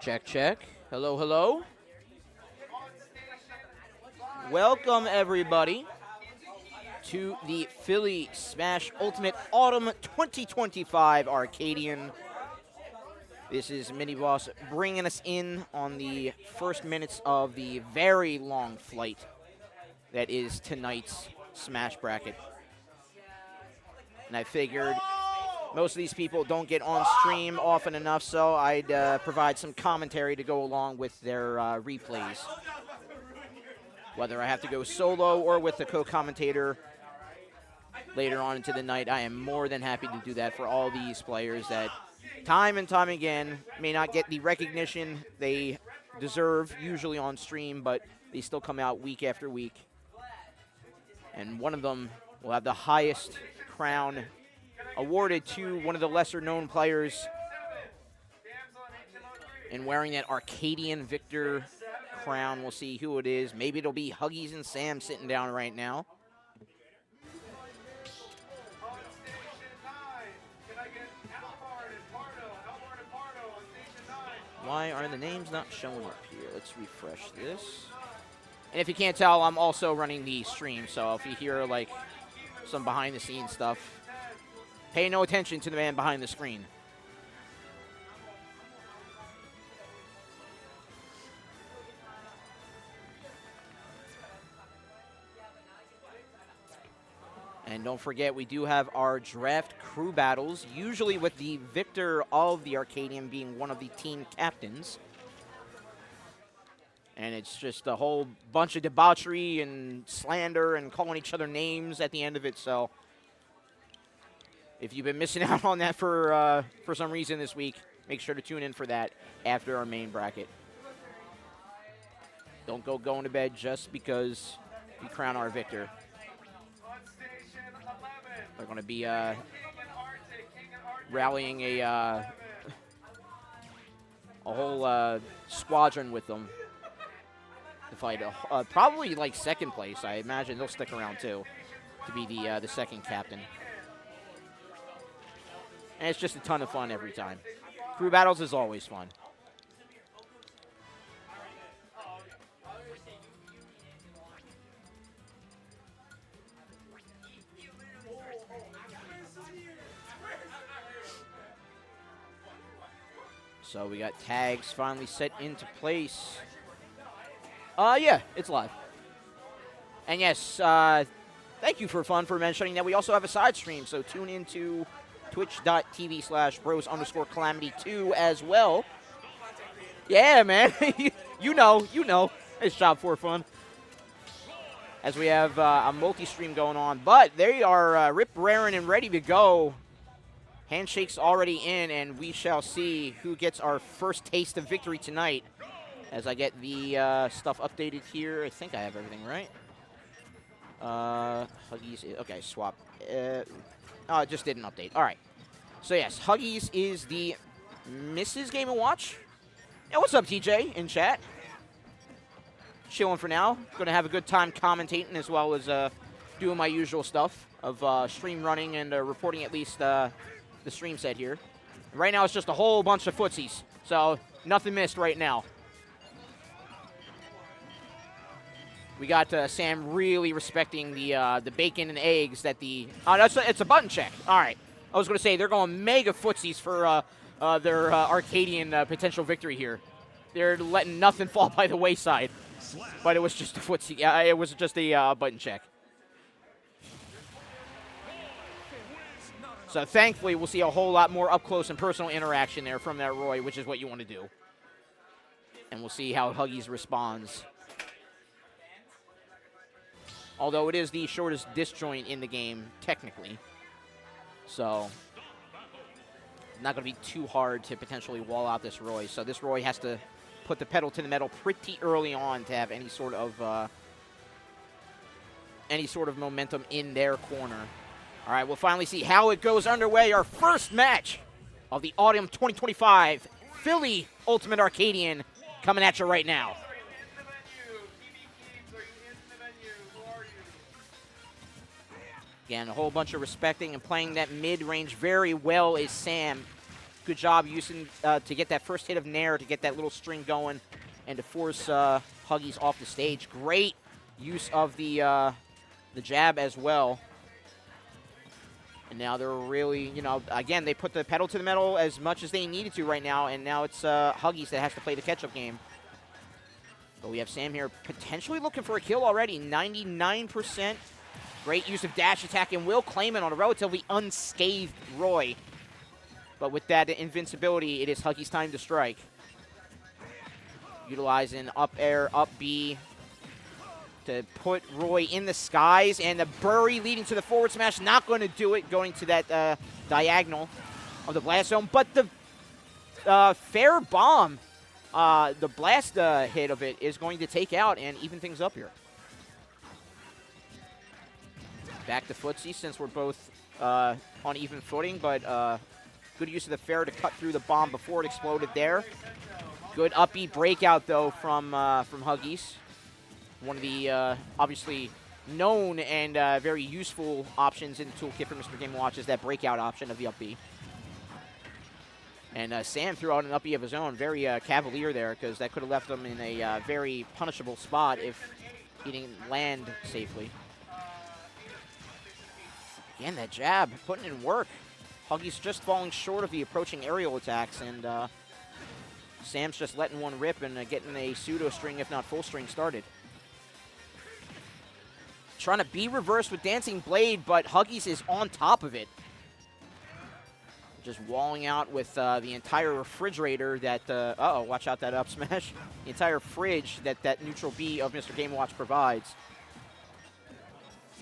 Check, check. Hello, hello. Welcome, everybody, to the Philly Smash Ultimate Autumn 2025 Arcadian. This is Mini Boss bringing us in on the first minutes of the very long flight that is tonight's Smash bracket. And I figured most of these people don't get on stream often enough, so I'd provide some commentary to go along with their replays. Whether I have to go solo or with the co-commentator later on into the night, I am more than happy to do that for all these players that time and time again may not get the recognition they deserve usually on stream, but they still come out week after week. And one of them will have the highest crown awarded to one of the lesser-known players in wearing that Arcadian Victor crown. We'll see who it is. Maybe it'll be Huggies and Sam sitting down right now. Why are the names not showing up here? Let's refresh this. And if you can't tell, I'm also running the stream, so if you hear like some behind-the-scenes stuff, pay no attention to the man behind the screen. And don't forget, we do have our draft crew battles, usually with the victor of the Arcadian being one of the team captains. And it's just a whole bunch of debauchery and slander and calling each other names at the end of it. So if you've been missing out on that for some reason this week, make sure to tune in for that after our main bracket. Don't go going to bed just because we crown our victor. They're going to be rallying a whole squadron with them to fight probably like second place. I imagine they'll stick around too to be the second captain. And it's just a ton of fun every time. Crew battles is always fun. So we got tags finally set into place. Yeah, it's live. And yes, thank you for Fun for mentioning that we also have a side stream. So tune into twitch.tv/bros_calamity2 as well. Yeah, man. you know. It's job for fun. As we have a multi-stream going on. But they are rip-raring and ready to go. Handshake's already in, and we shall see who gets our first taste of victory tonight. As I get the stuff updated here. I think I have everything right. Huggies, okay, swap. It just didn't update. All right. So, yes, Huggies is the Mrs. Game & Watch. Yeah, what's up, TJ, in chat? Chilling for now. Going to have a good time commentating as well as doing my usual stuff of stream running and reporting at least the stream set here. Right now, it's just a whole bunch of footsies, so nothing missed right now. We got Sam really respecting the bacon and eggs that the... it's a button check. All right. I was going to say, they're going mega footsies for their Arcadian potential victory here. They're letting nothing fall by the wayside. But it was just a footsie. It was just a button check. So thankfully, we'll see a whole lot more up-close and personal interaction there from that Roy, which is what you want to do. And we'll see how Huggies responds. Although it is the shortest disjoint in the game, technically. So, not going to be too hard to potentially wall out this Roy. So this Roy has to put the pedal to the metal pretty early on to have any sort of momentum in their corner. All right, we'll finally see how it goes underway. Our first match of the Autumn 2025 Philly Ultimate Arcadian coming at you right now. Again, a whole bunch of respecting and playing that mid-range very well is Sam. Good job using to get that first hit of Nair to get that little string going and to force Huggies off the stage. Great use of the jab as well. And now they're really, you know, again, they put the pedal to the metal as much as they needed to right now, and now it's Huggies that has to play the catch-up game. But we have Sam here potentially looking for a kill already, 99%. Great use of dash attack, and will claim it on a relatively unscathed Roy. But with that invincibility, it is Huggies' time to strike. Utilizing up air, up B to put Roy in the skies, and the bury leading to the forward smash, not going to do it, going to that diagonal of the blast zone. But the fair bomb, the blast hit of it is going to take out and even things up here. Back to footsie since we're both on even footing, but good use of the fair to cut through the bomb before it exploded there. Good upbeat breakout, though, from Huggies. One of the obviously known and very useful options in the toolkit for Mr. Game & Watch is that breakout option of the up B. And Sam threw out an up B of his own, very cavalier there, because that could have left him in a very punishable spot if he didn't land safely. Again, that jab, putting in work. Huggies just falling short of the approaching aerial attacks, and Sam's just letting one rip and getting a pseudo string, if not full string, started. Trying to be reversed with Dancing Blade, but Huggies is on top of it. Just walling out with the entire refrigerator that, uh-oh, watch out that up smash. The entire fridge that neutral B of Mr. Game & Watch provides.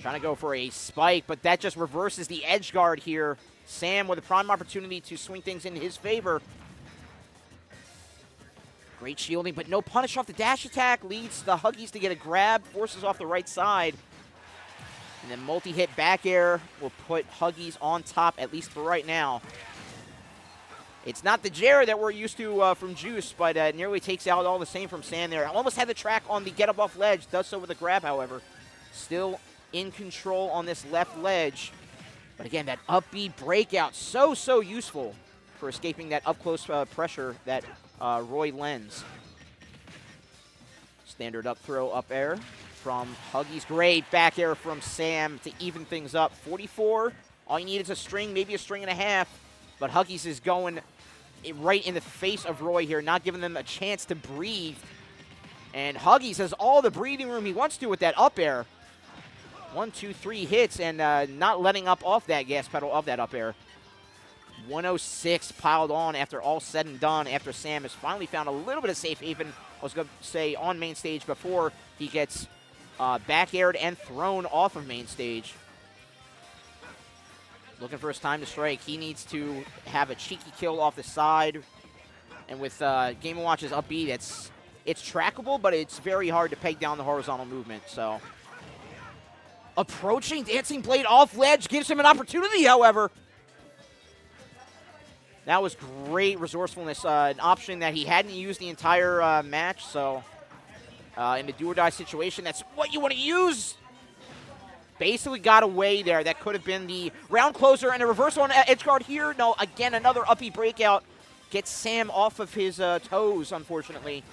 Trying to go for a spike, but that just reverses the edge guard here. Sam with a prime opportunity to swing things in his favor. Great shielding, but no punish off the dash attack. Leads the Huggies to get a grab, forces off the right side. And then multi-hit back air will put Huggies on top, at least for right now. It's not the Jared that we're used to from Juice, but nearly takes out all the same from Sam there. Almost had the track on the get up off ledge, does so with a grab, however. Still in control on this left ledge. But again, that up B breakout, so useful for escaping that up-close pressure that Roy lends. Standard up throw, up air from Huggies. Great back air from Sam to even things up. 44, all you need is a string, maybe a string and a half. But Huggies is going right in the face of Roy here, not giving them a chance to breathe. And Huggies has all the breathing room he wants to with that up air. 1, 2, 3 hits, and not letting up off that gas pedal of that up air. 106 piled on after all said and done, after Sam has finally found a little bit of safe haven, I was going to say, on main stage before he gets back aired and thrown off of main stage. Looking for his time to strike. He needs to have a cheeky kill off the side. And with Game & Watch's up B, it's trackable, but it's very hard to peg down the horizontal movement, so... Approaching Dancing Blade off ledge gives him an opportunity, however. That was great resourcefulness, an option that he hadn't used the entire match, so in the do-or-die situation, that's what you want to use. Basically got away there. That could have been the round closer, and a reversal on edge guard here. No, again, another uppy breakout. Gets Sam off of his toes, unfortunately.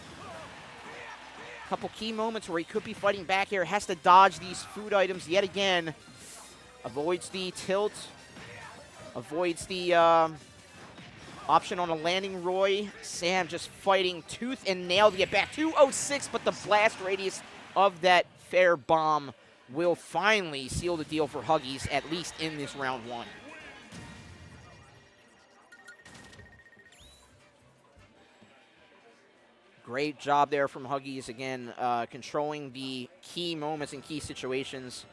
Couple key moments where he could be fighting back here. Has to dodge these food items yet again. Avoids the tilt. Avoids the option on a landing Roy. Sam just fighting tooth and nail to get back. 206, but the blast radius of that fair bomb will finally seal the deal for Huggies, at least in this round one. Great job there from Huggies, again, controlling the key moments and key situations,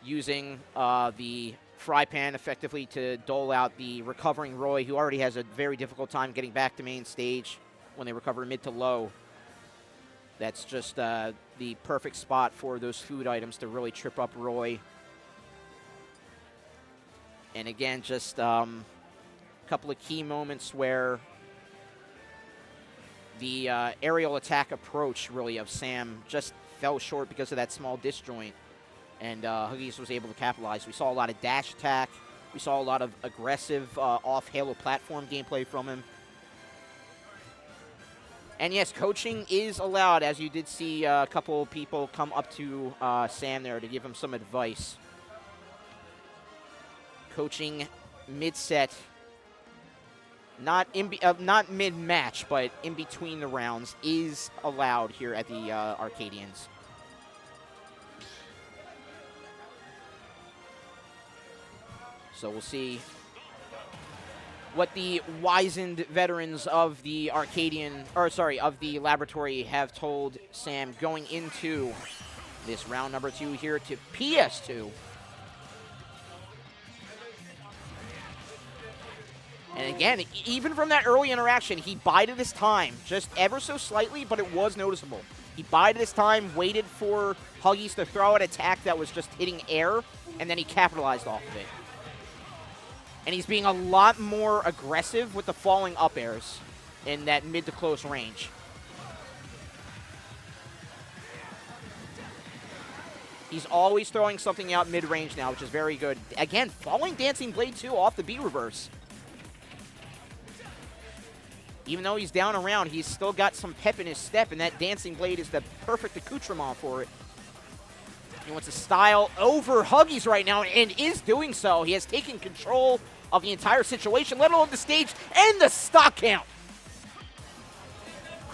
using the fry pan effectively to dole out the recovering Roy, who already has a very difficult time getting back to main stage when they recover mid to low. That's just the perfect spot for those food items to really trip up Roy. And again, just a couple of key moments where the aerial attack approach, really, of Sam just fell short because of that small disjoint. And Huggies was able to capitalize. We saw a lot of dash attack, We saw a lot of aggressive off-halo platform gameplay from him. And yes, coaching is allowed, as you did see a couple people come up to Sam there to give him some advice. Coaching mid-set, not mid-match, but in between the rounds, is allowed here at the Arcadians. So we'll see what the wizened veterans of the of the laboratory have told Sam going into this round number 2 here to PS2. And again, even from that early interaction, he bided his time, just ever so slightly, but it was noticeable. He bided his time, waited for Huggies to throw an attack that was just hitting air, and then he capitalized off of it. And he's being a lot more aggressive with the falling up airs in that mid to close range. He's always throwing something out mid-range now, which is very good. Again, falling Dancing Blade 2 off the B reverse. Even though he's down around, he's still got some pep in his step, and that Dancing Blade is the perfect accoutrement for it. He wants to style over Huggies right now, and is doing so. He has taken control of the entire situation, let alone the stage and the stock count.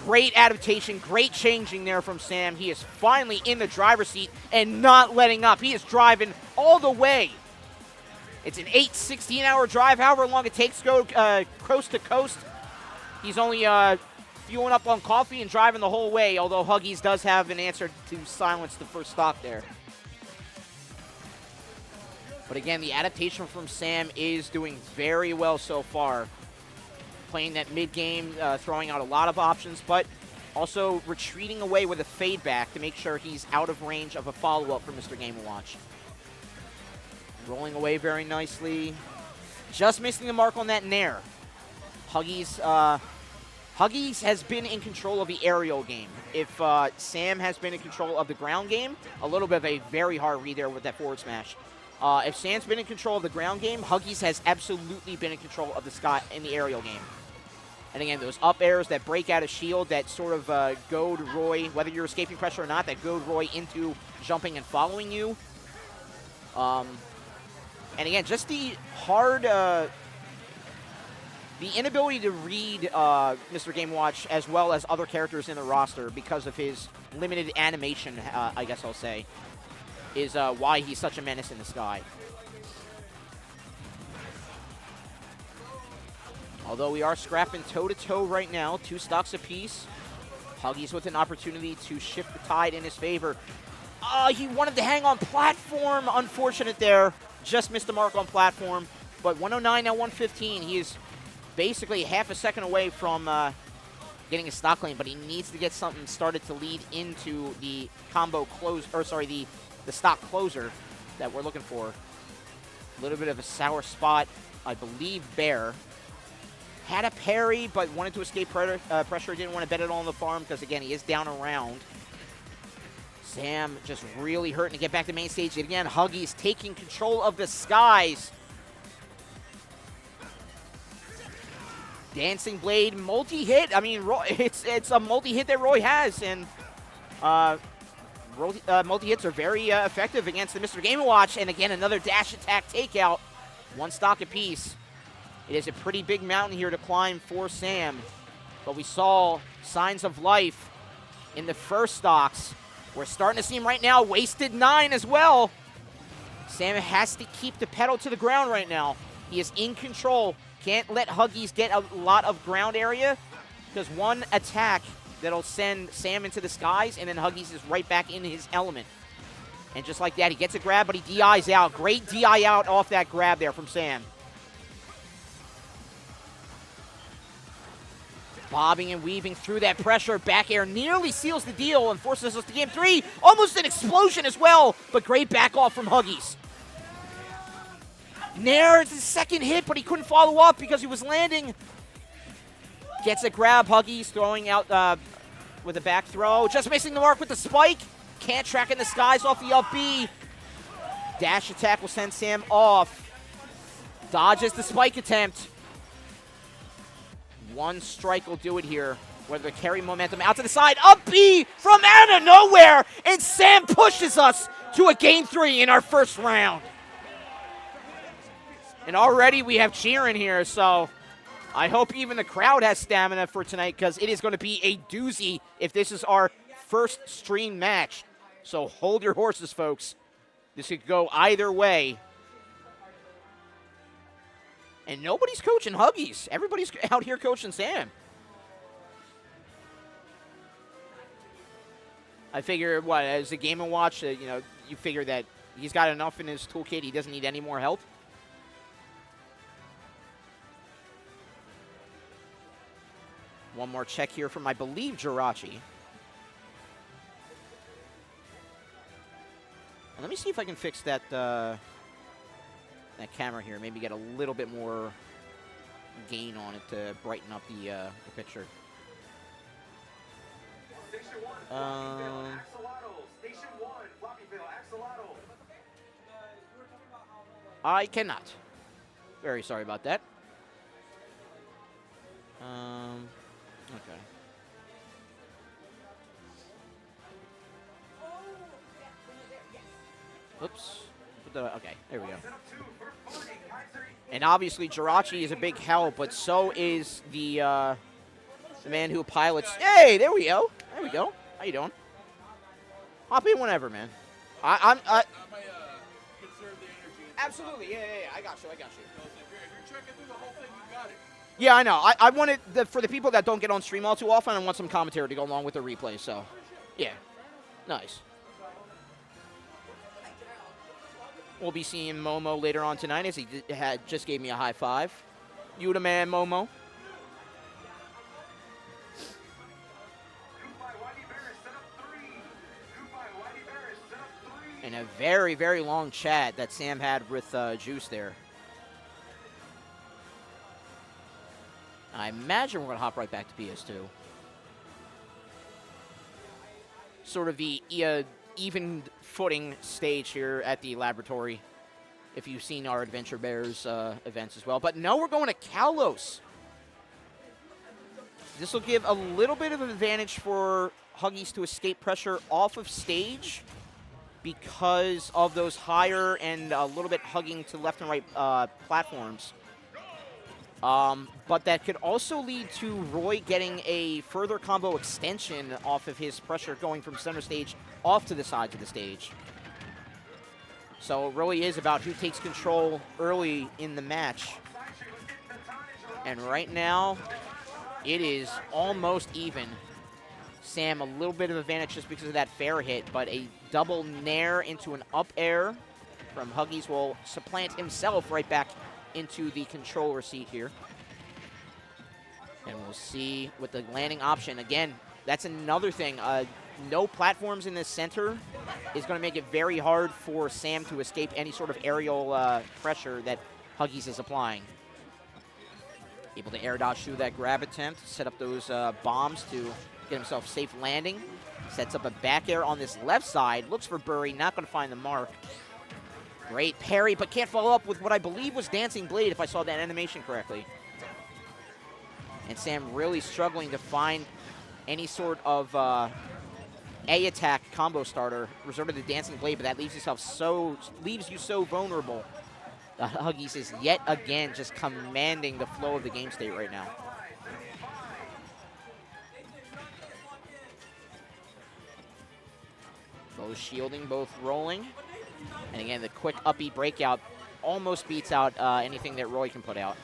Great adaptation, great changing there from Sam. He is finally in the driver's seat and not letting up. He is driving all the way. It's an 16-hour drive, however long it takes to go coast to coast. He's only fueling up on coffee and driving the whole way, although Huggies does have an answer to silence the first stock there. But again, the adaptation from Sam is doing very well so far. Playing that mid-game, throwing out a lot of options, but also retreating away with a fade back to make sure he's out of range of a follow-up for Mr. Game & Watch. Rolling away very nicely. Just missing the mark on that nair. Huggies has been in control of the aerial game. If Sam has been in control of the ground game, a little bit of a very hard read there with that forward smash. If Sam's been in control of the ground game, Huggies has absolutely been in control of the sky in the aerial game. And again, those up airs that break out of shield that sort of goad Roy, whether you're escaping pressure or not, that goad Roy into jumping and following you. And again, just the hard, the inability to read Mr. Game & Watch as well as other characters in the roster because of his limited animation, I guess I'll say, is why he's such a menace in the sky. Although we are scrapping toe-to-toe right now, 2 stocks apiece. Huggies with an opportunity to shift the tide in his favor. He wanted to hang on platform. Unfortunate there. Just missed the mark on platform. But 109 now 115. He is basically half a second away from getting a stock lane, but he needs to get something started to lead into the combo close, or sorry, the stock closer that we're looking for. A little bit of a sour spot, I believe. Bear had a parry, but wanted to escape pressure. Didn't want to bet it on the farm because, again, he is down around. Sam just really hurting to get back to main stage. And again, Huggies taking control of the skies. Dancing Blade multi-hit. I mean, it's a multi-hit that Roy has, and multi-hits are very effective against the Mr. Game & Watch. And again, another dash attack takeout. 1 stock apiece. It is a pretty big mountain here to climb for Sam, but we saw signs of life in the first stocks. We're starting to see him right now. Wasted 9 as well. Sam has to keep the pedal to the ground right now. He is in control. Can't let Huggies get a lot of ground area, because one attack that'll send Sam into the skies, and then Huggies is right back in his element. And just like that, he gets a grab, but he DIs out. Great DI out off that grab there from Sam. Bobbing and weaving through that pressure. Back air nearly seals the deal and forces us to game 3. Almost an explosion as well, but great back off from Huggies. Nair is his second hit, but he couldn't follow up because he was landing. Gets a grab. Huggies throwing out with a back throw. Just missing the mark with the spike. Can't track in the skies off the up B. Dash attack will send Sam off. Dodges the spike attempt. One strike will do it here. Whether to carry momentum out to the side. Up B from out of nowhere. And Sam pushes us to a game 3 in our first round. And already we have cheering here, so I hope even the crowd has stamina for tonight, because it is going to be a doozy if this is our first stream match. So hold your horses, folks. This could go either way. And nobody's coaching Huggies. Everybody's out here coaching Sam. I figure, what, as a Game & Watch, you know, you figure that he's got enough in his toolkit. He doesn't need any more help. One more check here from, I believe, Jirachi. And let me see if I can fix that that camera here. Maybe get a little bit more gain on it to brighten up the picture. I cannot. Very sorry about that. Okay. Oops. Okay, there we go. And obviously, Jirachi is a big help, but so is the man who pilots. Hey, there we go. There we go. How you doing? Hop in whenever, man. I'm absolutely. Yeah. I got you. Yeah, I know. I wanted, for the people that don't get on stream all too often, I want some commentary to go along with the replay, so, yeah. Nice. We'll be seeing Momo later on tonight, as he just gave me a high five. You the man, Momo. And a very, very long chat that Sam had with Juice there. I imagine we're going to hop right back to PS2. Sort of the even footing stage here at the laboratory, if you've seen our Adventure Bears events as well. But no, we're going to Kalos. This will give a little bit of an advantage for Huggies to escape pressure off of stage because of those higher and a little bit hugging to left and right platforms. But that could also lead to Roy getting a further combo extension off of his pressure going from center stage off to the sides of the stage. So it really is about who takes control early in the match. And right now, it is almost even. Sam, a little bit of advantage just because of that fair hit, but a double nair into an up air from Huggies will supplant himself right back into the controller seat here. And we'll see with the landing option. Again, that's another thing. No platforms in the center is going to make it very hard for Sam to escape any sort of aerial pressure that Huggies is applying. Able to air dodge through that grab attempt, set up those bombs to get himself safe landing. Sets up a back air on this left side. Looks for Burry, not going to find the mark. Great parry, but can't follow up with what I believe was Dancing Blade, if I saw that animation correctly. And Sam really struggling to find any sort of A-attack combo starter. Resorted to Dancing Blade, but that leaves you so vulnerable. The Huggies is yet again just commanding the flow of the game state right now. Both shielding, both rolling. And again, the quick up-B breakout almost beats out anything that Roy can put out.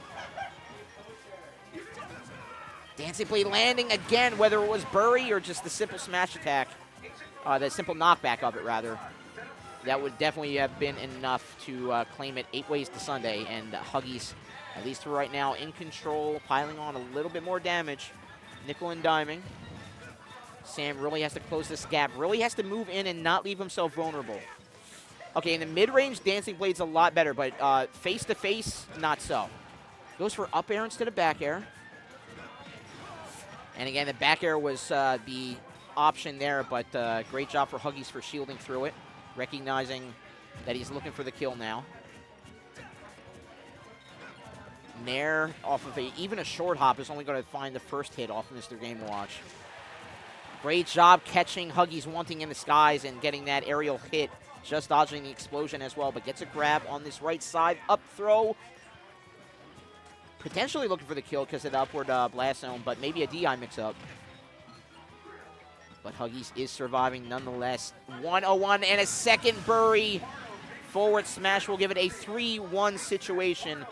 Dancing Blade landing again, whether it was Burry or just the simple smash attack, the simple knockback of it, rather. That would definitely have been enough to claim it 8 ways to Sunday. And Huggies, at least for right now, in control, piling on a little bit more damage. Nickel and diming. Sam really has to close this gap, really has to move in and not leave himself vulnerable. Okay, in the mid-range, Dancing Blade's a lot better, but face-to-face, not so. Goes for up air instead of back air. And again, the back air was the option there, but great job for Huggies for shielding through it, recognizing that he's looking for the kill now. Nair off of even a short hop is only going to find the first hit off Mr. Game & Watch. Great job catching Huggies Wanting in the skies and getting that aerial hit, just dodging the explosion as well, but gets a grab on this right side, up throw. Potentially looking for the kill because of the upward blast zone, but maybe a DI mix-up. But Huggies is surviving nonetheless. 101 and a second bury. Forward smash will give it a 3-1 situation.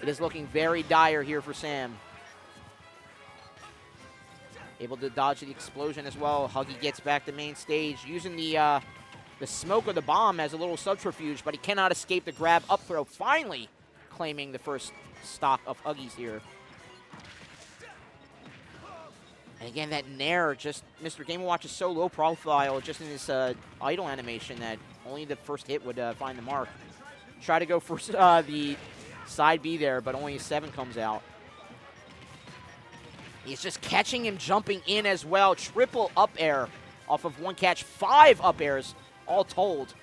It is looking very dire here for Sam. Able to dodge the explosion as well. Huggy gets back to main stage, using the smoke of the bomb as a little subterfuge, but he cannot escape the grab up throw, finally claiming the first stock of Huggies here. And again, that Nair, just Mr. Game & Watch is so low profile just in this idle animation that only the first hit would find the mark. Try to go for the side B there, but only a 7 comes out. He's just catching him jumping in as well. Triple up air off of one catch. 5 up airs all told.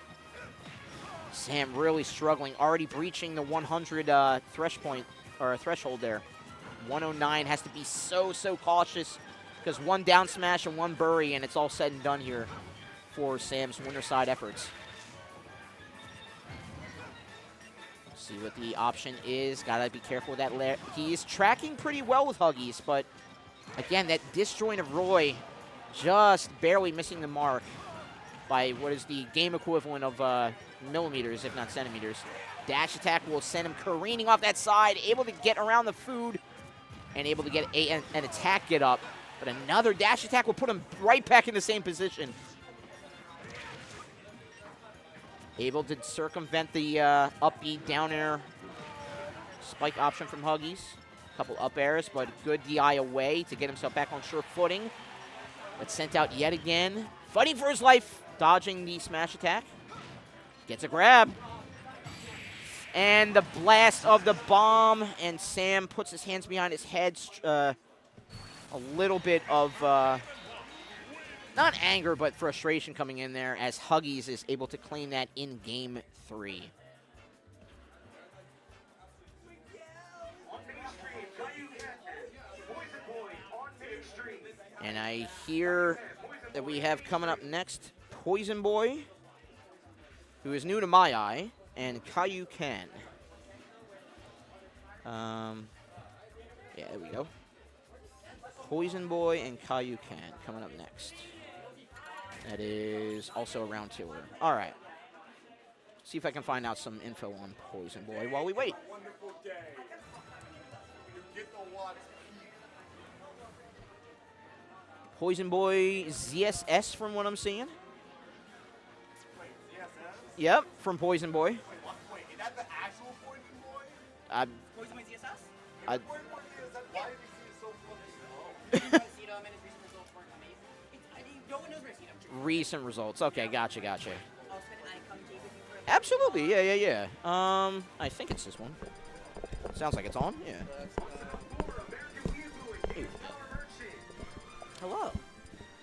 Sam really struggling, already breaching the 100 threshold there. 109 has to be so cautious because one down smash and one bury, and it's all said and done here for Sam's winner side efforts. See what the option is. Gotta be careful with that. He is tracking pretty well with Huggies, but again, that disjoint of Roy just barely missing the mark by what is the game equivalent of millimeters, if not centimeters. Dash attack will send him careening off that side, able to get around the food and able to get an attack get up. But another dash attack will put him right back in the same position. Able to circumvent the up B down air spike option from Huggies. Couple up airs, but good DI away to get himself back on sure footing. But sent out yet again. Fighting for his life, dodging the smash attack. Gets a grab. And the blast of the bomb, and Sam puts his hands behind his head. A little bit of, not anger, but frustration coming in there as Huggies is able to claim that in Game 3. And I hear that we have coming up next Poison Boy, who is new to my eye, and Caillou Ken. Yeah, there we go. Poison Boy and Caillou Ken coming up next. That is also a round 2-er. All right. See if I can find out some info on Poison Boy while we wait. Poison Boy ZSS from what I'm seeing. Yep, from Poison Boy. Wait, is that the actual Poison Boy? Poison Boy ZSS? I Why did you see it so No one knows where I see them. recent results. Okay, gotcha. I'll spend I come take with you for a Absolutely, yeah. I think it's this one. Sounds like it's on, yeah. Hello.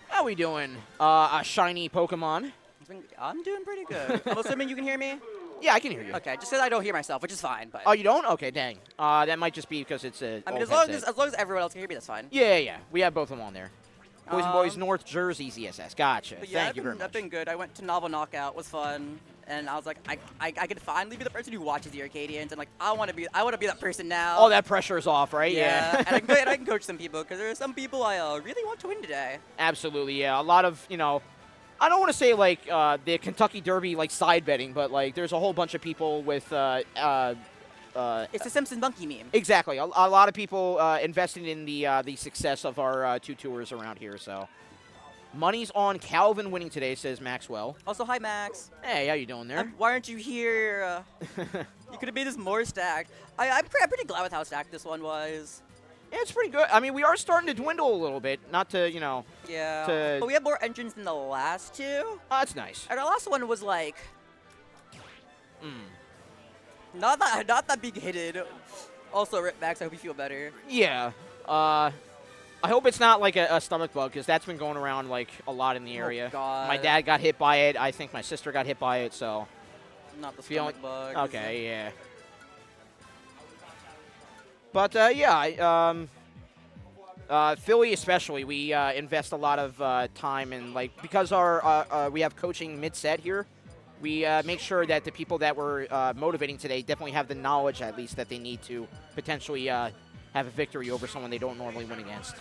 How we doing, a shiny Pokemon? I'm doing pretty good. I'm assuming you can hear me? Yeah, I can hear you. Okay, just because I don't hear myself, which is fine. But Oh, you don't? Okay, dang. That might just be because it's a I mean, old as headset. long as everyone else can hear me, that's fine. Yeah. We have both of them on there. Poison Boys Um, North Jersey ZSS. Gotcha. But yeah, Thank you very much. I've been good. I went to Novel Knockout, was fun, and I was like, I could finally be the person who watches the Arcadians, and like I want to be that person now. All that pressure is off, right? Yeah, and I can coach some people because there are some people I really want to win today. Absolutely, yeah. A lot of, I don't want to say like the Kentucky Derby like side betting, but like there's a whole bunch of people with It's the Simpson monkey meme. exactly a lot of people invested in the success of our 2 tours around here. So money's on Calvin winning today, says Maxwell. Also, hi Max. Hey, how you doing there? Why aren't you here? You could have made this more stacked. I'm pretty glad with how stacked this one was. Yeah, it's pretty good. I mean, we are starting to dwindle a little bit. Not to, Yeah. But we have more entrants than the last 2. That's nice. And our last one was like, not that big hitted. Also, Rip Max, I hope you feel better. Yeah. I hope it's not like a stomach bug, because that's been going around like a lot in the area. God. My dad got hit by it. I think my sister got hit by it. So. Not the Feeling- stomach bug. Okay. Yeah. But Philly especially, we invest a lot of time in, like, because we have coaching mid-set here, we make sure that the people that we're motivating today definitely have the knowledge, at least, that they need to potentially have a victory over someone they don't normally win against.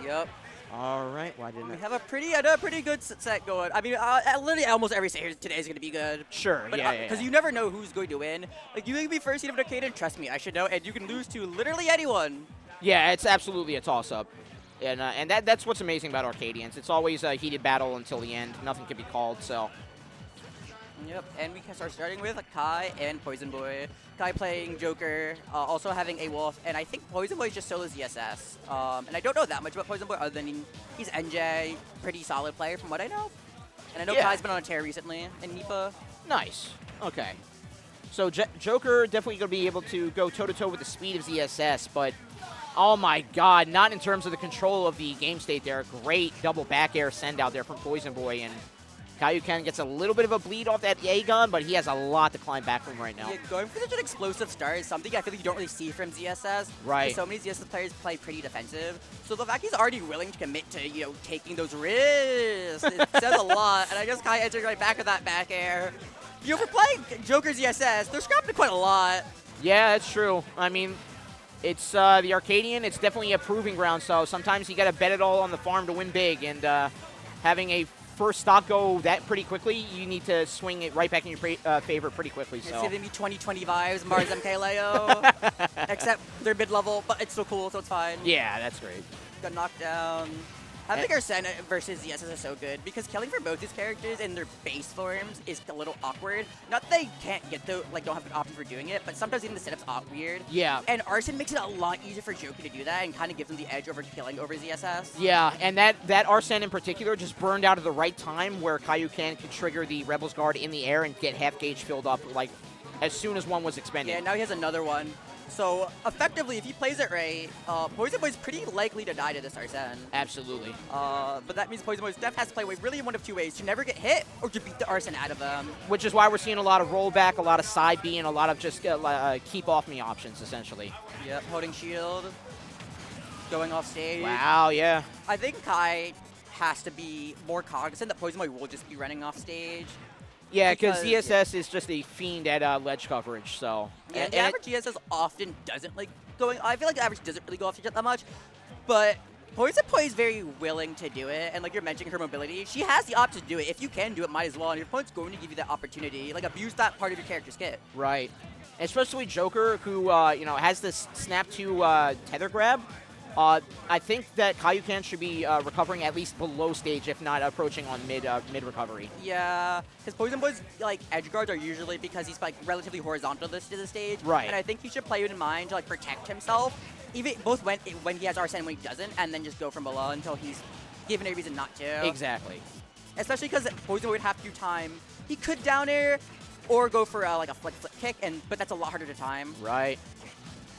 Yep. All right. Why didn't We I? have a pretty good set going. I mean, literally almost every set here today is going to be good. Sure. But, yeah. Because you never know who's going to win. Like, you can be first seed of Arcadian, trust me, I should know, and you can lose to literally anyone. Yeah, it's absolutely a toss-up. And that's what's amazing about Arcadians. It's always a heated battle until the end. Nothing can be called, so. Yep, and we can start starting with Kai and Poison Boy. Kai playing Joker, also having a Wolf, and I think Poison Boy is just solo ZSS. And I don't know that much about Poison Boy other than he's NJ, pretty solid player from what I know. And I know Kai's been on a tear recently in NIPA. Nice. Okay. So Joker definitely going to be able to go toe-to-toe with the speed of ZSS, but oh my god, not in terms of the control of the game state there. Great double back air send out there from Poison Boy, and Kaiyuken gets a little bit of a bleed off that Aegon, but he has a lot to climb back from right now. Yeah, going for such an explosive start is something I feel like you don't really see from ZSS. Right. So many ZSS players play pretty defensive. So the fact he's already willing to commit to, taking those risks, it says a lot. And I guess Kai entered right back with that back air. For playing Joker ZSS, they're scrapping quite a lot. Yeah, that's true. I mean, it's the Arcadian. It's definitely a proving ground, so sometimes you got to bet it all on the farm to win big, and having a first stock go that pretty quickly, you need to swing it right back in your favor pretty quickly. So. It's giving me 2020 vibes, Mars MK Leo, except they're mid-level, but it's still cool, so it's fine. Yeah, that's great. Got knocked down. Having Arsene versus ZSS is so good because killing for both these characters in their base forms is a little awkward. Not that they can't get don't have an option for doing it, but sometimes even the setup's weird. Yeah. And Arsene makes it a lot easier for Joker to do that and kind of gives him the edge over killing over ZSS. Yeah, and that Arsene in particular just burned out at the right time where Kaiyuken could trigger the Rebels Guard in the air and get half gauge filled up like as soon as one was expended. Yeah, now he has another one. So, effectively, if he plays it right, Poison Boy's pretty likely to die to this Arsene. Absolutely. But that means Poison Boy's def has to play really one of two ways: to never get hit or to beat the Arsene out of him. Which is why we're seeing a lot of rollback, a lot of side B, and a lot of just keep off me options, essentially. Yep, holding shield, going off stage. Wow, yeah. I think Kai has to be more cognizant that Poison Boy will just be running off stage. Yeah, because ZSS is just a fiend at ledge coverage, so. Yeah, the average ZSS often doesn't like going. I feel like the average doesn't really go off stage that much, but Poison Boy is very willing to do it, and like you're mentioning her mobility, she has the option to do it. If you can do it, might as well, and your opponent's going to give you that opportunity. Like, abuse that part of your character's kit. Right. Especially Joker, who, has this snap to tether grab. I think that Kaiyuken should be recovering at least below stage, if not approaching on mid recovery. Yeah, because Poison Boy's edge guards are usually because he's relatively horizontal to the stage. Right. And I think he should play it in mind to protect himself, even both when he has Arsene and when he doesn't, and then just go from below until he's given a reason not to. Exactly. Especially because Poison Boy would have to time. He could down air or go for a flip kick, but that's a lot harder to time. Right.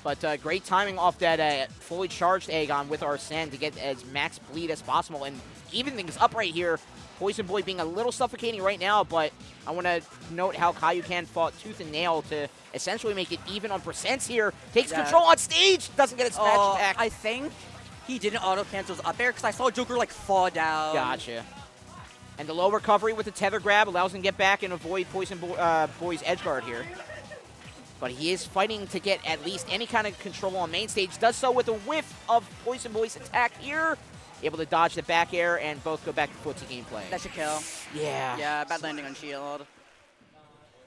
But great timing off that fully charged Aegon with Arsene to get as max bleed as possible and even things up right here. Poison Boy being a little suffocating right now, but I want to note how Kaiyuken fought tooth and nail to essentially make it even on percents here. Takes control on stage, doesn't get its match back. I think he didn't auto-cancel his up air because I saw Joker fall down. Gotcha. And the low recovery with the tether grab allows him to get back and avoid Poison Boy's edge guard here. But he is fighting to get at least any kind of control on main stage. Does so with a whiff of Poison Boy's attack here. Able to dodge the back air and both go back to footsie gameplay. That should kill. Yeah. Yeah, bad landing on shield.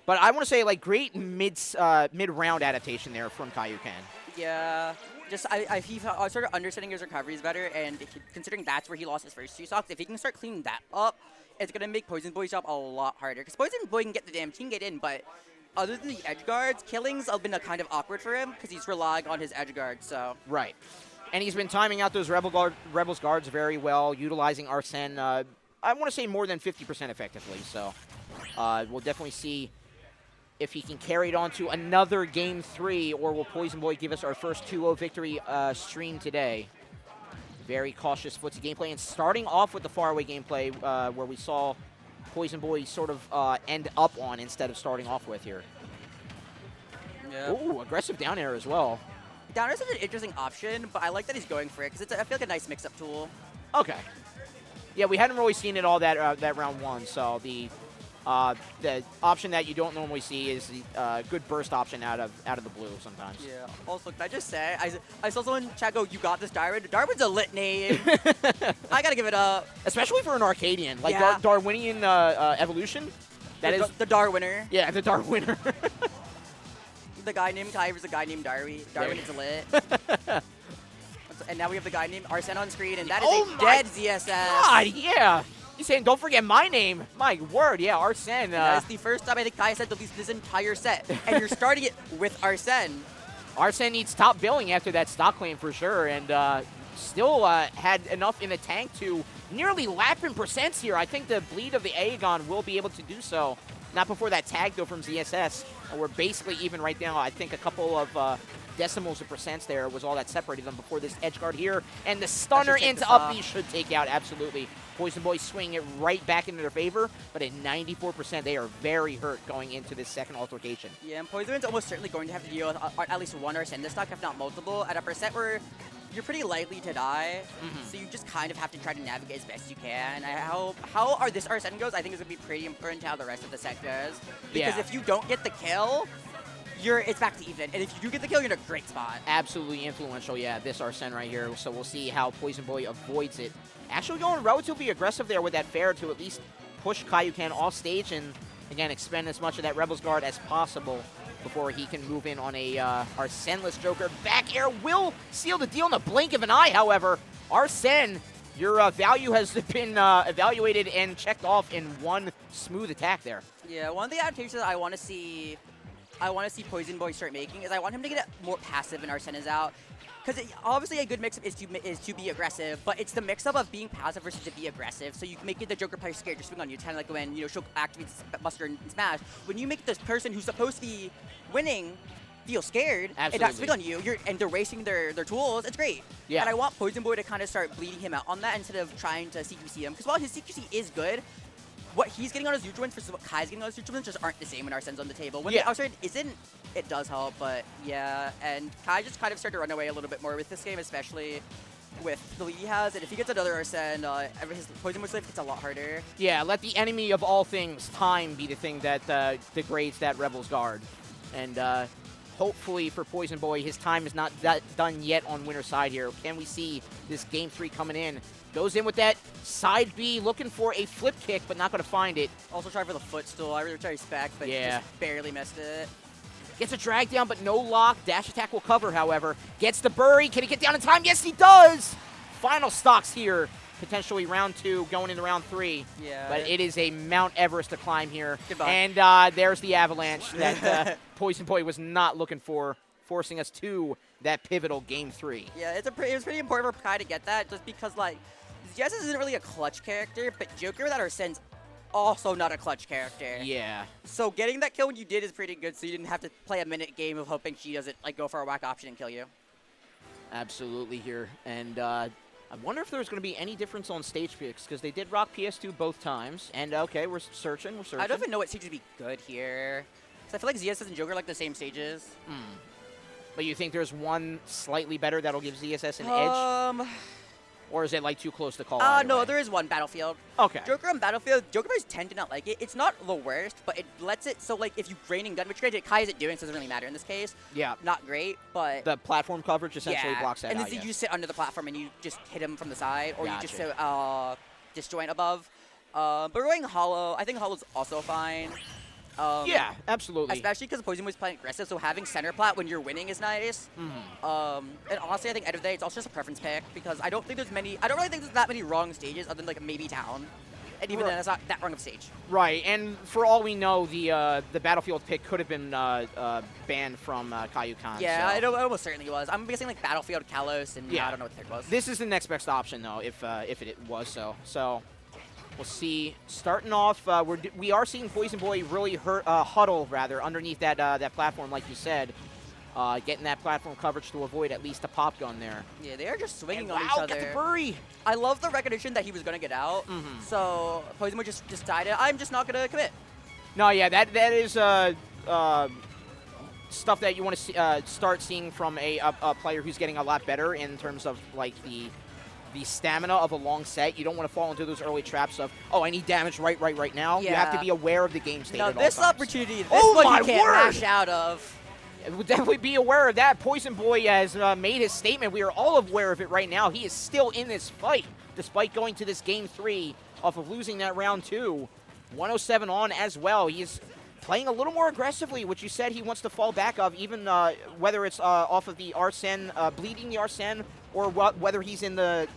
But I want to say, great mid-round adaptation there from Kaiyuken. Yeah. Just I started understanding his recoveries better, and considering that's where he lost his first two stocks, if he can start cleaning that up, it's going to make Poison Boy's job a lot harder. Because Poison Boy can get the damn team get in, but other than the edge guards, killings have been kind of awkward for him because he's relying on his edge guards. So right, and he's been timing out those Rebels guards very well, utilizing Arsene. I want to say more than 50% effectively. So we'll definitely see if he can carry it on to another game 3, or will Poison Boy give us our first 2-0 victory stream today? Very cautious footsie gameplay, and starting off with the faraway gameplay where we saw Poison Boy sort of end up on instead of starting off with here. Yeah. Ooh, aggressive down air as well. Downer's such an interesting option, but I like that he's going for it because I feel like a nice mix-up tool. Okay. Yeah, we hadn't really seen it all that round one, so the option that you don't normally see is the good burst option out of the blue sometimes. Yeah. Also, can I just say, I saw someone in chat go, "You got this, Darwin." Darwin's a lit name. I gotta give it up. Especially for an Arcadian, like Yeah. Darwinian evolution. That is the Darwinner. Yeah, the Darwinner. The guy named Kai versus the guy named Darwin. Darwin is lit. And now we have the guy named Arsene on screen, and that is a dead ZSS. God, yeah. He's saying, don't forget my name. My word, yeah, Arsene. That's the first time I think Kai said to least this entire set. And you're starting it with Arsene. Arsene needs top billing after that stock claim for sure, and still had enough in the tank to nearly lap in percents here. I think the bleed of the Aegon will be able to do so. Not before that tag, though, from ZSS. We're basically even right now. I think a couple of decimals of percents there was all that separated them before this edge guard here. And the stunner into up B should take out, absolutely. Poison Boy swinging it right back into their favor, but at 94%, they are very hurt going into this second altercation. Yeah, and Poison's almost certainly going to have to deal with at least one Arsene stock, if not multiple, at a percent where you're pretty likely to die, so you just kind of have to try to navigate as best you can. How this Arsene goes, I think is going to be pretty important to how the rest of the set goes. Because if you don't get the kill, it's back to even. And if you do get the kill, you're in a great spot. Absolutely influential, yeah, this Arsene right here. So we'll see how Poison Boy avoids it. Actually going relatively aggressive there with that fair to at least push Kaiyukan off stage and, again, expend as much of that Rebels Guard as possible before he can move in on a Arsene-less Joker. Back air will seal the deal in the blink of an eye, however. Arsene, your value has been evaluated and checked off in one smooth attack there. Yeah, one of the adaptations I want to see Poison Boy start making is I want him to get more passive when Arsene is out. Because obviously a good mix-up is to be aggressive, but it's the mix-up of being passive versus to be aggressive. So you can make it the Joker player scared to swing on you. It's kind of like when, she'll activate Buster in Smash. When you make this person who's supposed to be winning feel scared and not swing on you, and they're wasting their tools, it's great. Yeah. And I want Poison Boy to kind of start bleeding him out on that instead of trying to CQC him. Because while his CQC is good, what he's getting on his neutral wins versus what Kai's getting on his neutral wins just aren't the same when Arsene's on the table. When the outside isn't, it does help, but yeah. And Kai just kind of started to run away a little bit more with this game, especially with the lead he has. And if he gets another Arsene, his Poison Boy life gets a lot harder. Yeah, let the enemy of all things, time, be the thing that degrades that Rebels Guard. And hopefully for Poison Boy, his time is not done yet on winner's side here. Can we see this Game 3 coming in? Goes in with that side B, looking for a flip kick, but not going to find it. Also try for the footstool. I really tried to spec, but just barely missed it. Gets a drag down, but no lock. Dash attack will cover, however. Gets the bury. Can he get down in time? Yes, he does! Final stocks here. Potentially round 2, going into round 3. Yeah. But it is a Mount Everest to climb here. Goodbye. And there's the avalanche that Poison Boy was not looking for, forcing us to that pivotal Game 3. Yeah, it was pretty important for Kai to get that, just because, ZSS isn't really a clutch character, but Joker without Arsene's also not a clutch character. Yeah. So getting that kill when you did is pretty good, so you didn't have to play a minute game of hoping she doesn't go for a whack option and kill you. Absolutely here. And I wonder if there's going to be any difference on stage picks, because they did rock PS2 both times. And okay, we're searching. I don't even know what stage would be good here. Because I feel like ZSS and Joker are the same stages. But you think there's one slightly better that'll give ZSS an edge? Or is it too close to call? No, there is one, Battlefield. Okay. Joker on Battlefield, Joker players tend to not like it. It's not the worst, but it lets it, so if you grain and gun, which granted Kai isn't doing, so it doesn't really matter in this case. Yeah. Not great, but... The platform coverage essentially blocks that and out, then you just sit under the platform and you just hit him from the side, or you just disjoint above. But going Hollow, I think Hollow's also fine. Yeah, absolutely. Especially because Poison was playing aggressive, so having center plat when you're winning is nice. And honestly, I think end of the day, it's also just a preference pick because I don't really think there's that many wrong stages other than maybe Town. And even then, it's not that wrong of stage. Right, and for all we know, the Battlefield pick could have been banned from Kaiyukan. Yeah, so. it almost certainly was. I'm guessing Battlefield, Kalos, and I don't know what the third was. This is the next best option, though, if it was so. So we'll see. Starting off, we are seeing Poison Boy really huddle underneath that platform, like you said. Getting that platform coverage to avoid at least a pop gun there. Yeah, they are just swinging on each other. Get the bury. I love the recognition that he was going to get out. So Poison Boy just decided, I'm just not going to commit. No, yeah, that is stuff that you want to start seeing from a player who's getting a lot better in terms of like the stamina of a long set. You don't want to fall into those early traps of, oh, I need damage right now. Yeah. You have to be aware of the game state No, at all this times. opportunity, this Oh one my you can't word! mash out of. We'll definitely be aware of that. Poison Boy has made his statement. We are all aware of it right now. He is still in this fight, despite going to this Game 3 off of losing that round 2. 107 on as well. He's playing a little more aggressively, which you said he wants to fall back of, even whether it's off of the Arsene, bleeding the Arsene, or whether he's in the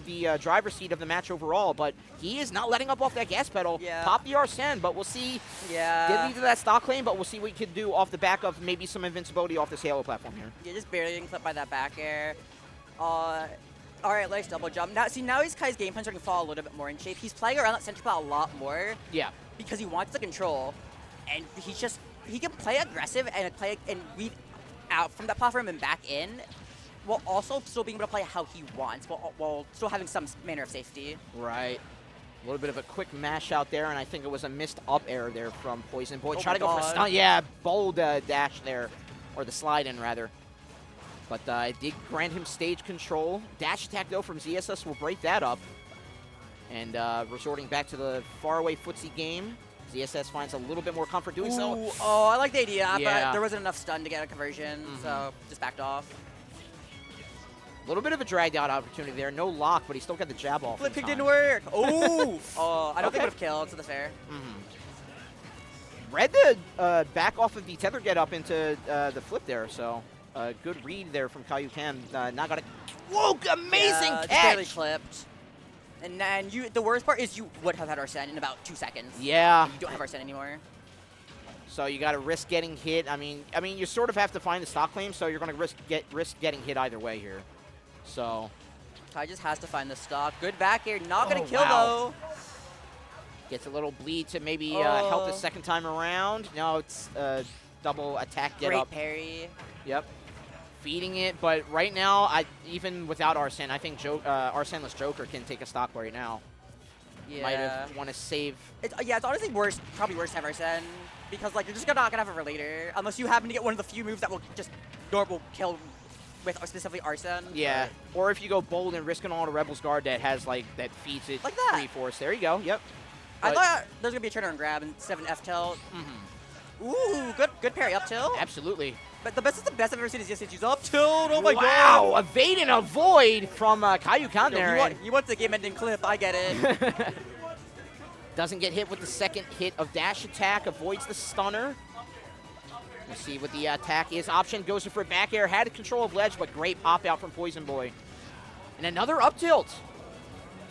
driver's seat of the match overall. But he is not letting up off that gas pedal. Yeah. Pop the Arsene, but we'll see. Yeah. Did lead to that stock claim, but we'll see what he can do off the back of maybe some invincibility off this Halo platform here. Yeah, just barely getting clipped by that back air. All right, let's double jump. Now his Kai's game plan starting to fall a little bit more in shape. He's playing around that center spot a lot more. Yeah. Because he wants the control, and he can play aggressive and weave out from that platform and back in, while also still being able to play how he wants, while still having some manner of safety. Right. A little bit of a quick mash out there, and I think it was a missed up air there from Poison Boy. Oh Try to go for a God. stun. Yeah, bold dash there, or the slide in rather. But it did grant him stage control. Dash attack though from ZSS will break that up. And resorting back to the faraway footsie game, ZSS finds a little bit more comfort doing so. Ooh, oh, I like the idea, Yeah. but there wasn't enough stun to get a conversion, so just backed off. A little bit of a dragged out opportunity there. No lock, but he still got the jab off. Flip in kick time. didn't work. Oh, I don't think Okay. it would have killed, so that's fair. Read the back off of the tether get up into the flip there, so good read there from Kaiyuken. Not got it. Whoa, amazing Yeah, just barely catch! clipped. And then the worst part is you would have had Arsene in about 2 seconds. Yeah. You don't have Arsene anymore. So you got to risk getting hit. I mean, you sort of have to find the stock claim, so you're going to risk getting hit either way here. So Kai just has to find the stock. Good back air, not gonna Oh, kill wow. though. gets a little bleed to maybe help the Oh. second time around. No, it's double attack get Great up. parry. Yep. Feeding it, but right now, even without Arsene, I think Arseneless Joker can take a stock right now. Yeah. Might have want to save. It's honestly worse, probably worse to have Arsene, because like you're just not gonna have it for later, unless you happen to get one of the few moves that will just normal kill with specifically Arsene. Yeah, or if you go bold and risk an all to Rebel's Guard that has like that feeds it Like that. 3/4. There you go. Yep. I But- thought there was gonna be a turn and grab and 7 F tilt. Ooh, good parry up tilt. Absolutely. But the best I've ever seen is just use up tilt. Oh my Wow, god. evade and avoid from Kaiyuken there. and He wants a game-ending clip. I get it. Doesn't get hit with the second hit of dash attack, avoids the stunner. Let's see what the attack is. Option goes for a back air, had control of ledge, but great pop out from Poison Boy. And another up tilt.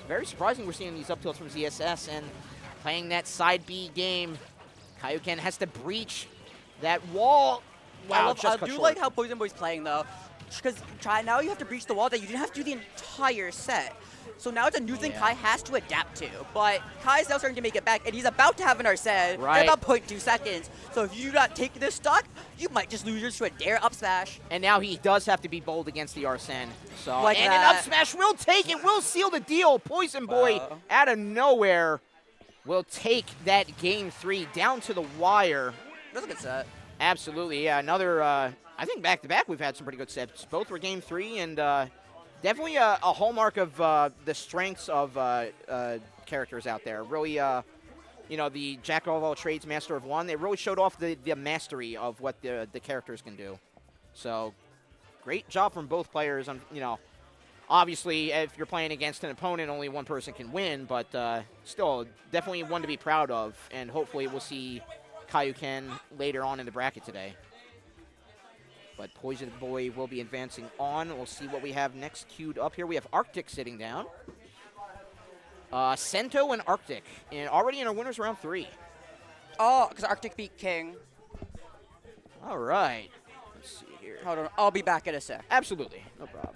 Very surprising we're seeing these up tilts from ZSS, and playing that side B game. Kaiyuken has to breach that wall. Wow, just I cut do short. like how Poison Boy's playing though, because now you have to breach the wall that you didn't have to do the entire set. So now it's a new thing Yeah. Kai has to adapt to. But Kai's now starting to make it back, and he's about to have an Arsene Right. in about 0.2 seconds. So if you do not take this stock, you might just lose yours to a dare up smash. And now he does have to be bold against the Arsene. So Like and that. an up smash will take it, will seal the deal. Poison Boy Wow. out of nowhere will take that game 3 down to the wire. That was a good set. Absolutely, yeah. Another, I think back-to-back we've had some pretty good sets. Both were game 3, and definitely a hallmark of the strengths of characters out there. Really, the jack of all trades, master of one. They really showed off the mastery of what the characters can do. So, great job from both players. Obviously, if you're playing against an opponent, only one person can win, but still, definitely one to be proud of, and hopefully we'll see Kaiyuken later on in the bracket today. But Poison Boy will be advancing on. We'll see what we have next queued up here. We have Arctic sitting down. Sento and Arctic, and already in our winners round 3. Oh, because Arctic beat King. All right. Let's see here. Hold on, I'll be back in a sec. Absolutely, no problem.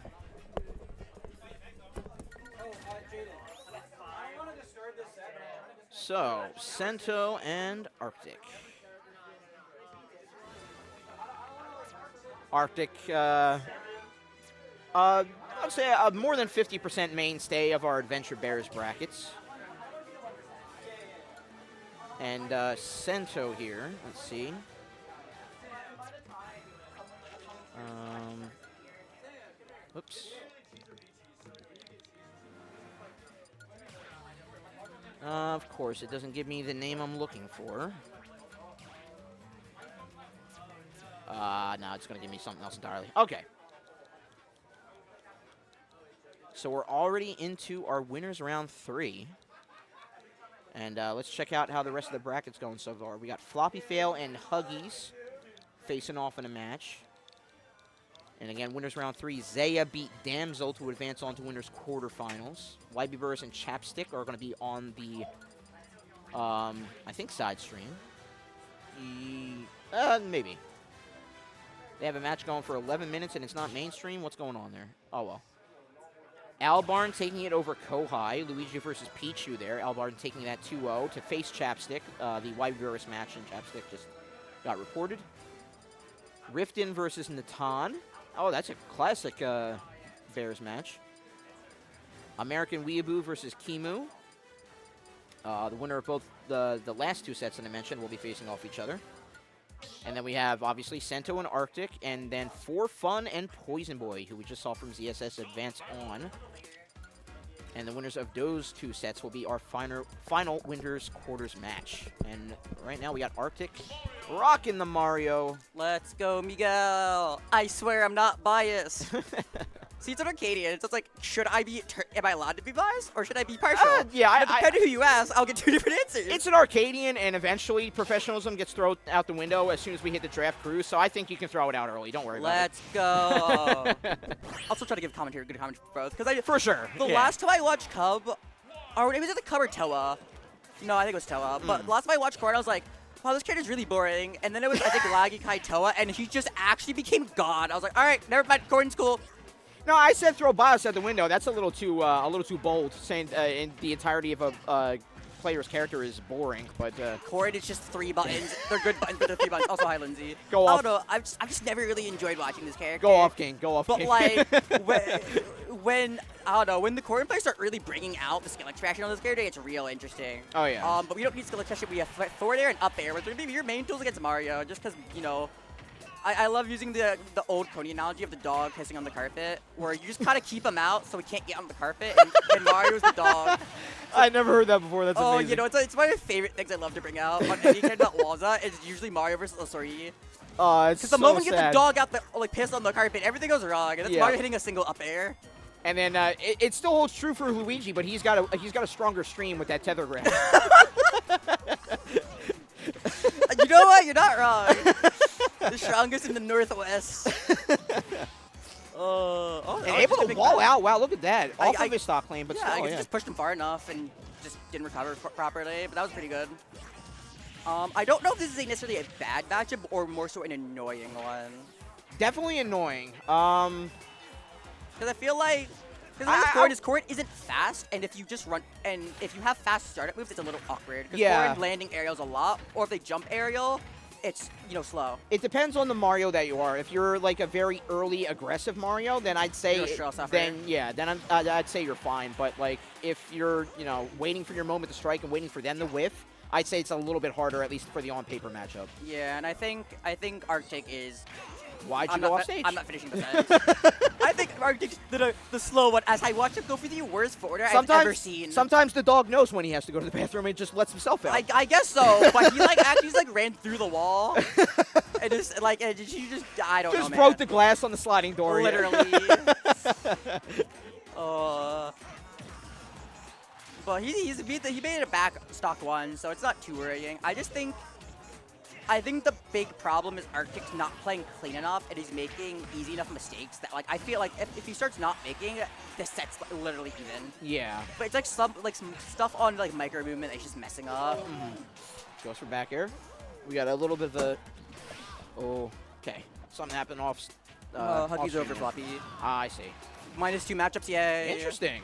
So, Sento and Arctic. Arctic, I'd say a more than 50% mainstay of our Adventure Bears brackets. And Sento here, let's see. Oops. Of course, it doesn't give me the name I'm looking for. No, it's going to give me something else entirely. Okay. So we're already into our winners round 3. And let's check out how the rest of the bracket's going so far. We got Floppy Fail and Huggies facing off in a match. And again, winners round 3, Zaya beat Damsel to advance on to winners quarterfinals. YB Burris and Chapstick are going to be on the, I think, side stream. Maybe. They have a match going for 11 minutes, and it's not mainstream. What's going on there? Oh, well. Albarn taking it over Kohai. Luigi versus Pichu there. Albarn taking that 2-0 to face Chapstick. The YB Burris match, and Chapstick just got reported. Riften versus Natan. Oh, that's a classic Bears match. American Weeaboo versus Kimu. The winner of both the last 2 sets that I mentioned will be facing off each other. And then we have, obviously, Sento and Arctic, and then For Fun and Poison Boy, who we just saw from ZSS advance on. And the winners of those 2 sets will be our final winners quarters match. And right now we got Arctic rocking the Mario. Let's go, Miguel. I swear I'm not biased. See, it's an Arcadian. So it's like, am I allowed to be biased, or should I be partial? Yeah, depending who you ask, I'll get 2 different answers. It's an Arcadian, and eventually professionalism gets thrown out the window as soon as we hit the draft cruise, so I think you can throw it out early. Don't worry about it. Let's go. I'll still try to give commentary, good commentary for both. Because For sure. The last time I watched Cub, or it was either Cub or Toa. No, I think it was Toa. But last time I watched Corn, I was like, wow, this character's really boring. And then it was, I think, Laggy Kai Toa, and he just actually became God. I was like, all right, never mind, Corn's cool. No, I said throw bias at the window. That's a little too bold, saying in the entirety of a player's character is boring. But Corn is just 3 buttons. They're good buttons, but they're 3 buttons. Also, hi, Lindsay. Go I off. don't know. I've just never really enjoyed watching this character. Go off, King. Go off, But King. like, when I don't know, when the Corn players start really bringing out the skill extraction on this character, it's real interesting. Oh yeah. But we don't need skill extraction. We have forward air and up air, which are maybe your main tools against Mario. Just because I love using the old Coney analogy of the dog pissing on the carpet, where you just kind of keep him out so he can't get on the carpet, and Mario's the dog. I never heard that before. That's amazing. It's one of my favorite things I love to bring out on any kind of Waza. It's usually Mario versus Osori. It's Because the moment you get the dog out, pissed on the carpet, everything goes wrong, and that's Mario hitting a single up air. And then it still holds true for Luigi, but he's got a stronger stream with that tether grab. You know what? You're not wrong. The strongest in the Northwest. And able to wall out. Wow, look at that. Off of his stock lane, but yeah, still, I guess just pushed him far enough and just didn't recover properly, but that was pretty good. I don't know if this is necessarily a bad matchup or more so an annoying one. Definitely annoying. Because I feel like Corn isn't fast, and if you just run, and if you have fast startup moves, it's a little awkward. Because Corn landing aerials a lot, or if they jump aerial, it's slow. It depends on the Mario that you are. If you're like a very early aggressive Mario, then I'd say I'd say you're fine. But like if you're waiting for your moment to strike and waiting for them to whiff, I'd say it's a little bit harder, at least for the on paper matchup. Yeah, and I think Arctic is. Why'd you go off stage? I'm not finishing the sentence. I think Arctic's the slow one. As I watch him go for the worst forwarder I've ever seen. Sometimes the dog knows when he has to go to the bathroom and just lets himself out. I guess so, but he actually ran through the wall. And just I don't know, just man. broke the glass on the sliding door. Literally. But he made it a back stock 1, so it's not too worrying. I think the big problem is Arctic's not playing clean enough, and he's making easy enough mistakes that I feel like if he starts not making it, the set's literally even. Yeah. But it's some stuff on micro movement that's just messing up. Goes for back air. We got a little bit of a. Oh, okay. Something happened off. Huggy's over floppy. I see. -2 matchups, yay. Interesting.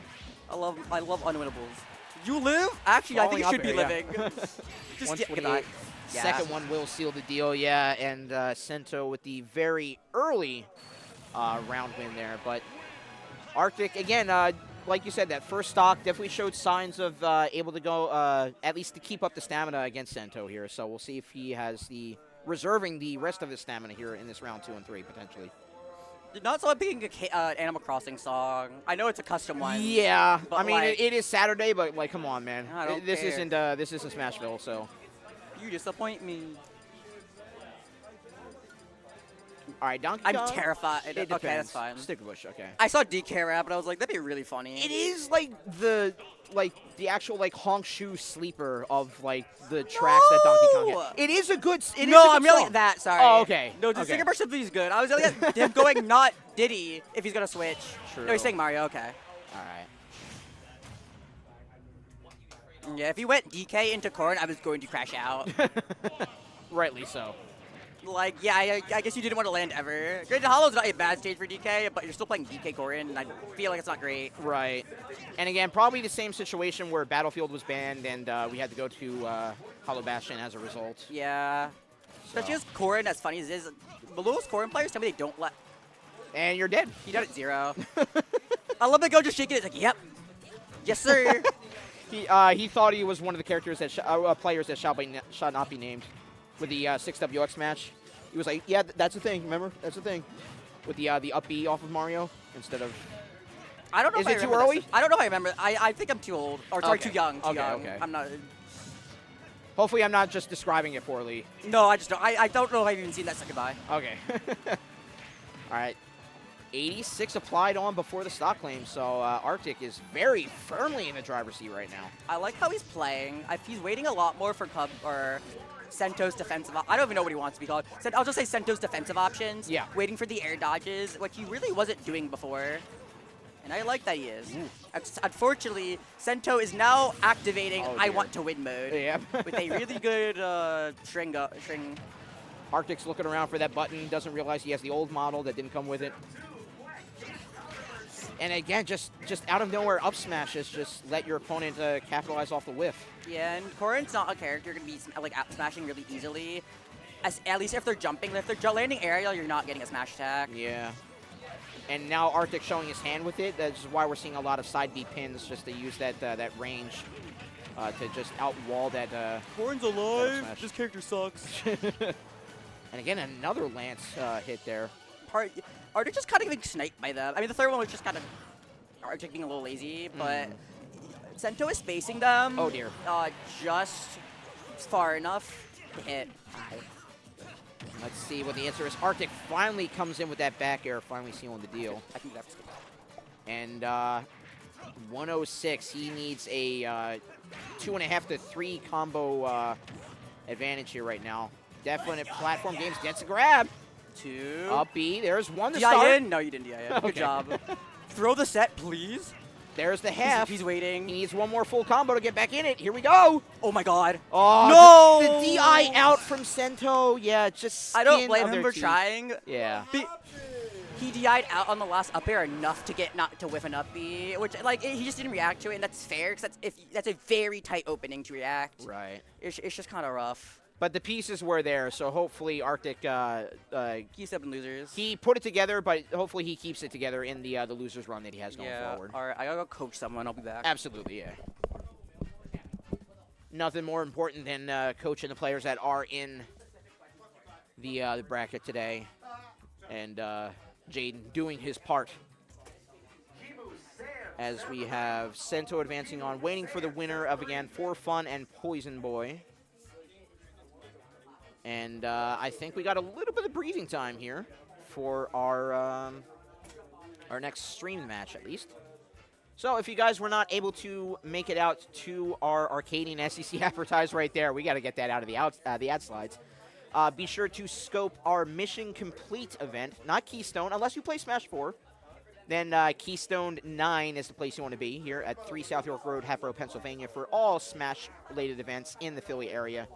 I love unwinnables. You live? Actually, I think you should be living. Just get that. Yeah. Second one will seal the deal, yeah, and Sento with the very early round win there. But Arctic, again, like you said, that first stock definitely showed signs of able to go, at least to keep up the stamina against Sento here. So we'll see if he has reserving the rest of his stamina here in this round 2 and 3, potentially. Not so I'm picking a Animal Crossing song. I know it's a custom one. Yeah, but I mean like, it is Saturday, but like, come on, man. I don't This care. isn't Smashville, so. You disappoint me. All right, Donkey I'm Kong. terrified. It Okay, depends. that's fine. Sticker bush, okay. I saw DK rap, and I was like, that'd be really funny. It is like the actual like honk shoe sleeper of like the tracks that Donkey Kong No! had. It is a good. It is No, a good I'm yelling song. at that. Sorry. Oh, okay. No, the Okay. Sticker Brush is good. I was yelling at him going not Diddy if he's gonna switch. True. No, he's saying Mario. Okay. All right. Yeah, if he went DK into Corrin, I was going to crash out. Rightly so. Like, yeah, I guess you didn't want to land ever. Granted, Hollow's not a bad stage for DK, but you're still playing DK Corrin, and I feel like it's not great. Right. And again, probably the same situation where Battlefield was banned and we had to go to Hollow Bastion as a result. Yeah. Especially as Corrin, as funny as it is, Belo's Corrin players tell me they don't let. And you're dead. He did it 0. I love the go just shaking it. It's like, yep. Yes, sir. He thought he was one of the characters that players that shall not be named with the 6WX match. He was like, yeah, that's the thing. Remember, that's the thing with the up B off of Mario instead of. I don't know. Is if it I too remember early? I don't know if I remember. I think I'm too old. Or sorry, Okay. too young. Too Okay, young. okay. I'm not. Hopefully, I'm not just describing it poorly. No, I just don't. I don't know if I've even seen that second buy. Okay. All right. 86 applied on before the stock claim, so Arctic is very firmly in the driver's seat right now. I like how he's playing. He's waiting a lot more for Cub or Sento's defensive. I don't even know what he wants to be called. I'll just say Sento's defensive options. Yeah. Waiting for the air dodges, which he really wasn't doing before. And I like that he is. Unfortunately, Sento is now activating Oh, I dear. want to win mode Yeah. with a really good string. Arctic's looking around for that button, doesn't realize he has the old model that didn't come with it. And again, just out of nowhere up smashes, just let your opponent capitalize off the whiff. Yeah, and Corrin's not a character you're going to be like smashing really easily. At least if they're jumping. If they're landing aerial, you're not getting a smash attack. Yeah. And now Arctic showing his hand with it. That's why we're seeing a lot of side B pins just to use that that range to just outwall that. Corrin's alive. Smash. This character sucks. And again, another Lance hit there. Arctic just kind of getting sniped by them. I mean, the third one was just kind of Arctic being a little lazy, but Sento is spacing them. Oh, dear. Just far enough to hit. Let's see what the answer is. Arctic finally comes in with that back air, finally sealing the deal. I think that's And 106, he needs a 2.5 to 3 combo advantage here right now. Definite platform games gets a grab. 2. Up B, there's one to start. DIN? No, you didn't DIN. Okay. Good job. Throw the set, please. There's the half. He's waiting. He needs one more full combo to get back in it. Here we go. Oh my god. Oh, No! The DI out from Sento. Yeah, just I don't skin blame of him their for teeth. trying. Yeah. He DI'd out on the last up air enough to get not to whiff an up B, which like he just didn't react to it, and that's fair because that's a very tight opening to react. Right. It's just kind of rough. But the pieces were there, so hopefully Arctic Keys up and losers. he put it together, but hopefully he keeps it together in the losers run that he has going forward. All right, I gotta go coach someone. I'll be back. Absolutely, yeah. Nothing more important than coaching the players that are in the bracket today, and Jaden doing his part. As we have Sento advancing on, waiting for the winner of, again, For Fun and Poison Boy. And I think we got a little bit of breathing time here for our next stream match, at least. So if you guys were not able to make it out to our Arcadian SEC advertise right there, we got to get that out of the ad slides. Be sure to scope our Mission Complete event, not Keystone, unless you play Smash 4. Then Keystone 9 is the place you want to be, here at 3 South York Road, Hatboro, Pennsylvania, for all Smash-related events in the Philly area.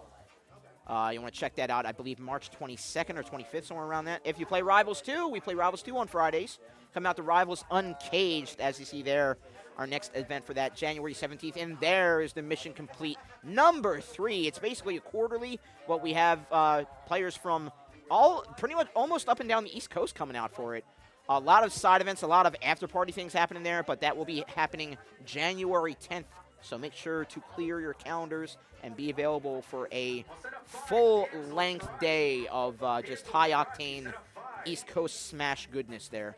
You want to check that out, I believe, March 22nd or 25th, somewhere around that. If you play Rivals 2, we play Rivals 2 on Fridays. Come out to Rivals Uncaged, as you see there, our next event for that, January 17th. And there is the Mission Complete number 3. It's basically a quarterly, but we have players from pretty much almost up and down the East Coast coming out for it. A lot of side events, a lot of after-party things happening there, but that will be happening January 10th. So make sure to clear your calendars and be available for a full-length day of just high-octane East Coast Smash goodness there.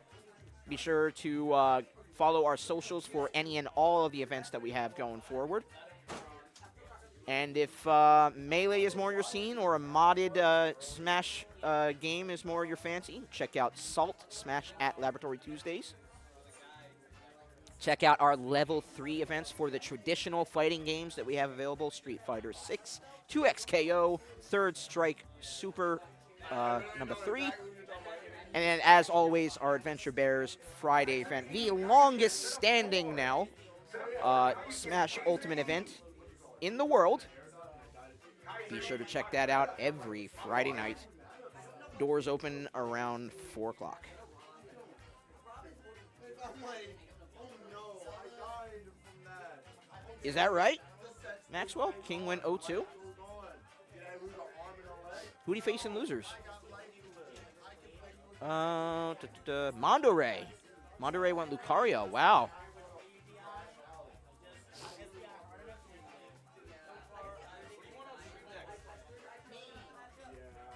Be sure to follow our socials for any and all of the events that we have going forward. And if Melee is more your scene or a modded Smash game is more your fancy, check out Salt Smash at Laboratory Tuesdays. Check out our Level 3 events for the traditional fighting games that we have available. Street Fighter 6, 2XKO, Third Strike Super number 3. And then, as always, our Adventure Bears Friday event, the longest standing now Smash Ultimate event in the world. Be sure to check that out every Friday night. Doors open around 4 o'clock. Is that right? Maxwell? King went 0-2? Who do you face in losers? Mondoray. Mondoray went Lucario. Wow.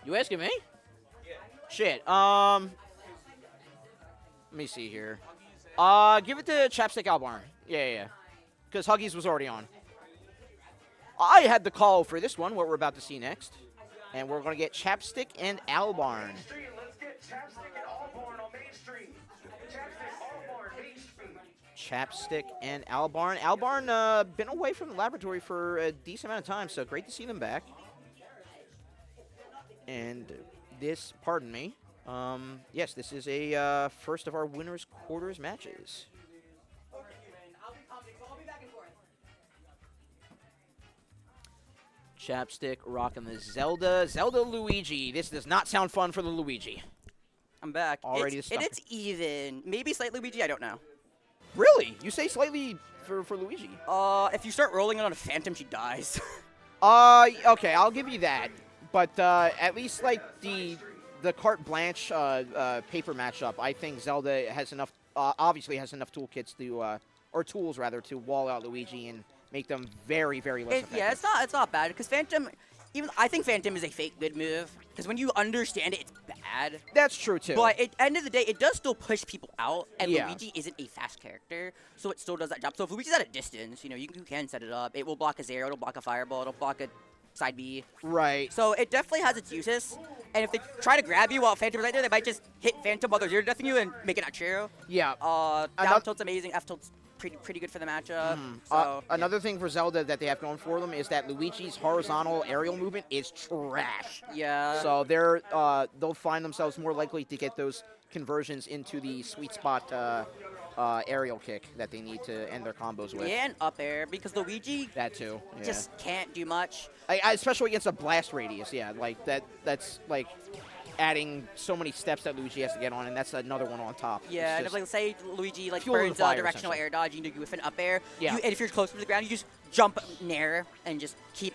You asking me? Shit. Let me see here. Give it to Chapstick Albarn. Yeah. Because Huggies was already on. I had the call for this one, what we're about to see next. And we're going to get Chapstick and Albarn. Let's get Chapstick and Albarn on Main Street. Chapstick, Albarn, Main Street. Chapstick and Albarn. Albarn been away from the laboratory for a decent amount of time, so great to see them back. And this, pardon me, yes, this is a first of our winners quarters matches. Chapstick rocking the Zelda. Zelda Luigi. This does not sound fun for the Luigi. I'm back. Already It's even. Maybe slightly Luigi, I don't know. Really? You say slightly for Luigi? If you start rolling it on a Phantom, she dies. Okay, I'll give you that. But at least like the carte blanche paper matchup, I think Zelda has enough. Obviously has enough toolkits to, or tools rather, to wall out Luigi and make them very, very less effective. Yeah, it's not bad because Phantom. I think Phantom is a fake good move because when you understand it, it's bad. That's true too. But at the end of the day, it does still push people out, and Yeah. Luigi isn't a fast character, so it still does that job. So if Luigi's at a distance, you can set it up. It will block a Zero, it'll block a Fireball, it'll block a side B. Right. So it definitely has its uses. And if they try to grab you while Phantom's right there, they might just hit Phantom while they're zero deathing you and make it not true. Yeah. Down tilt's amazing. F tilt's pretty good for the matchup. So, another thing for Zelda that they have going for them is that Luigi's horizontal aerial movement is trash. Yeah. So they'll find themselves more likely to get those conversions into the sweet spot aerial kick that they need to end their combos with. And up air because Luigi That too. Yeah. just can't do much. Especially against a blast radius. Yeah, like that's like adding so many steps that Luigi has to get on, and that's another one on top. Yeah, and It's if like say Luigi fuel to the burns fire, directional essentially. air dodge, you do with an up air. Yeah. And if you're close to the ground, you just jump nair and just keep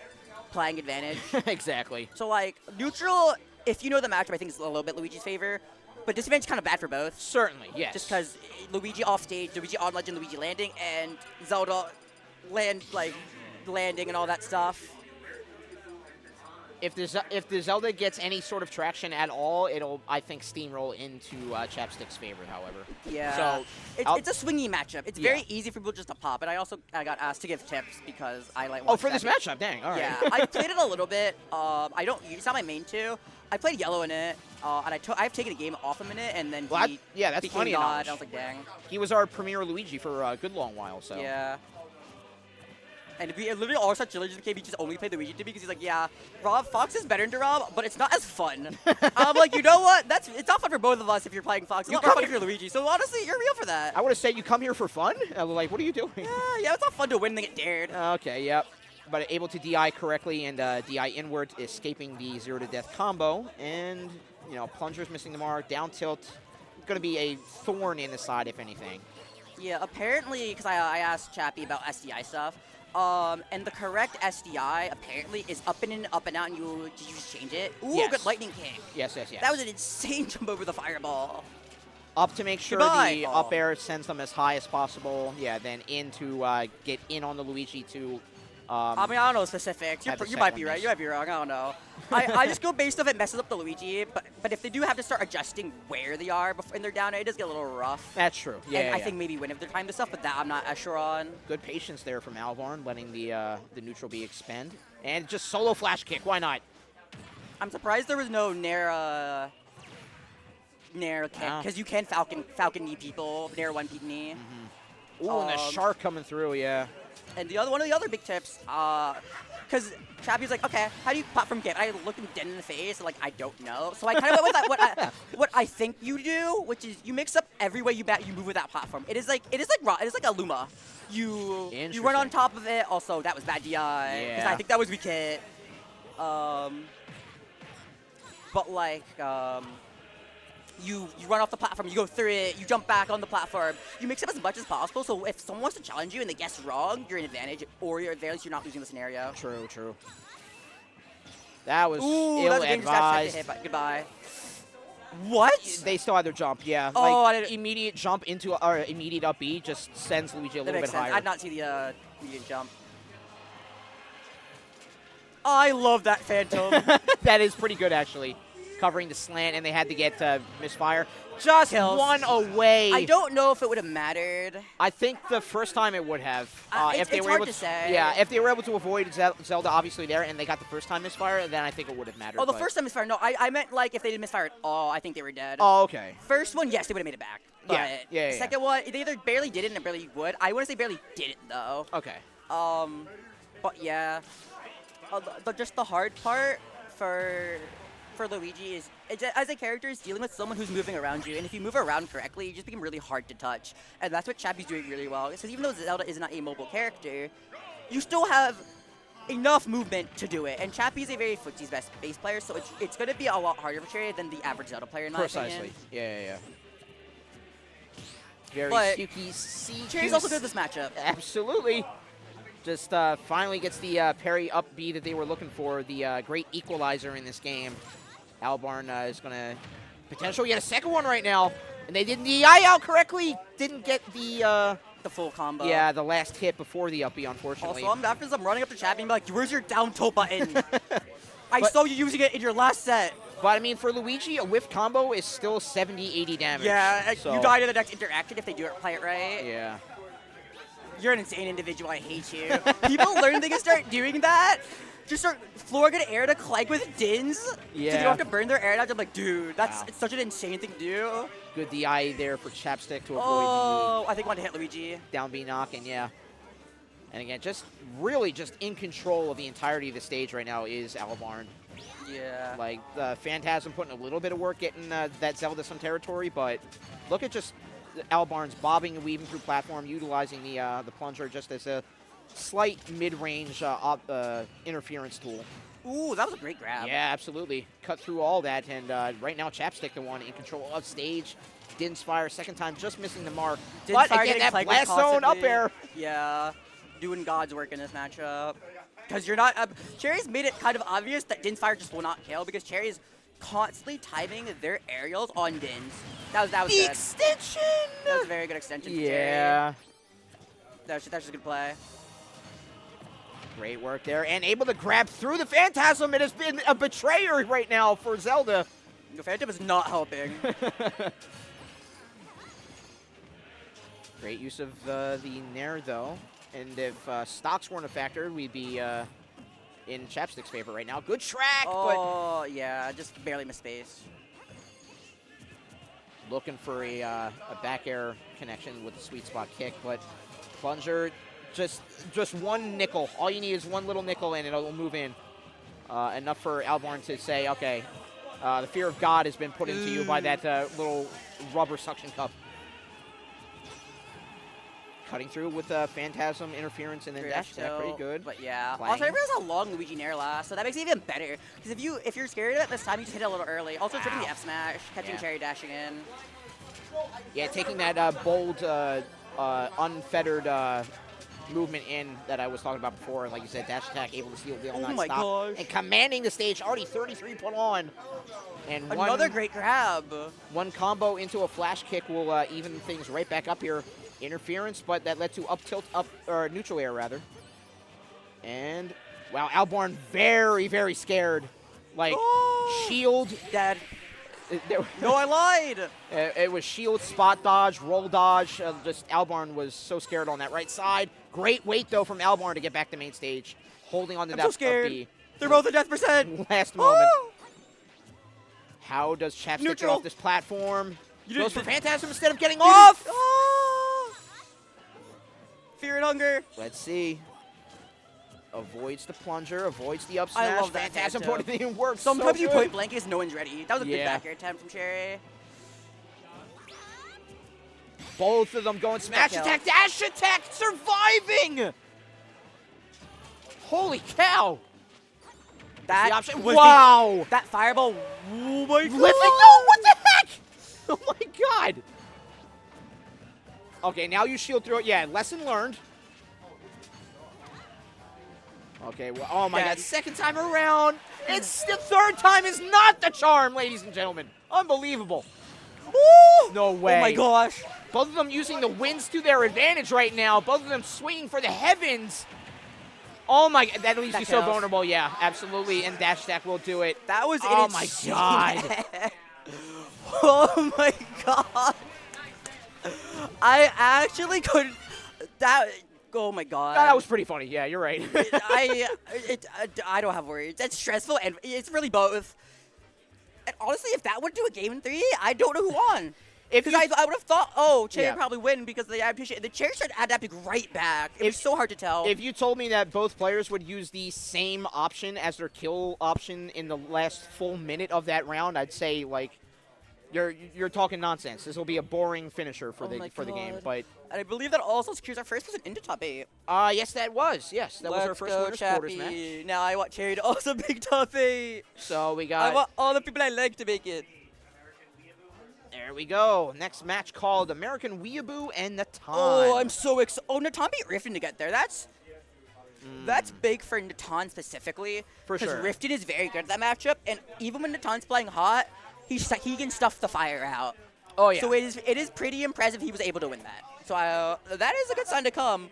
playing advantage. exactly. So like neutral, if you know the matchup, I think it's a little bit Luigi's favor, but disadvantage is kind of bad for both. Certainly, yes. Just because Luigi off stage, Luigi on legend, Luigi landing, and Zelda landing and all that stuff. If the Zelda gets any sort of traction at all, it'll, I think, steamroll into Chapstick's favor, however. Yeah. So it's a swingy matchup. It's very easy for people just to pop. And I got asked to give tips because I like. Oh, for this matchup, dang! All right. Yeah, I played it a little bit. I don't. It's not my main too. I played yellow in it, and I've taken a game off him in it, and then Well, he that's became plenty of God. knowledge. I was like, dang. He was our premier Luigi for a good long while. So Yeah. And literally all such chillers became he just only played Luigi to me because he's like, yeah, Rob Fox is better than Rob, but it's not as fun. I'm like, you know what? It's not fun for both of us if you're playing Fox. It's not fun if you're Luigi. So honestly, you're real for that. I would have said you come here for fun. Like, what are you doing? Yeah, it's not fun to win and then get dared. Okay, yep. But able to DI correctly and DI inward, escaping the 0 to death combo, and plunger's missing the mark. Down tilt, going to be a thorn in the side if anything. Yeah, apparently, because I asked Chappie about SDI stuff. And the correct SDI apparently is up and in, up and out, and you just change it. Ooh, Yes. good lightning kick. Yes. That was an insane jump over the fireball. Up to make sure Goodbye. the up air sends them as high as possible. Yeah, then in to get in on the Luigi to. I mean, I don't know specifics. Had the You might be second right. miss. You might be wrong. I don't know. I just go based off it messes up the Luigi, but if they do have to start adjusting where they are in their down air, it does get a little rough. That's true. Yeah, And yeah, I think maybe win if they're timed to stuff, but that I'm not as sure on. good patience there from Alvarn, letting the neutral be expend. And just solo flash kick, why not? I'm surprised there was no Nair kick, Wow. because you can Falcon knee people, Nair 1 peak knee. Ooh, and the shark coming through, yeah. And one of the other big tips, because Chappie's like, okay, how do you platform get? I looked him dead in the face, and like, I don't know. So I kind of went with that, what I think you do, which is you mix up every way you move with that platform. It is like a Luma. You run on top of it. Also, that was bad DI because I think that was weak hit. But like, you run off the platform, you go through it, you jump back on the platform. You mix it as much as possible, so if someone wants to challenge you and they guess wrong, you're in advantage, or you're advantage, you're not losing the scenario. True, true. That was Ooh, that was a dangerous dash check to hit, but goodbye. What? They still had their jump, yeah. Oh, like, immediate jump into, or immediate up B just sends Luigi a That little makes bit sense. higher. I did not see the immediate jump. I love that Phantom. That is pretty good, actually. Covering the slant, and they had to get misfire. Just Kills. one away. I don't know if it would have mattered. I think the first time it would have. It's were hard able to say. Yeah, if they were able to avoid Zelda obviously there, and they got the first time misfire, then I think it would have mattered. Oh, the but- first time misfire. No, I meant like if they didn't misfire at all, I think they were dead. Oh, okay. First one, yes, they would have made it back. But Yeah. second one, they either barely did it or barely would. I want to say barely did it though. Okay. But yeah, just the hard part for Luigi is as a character is dealing with someone who's moving around you, and if you move around correctly, you just become really hard to touch, and that's what Chappie's doing really well. Because even though Zelda is not a mobile character, you still have enough movement to do it, and Chappie's a very footsie's best base player, so it's going to be a lot harder for Cherry than the average Zelda player in my Precisely. opinion. Yeah. Very But Suki Cherry's also good at this matchup. Absolutely. Just finally gets the parry up B that they were looking for, the great equalizer in this game. Albarn is going to potentially get a second one right now. And they didn't DI out correctly. Didn't get the full combo. Yeah, the last hit before the up B, unfortunately. Also, after I'm running up to Chappie and be like, where's your down tilt button? I saw you using it in your last set. But, I mean, for Luigi, a whiff combo is still 70, 80 damage. Yeah, so. you die to the next interaction if they play it right. Yeah. You're an insane individual. I hate you. People learn they can start doing that. Just start floor good air to clank with dins. Yeah. So they don't have to burn their air out. I'm like, dude, that's Wow. it's such an insane thing to do. Good DI there for Chapstick to avoid Oh, I think I wanted to hit Luigi. the down B knock, and yeah. And again, just really just in control of the entirety of the stage right now is Albarn. Yeah. Like, Phantasm putting a little bit of work getting that Zelda some territory, but look at just Albarn's bobbing and weaving through platform, utilizing the plunger just as a slight mid-range interference tool. Ooh, that was a great grab. Yeah, absolutely. Cut through all that, and right now Chapstick the one in control of stage. Din's fire, second time just missing the mark. Din's But fire again, getting that plagued with blast zone up constantly. air. Yeah, doing God's work in this matchup. Because you're not... Cherry's made it kind of obvious that Din's fire just will not kill because Cherry's constantly timing their aerials on Dins. That was The good. extension! That was a very good extension for Cherry. Yeah. That's just a good play. Great work there, and able to grab through the Phantasm. It has been a betrayer right now for Zelda. The Phantom is not helping. Great use of the Nair, though. And if stocks weren't a factor, we'd be in Chapstick's favor right now. Good track, Oh, yeah, just barely missed space. but looking for a back air connection with the sweet spot kick. But plunger, just one nickel. All you need is one little nickel, and it'll move in. Enough for Albarn to say, okay, the fear of God has been put into you by that little rubber suction cup. Cutting through with Phantasm interference and then dash attack, pretty good. But yeah. Playing. Also, everyone has a long Luigi Nair last, so that makes it even better. Because if you're scared of it this time, you just hit it a little early. Also, tripping the F smash, catching Yeah. Cherry dashing in. Yeah, taking that bold, unfettered movement in that I was talking about before. Like you said, dash attack, able to steal the Oh not my stop. gosh. And commanding the stage, already 33 put on. And Another great grab. one combo into a flash kick will even things right back up here. Interference, but that led to up tilt, or neutral air rather. And, wow, Albarn very, very scared. Like, Oh! shield. Dad. There, No, I lied. it was shield, spot dodge, roll dodge. Just Albarn was so scared on that right side. Great weight, though, from Albarn to get back to main stage. Holding on to I'm that so scared. up They're both at death percent. last moment. Oh! How does Chapstick get Neutral. off this platform? You Goes for didn't- Phantasm instead of getting off. Oh! Fear and hunger. Let's see. Avoids the plunger, avoids the up I smash. love that Phantasm matchup. point didn't work. Sometimes so you good. point blank because no one's ready. That was a good Yeah. back air attempt from Cherry. Both of them going smash kill. attack, dash attack, surviving. Holy cow. That The option. was Wow. that fireball. Oh my Lifting. god. No, what the heck? Oh my god. Okay, now you shield through it. Yeah, lesson learned. Okay, well, oh my Yeah. god, second time around. It's the third time is not the charm, ladies and gentlemen. Unbelievable. Woo! No way. Oh my gosh. Both of them using the winds to their advantage right now. Both of them swinging for the heavens. Oh my, that leaves That you so counts. vulnerable. Yeah, absolutely. And dash attack will do it. That was Oh an my insane god. head. Oh my god. I actually couldn't. That. Oh my god. That was pretty funny. Yeah, you're right. I don't have words. It's stressful and it's really both. And honestly, if that would do a game in 3, I don't know who won. If Because you- I would have thought, oh, Cherry Yeah. would probably win because of the adaptation. The Cherry started adapting right back. It was so hard to tell. If you told me that both players would use the same option as their kill option in the last full minute of that round, I'd say like you're talking nonsense. This will be a boring finisher for Oh the my game. God. But And I believe that also secures our first position into top 8. yes, that was. Yes, that was our Let's first go, winners quarters Chappie. match. Now I want Cherry to also make top 8. So we I got. want all the people I like to make it. There we go. Next match called American Weeaboo and Natan. Oh, I'm so excited. Oh, Natan beat Riften to get there. That's big for Natan specifically. For sure. Because Riften is very good at that matchup, and even when Natan's playing hot, he can stuff the fire out. Oh yeah. So it is pretty impressive he was able to win that. So that is a good sign to come.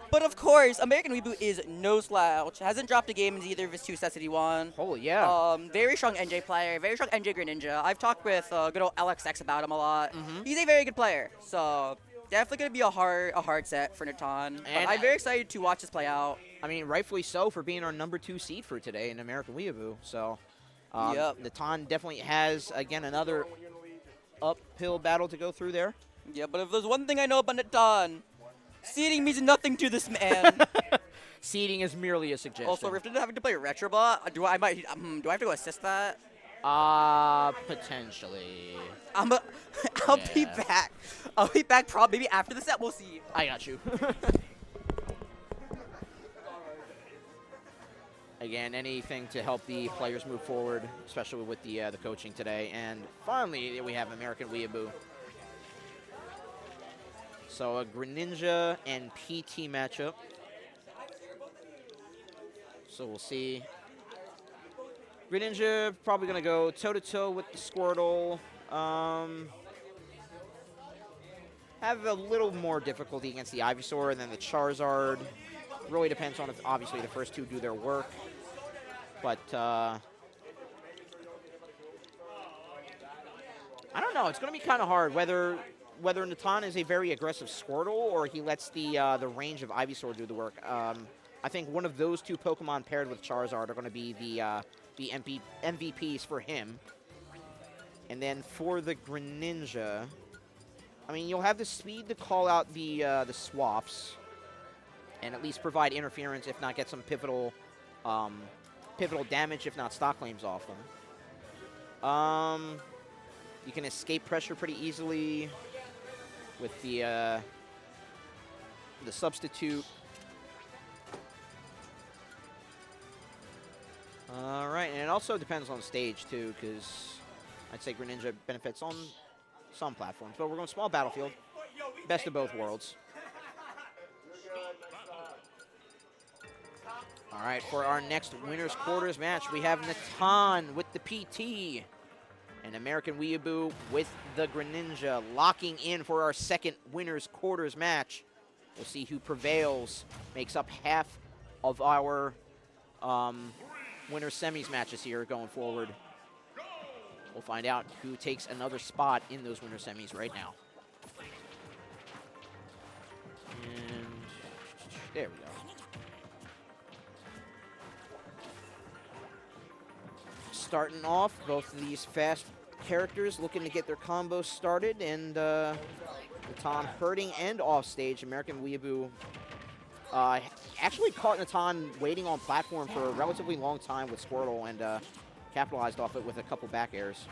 But of course, American Weeaboo is no slouch. Hasn't dropped a game in either of his 2 sets that he won. Holy yeah. Very strong NJ player, very strong NJ Greninja. I've talked with good old LXX about him a lot. Mm-hmm. He's a very good player, so definitely gonna be a hard set for Natan. But And- I'm very excited to watch this play out. I mean, rightfully so for being our number 2 seed for today in American Weeaboo. So, Yep. Natan definitely has, again, another uphill battle to go through there. Yeah, but if there's one thing I know about Natan, seeding means nothing to this man. Seeding is merely a suggestion. Also, Riften having to play Retrobot. Do I have to go assist that? Potentially. I'll be Yeah. back. I'll be back probably maybe after the set. We'll see. I got you. Again, anything to help the players move forward, especially with the coaching today. And finally, we have American Weeaboo. So a Greninja and PT matchup. So we'll see. Greninja probably going to go toe-to-toe with the Squirtle. Have a little more difficulty against the Ivysaur and then the Charizard. Really depends on if, obviously, the first two do their work. But, I don't know. It's going to be kind of hard whether Natan is a very aggressive Squirtle or he lets the range of Ivysaur do the work. I think one of those two Pokemon paired with Charizard are going to be the MVPs for him. And then for the Greninja, I mean, you'll have the speed to call out the swaps and at least provide interference, if not get some pivotal damage, if not stock claims off them. You can escape pressure pretty easily with the substitute. All right, and it also depends on stage too, because I'd say Greninja benefits on some platforms, but we're going small battlefield, best of both worlds. All right, for our next winners quarters match, we have Natan with the PT and American Weeaboo with the Greninja, locking in for our second winners quarters match. We'll see who prevails, makes up half of our winner semis matches here going forward. We'll find out who takes another spot in those winner semis right now. And there we go. Starting off, both of these fast characters looking to get their combos started, and Natan hurting and off stage. American Weeaboo actually caught Natan waiting on platform for a relatively long time with Squirtle and capitalized off it with a couple back airs.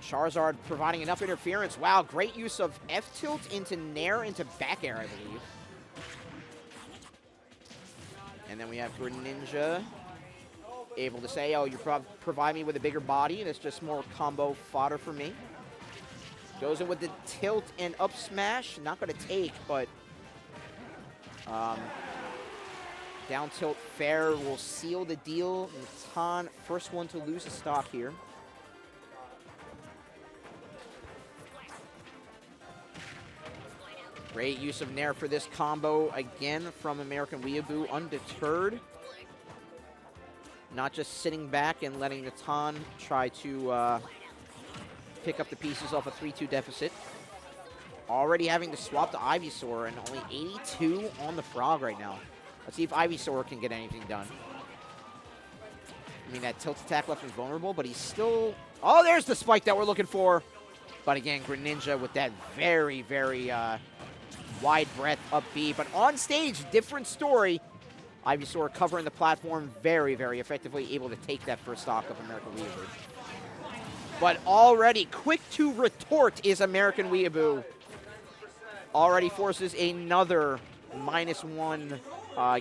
Charizard providing enough interference. Wow, great use of F-tilt into Nair into back air, I believe. And then we have Greninja able to say, oh, you provide me with a bigger body, and it's just more combo fodder for me. Goes in with the tilt and up smash. Not going to take, but down tilt fair will seal the deal. Natan, first one to lose a stock here. Great use of Nair for this combo again from American Weeaboo, undeterred. Not just sitting back and letting Natan try to pick up the pieces off a 3-2 deficit. Already having to swap to Ivysaur, and only 82 on the Frog right now. Let's see if Ivysaur can get anything done. I mean, that tilt attack left him vulnerable, but he's still... Oh, there's the spike that we're looking for. But again, Greninja with that very, very wide breadth up B. But on stage, different story. Ivysaur covering the platform very, very effectively, able to take that first stock of American Weeaboo. But already, quick to retort is American Weeaboo. Already forces another -1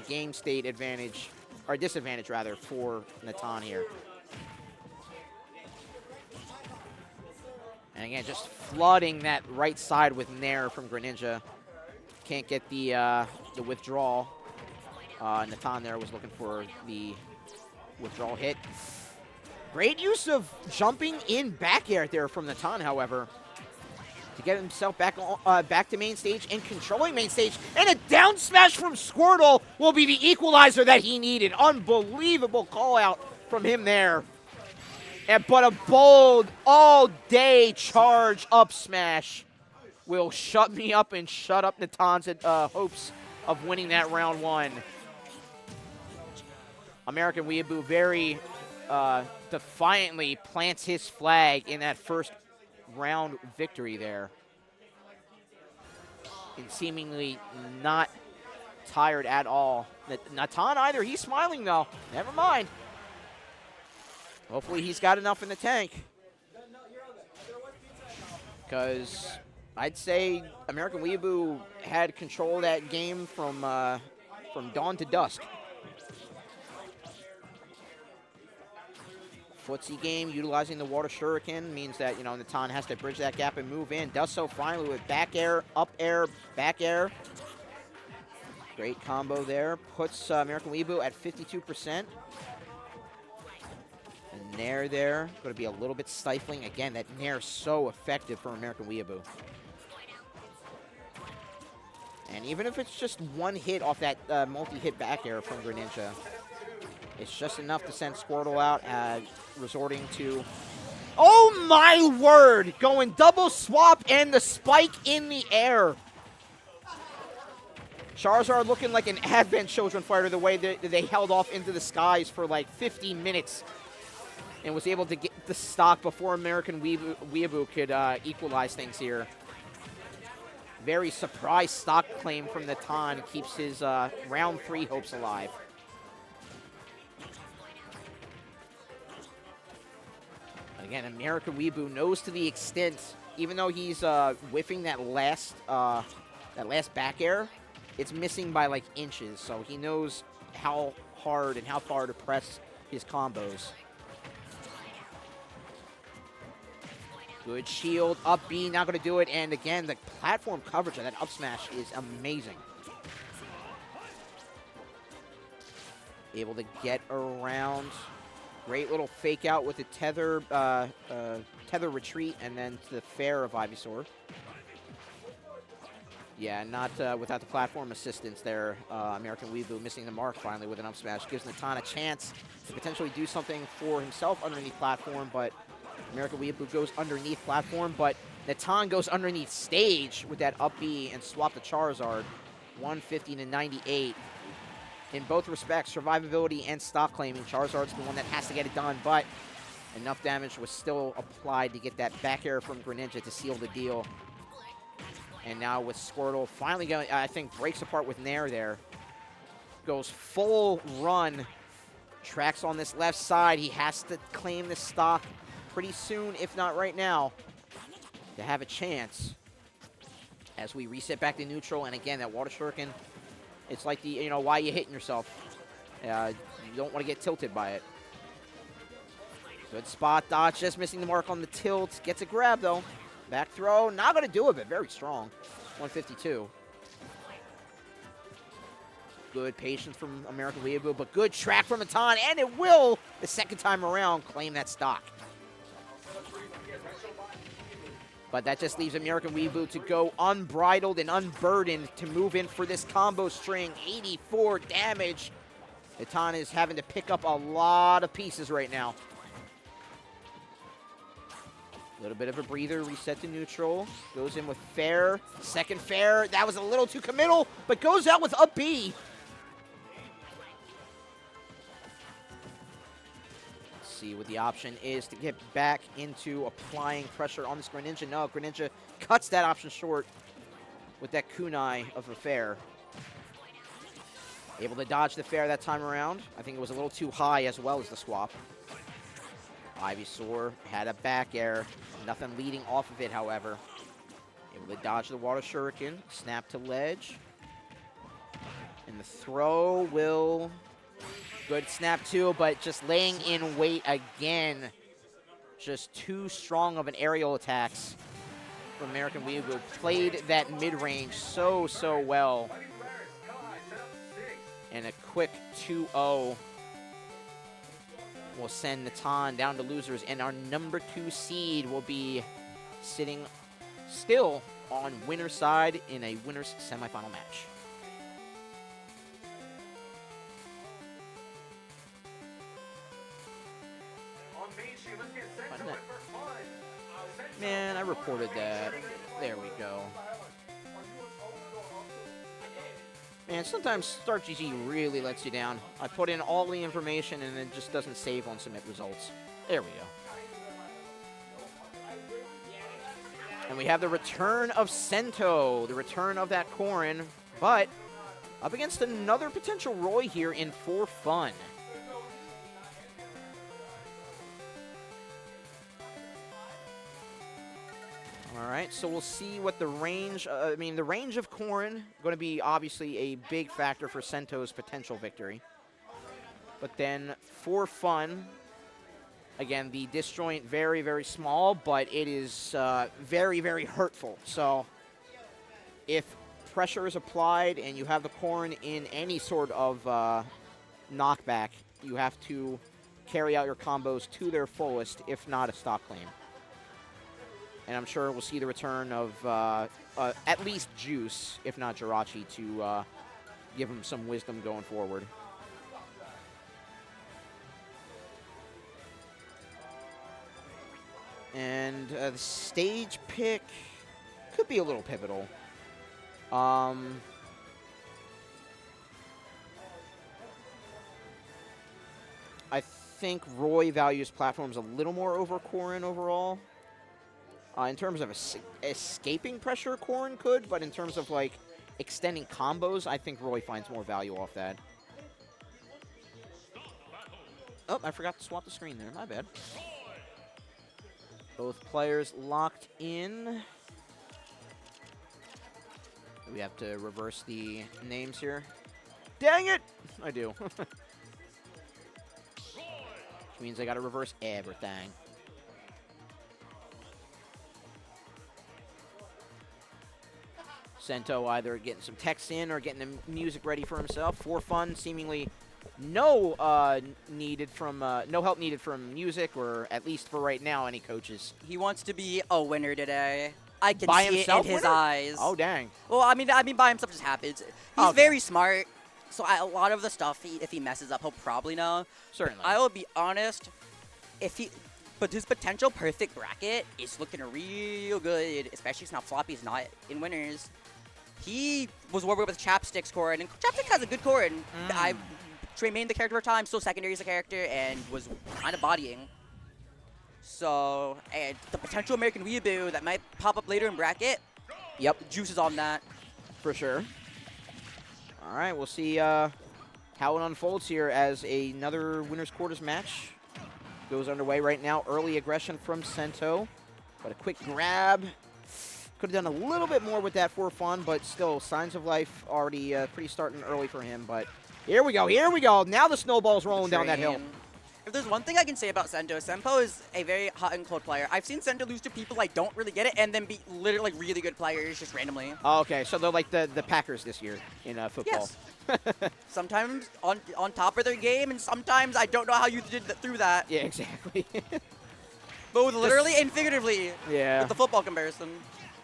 game state advantage, or disadvantage rather, for Natan here. And again, just flooding that right side with Nair from Greninja. Can't get the withdrawal. Natan there was looking for the withdrawal hit. Great use of jumping in back air there from Natan, however, to get himself back to main stage and controlling main stage. And a down smash from Squirtle will be the equalizer that he needed. Unbelievable call out from him there. But a bold all-day charge up smash will shut me up and shut up Natan's hopes of winning that round one. American Weeaboo very defiantly plants his flag in that first round victory there. And seemingly not tired at all. Natan either. He's smiling though. Never mind. Hopefully he's got enough in the tank. Because I'd say American Weeaboo had control of that game from dawn to dusk. Footsie game, utilizing the water shuriken, means that, you know, Natan has to bridge that gap and move in. Does so finally with back air, up air, back air. Great combo there. Puts American Weeaboo at 52%. And Nair there, going to be a little bit stifling. Again, that Nair so effective for American Weeaboo. And even if it's just one hit off that multi-hit back air from Greninja, it's just enough to send Squirtle out, resorting to... Oh my word! Going double swap and the spike in the air. Charizard looking like an Advent Children fighter the way that they held off into the skies for like 15 minutes and was able to get the stock before American Weeaboo could equalize things here. Very surprise stock claim from Natan keeps his round 3 hopes alive. Again, American Weeaboo knows to the extent, even though he's whiffing that last back air, it's missing by like inches. So he knows how hard and how far to press his combos. Good shield, up B, not going to do it. And again, the platform coverage of that up smash is amazing. Able to get around. Great little fake out with the tether retreat and then to the fair of Ivysaur. Yeah, not without the platform assistance there. American Weeaboo missing the mark finally with an up smash. Gives Natan a chance to potentially do something for himself underneath platform, but American Weeaboo goes underneath platform, but Natan goes underneath stage with that up B and swap the Charizard. 150 to 98. In both respects, survivability and stock claiming, Charizard's the one that has to get it done, but enough damage was still applied to get that back air from Greninja to seal the deal. And now with Squirtle finally going, I think breaks apart with Nair there. Goes full run. Tracks on this left side. He has to claim this stock pretty soon, if not right now, to have a chance. As we reset back to neutral, and again, that Water Shuriken, it's like the, you know, why you hitting yourself. You don't want to get tilted by it. Good spot dodge, just missing the mark on the tilt. Gets a grab, though. Back throw, not going to do it, but very strong. 152. Good patience from American Weeaboo, but good track from Natan, and it will, the second time around, claim that stock. But that just leaves American Weeaboo to go unbridled and unburdened to move in for this combo string. 84 damage. Natan is having to pick up a lot of pieces right now. A little bit of a breather, reset to neutral. Goes in with fair. Second fair. That was a little too committal, but goes out with up B. See what the option is to get back into applying pressure on this Greninja. No, Greninja cuts that option short with that kunai of a fair. Able to dodge the fair that time around. I think it was a little too high as well as the swap. Ivysaur had a back air. Nothing leading off of it, however. Able to dodge the Water Shuriken. Snap to ledge. And the throw will... Good snap too, but just laying in wait again. Just too strong of an aerial attacks from American Weeaboo. Played that mid-range so well. And a quick 2-0 will send Natan down to losers. And our number 2 seed will be sitting still on winner's side in a winner's semifinal match. Man, I reported that. There we go. Man, sometimes Start GG really lets you down. I put in all the information and it just doesn't save on submit results. There we go. And we have the return of Sento, the return of that Corrin, but up against another potential Roy here in For Fun. All right, so we'll see what the range, the range of Corrin, going to be obviously a big factor for Sento's potential victory. But then For Fun, again, the disjoint very small, but it is very hurtful. So if pressure is applied and you have the Corrin in any sort of knockback, you have to carry out your combos to their fullest, if not a stock claim. And I'm sure we'll see the return of at least Juice, if not Jirachi, to give him some wisdom going forward. And the stage pick could be a little pivotal. I think Roy values platforms a little more over Corrin overall. In terms of escaping pressure, Corrin could, but in terms of, like, extending combos, I think Roy finds more value off that. Oh, I forgot to swap the screen there. My bad. Both players locked in. We have to reverse the names here. Dang it! I do. Which means I got to reverse everything. Sento either getting some text in or getting the music ready for himself. For Fun, seemingly no help needed from music, or at least for right now, any coaches. He wants to be a winner today. I can By see himself it in his winner? eyes. Oh, dang. Well, I mean, by himself just happens. He's Okay. very smart, so a lot of the stuff, if he messes up, he'll probably know. Certainly. I will be honest, but his potential perfect bracket is looking real good, especially since now Floppy's not in winners. He was working with Chapstick's core, and Chapstick has a good core, and I mained the character for time, still secondary as a character, and was kind of bodying. So, and the potential American Weeaboo that might pop up later in bracket, Yep, juices on that. for sure. All right, we'll see how it unfolds here as another winners quarters match goes underway right now. Early aggression from Sento, but a quick grab. Could have done a little bit more with that for fun, but still, signs of life already pretty starting early for him. But here we go, here we go. Now the snowball's rolling down that hill. Train. If there's one thing I can say about Sento, Senpo is a very hot and cold player. I've seen Sento lose to people I don't really get it, and then beat literally like really good players just randomly. Oh, okay, so they're like the Packers this year in football. Yes. Sometimes on top of their game, and sometimes I don't know how you did through that. Yeah, exactly. Both literally and figuratively. Yeah. With the football comparison.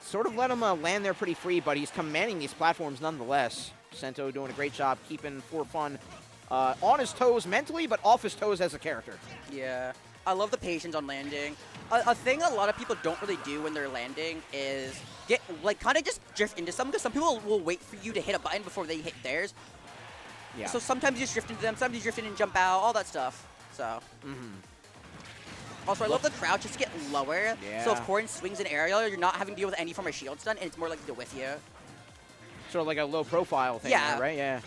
Sort of let him land there pretty free, but he's commanding these platforms nonetheless. Sento doing a great job keeping for fun on his toes mentally, but off his toes as a character. Yeah. I love the patience on landing. A thing a lot of people don't really do when they're landing is get kind of just drift into some, because some people will wait for you to hit a button before they hit theirs. Yeah. So sometimes you just drift into them, sometimes you drift in and jump out, all that stuff. So. Also, I love the crouch just to get lower. Yeah. So if Corrin swings an aerial, you're not having to deal with any form of shield stun, and it's more likely to whiff you. Sort of like a low profile thing, Yeah. there, right? Yeah.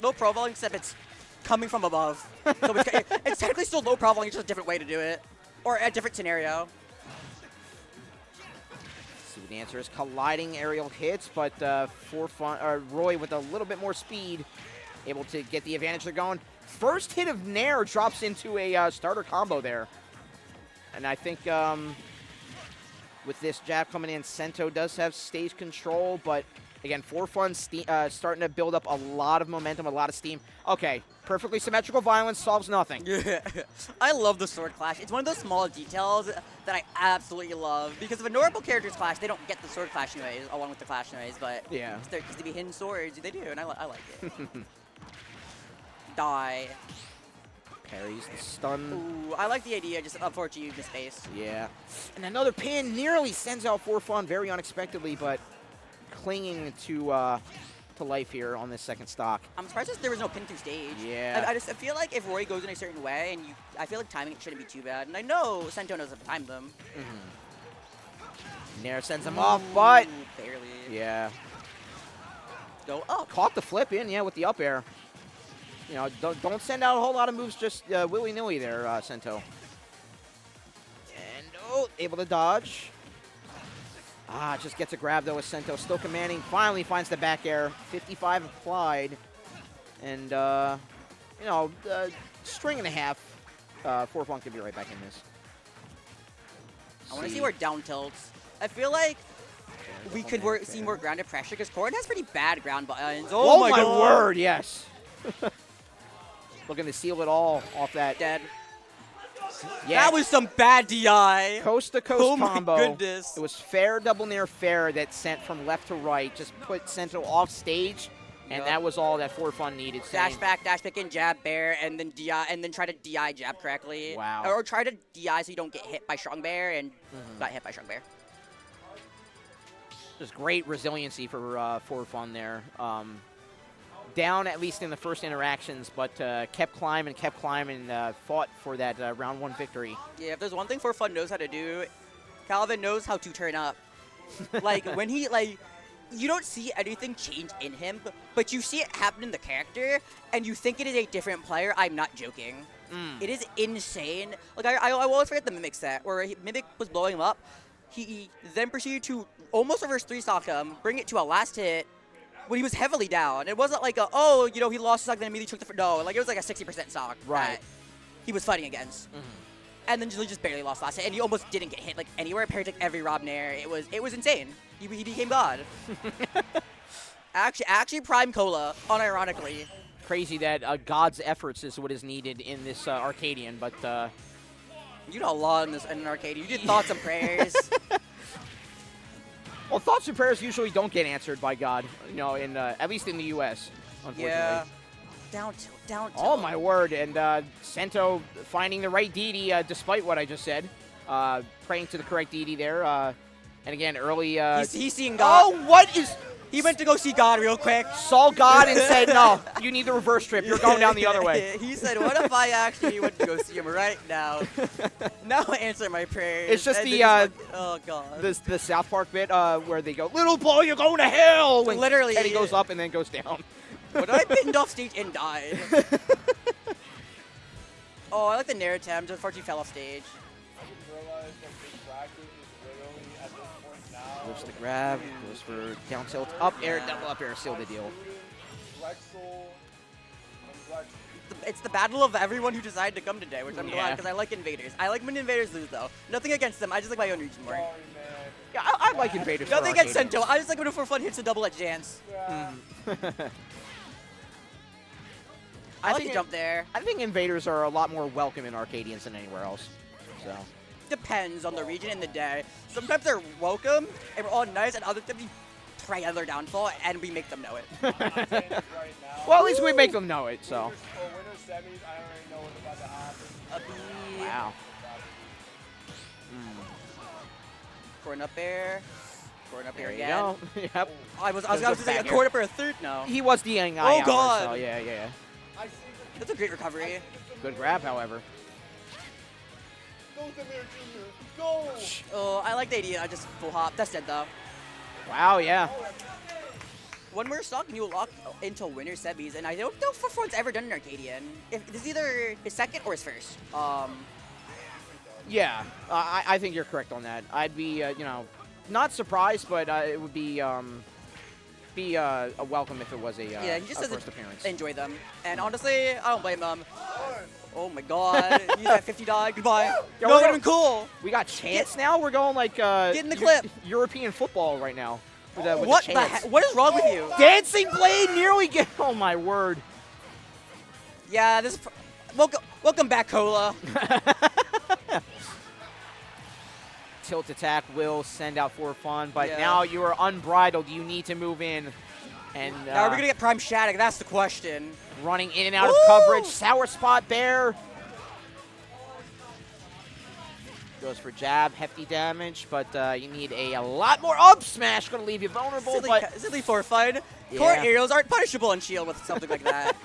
Low profile, except it's coming from above. So it's technically still low profile, it's just a different way to do it. Or a different scenario. Let's see what the answer is. Colliding aerial hits, but for fun, Roy with a little bit more speed, able to get the advantage they're going. First hit of Nair drops into a starter combo there. And I think with this jab coming in, Sento does have stage control, but again, for fun, starting to build up a lot of momentum, a lot of steam. Okay, perfectly symmetrical violence solves nothing. Yeah. I love the sword clash. It's one of those small details that I absolutely love. Because if a normal characters clash, they don't get the sword clash noise, along with the clash noise, but Yeah. because they be hidden swords, they do, and I like it. Die. Parries the stun. Ooh, I like the idea, just unfortunately you miss space. Yeah. And another pin nearly sends out for fun very unexpectedly, but clinging to life here on this second stock. I'm surprised there was no pin through stage. Yeah. I feel like if Roy goes in a certain way, and I feel like timing it shouldn't be too bad. And I know Sento knows how to time them. Nair sends him off, but Ooh, barely. yeah. Go up. Caught the flip in, yeah, with the up air. You know, don't send out a whole lot of moves just willy-nilly there, Sento. And, oh, able to dodge. Just gets a grab, though, with Sento still commanding. Finally finds the back air. 55 applied. And, you know, string and a half. For fun could be right back in this. I want to see where down tilts. I feel like we could see more grounded pressure, because Corrin has pretty bad ground buttons. Oh, my God. word, yes. Looking to seal it all off that. Dead. Yeah. That was some bad DI. Coast-to-coast combo. Oh my goodness. It was fair, double near fair that sent from left to right. Just put Sento off stage, and Yup. that was all that for fun needed. Dash back, dash back in, jab, bear, and then DI, and then try to DI jab correctly. Wow. Or try to DI so you don't get hit by strong bear, and got hit by strong bear. Just great resiliency for fun there. Down at least in the first interactions, but kept climbing, fought for that round one victory. Yeah, if there's one thing For Fun knows how to do, Calvin knows how to turn up. Like, when he, you don't see anything change in him, but you see it happen in the character, and you think it is a different player. I'm not joking. It is insane. Like, I always forget the Mimic set, where Mimic was blowing him up. He then proceeded to almost reverse 3-stock him, bring it to a last hit, when he was heavily down. It wasn't like he lost a stock, then immediately took the... No, like, it was like a 60% stock Right. that he was fighting against. And then just barely lost last hit, and he almost didn't get hit, like, anywhere. Parried, like, every Rob Nair. It was insane. He became God. actually Prime Cola, unironically. Crazy that God's efforts is what is needed in this Arcadian, but... You know a lot in an Arcadian. You did thoughts and prayers. Well, thoughts and prayers usually don't get answered by God, you know, in at least in the U.S., unfortunately. Yeah. Down tilt, down tilt. Oh, my word. And Sento finding the right deity, despite what I just said. Praying to the correct deity there. And again, early... He's seeing God. Oh, what is... He went to go see God real quick. Saw God and said, no, you need the reverse trip. You're going down the other way. He said, what if I actually went to go see him right now? Now answer my prayers. It's just And the, then he's like, oh, God. the South Park bit where they go, little boy, you're going to hell. And Literally. Teddy goes up and then goes down. When I pinned off stage and died. Oh, I like the narrative. Just unfortunately fell off stage. Goes to grab, goes for down tilt, up air, double up air, seal the deal. It's the battle of everyone who decided to come today, which I'm glad Yeah. because I like Invaders. I like when Invaders lose, though. Nothing against them. I just like my own region more. Yeah, I like Invaders. for Nothing against Arcadians. Sento. I just like when it for fun hits a double edge dance. I like think to jump there. I think Invaders are a lot more welcome in Arcadians than anywhere else. So. Depends on the region and the day. Sometimes they're welcome and we're all nice, and other times we pray on their downfall and we make them know it. Well, at least we make them know it. So. Wow. Corn up air. Corn up air There you again. go. Yep. I was Goes going to say a back air. corn up air a third now. He was DNI Oh, out, God. So yeah. That's a great recovery. Good grab, however. Oh, I like the idea. I just full hop. That's dead though. Wow, yeah. One more stock and you will lock into winner semis, and I don't know if one's ever done an Arcadian. If this is either his second or his first. Yeah, I think you're correct on that. I'd be, you know, not surprised, but it would be a welcome if it was a, yeah, he just a doesn't first appearance. enjoy them. And honestly, I don't blame him. Oh my god, use that 50 die, goodbye. Yo, No, we're that go- would've been cool. We got chance now? We're going like in the clip. European football right now. With What the the chance. heck? What is wrong with you? Dancing Blade nearly get. Oh my word. Yeah, this is. Welcome back, Cola. Tilt attack will send out for fun, but Yeah. now you are unbridled. You need to move in. And Now are we gonna get Prime Shattuck? That's the question. running in and out of Woo! coverage. Sour spot there. Goes for jab, hefty damage, but you need a lot more up smash. Going to leave you vulnerable, but Silly fortified. Yeah. Core aerials aren't punishable on shield with something like that.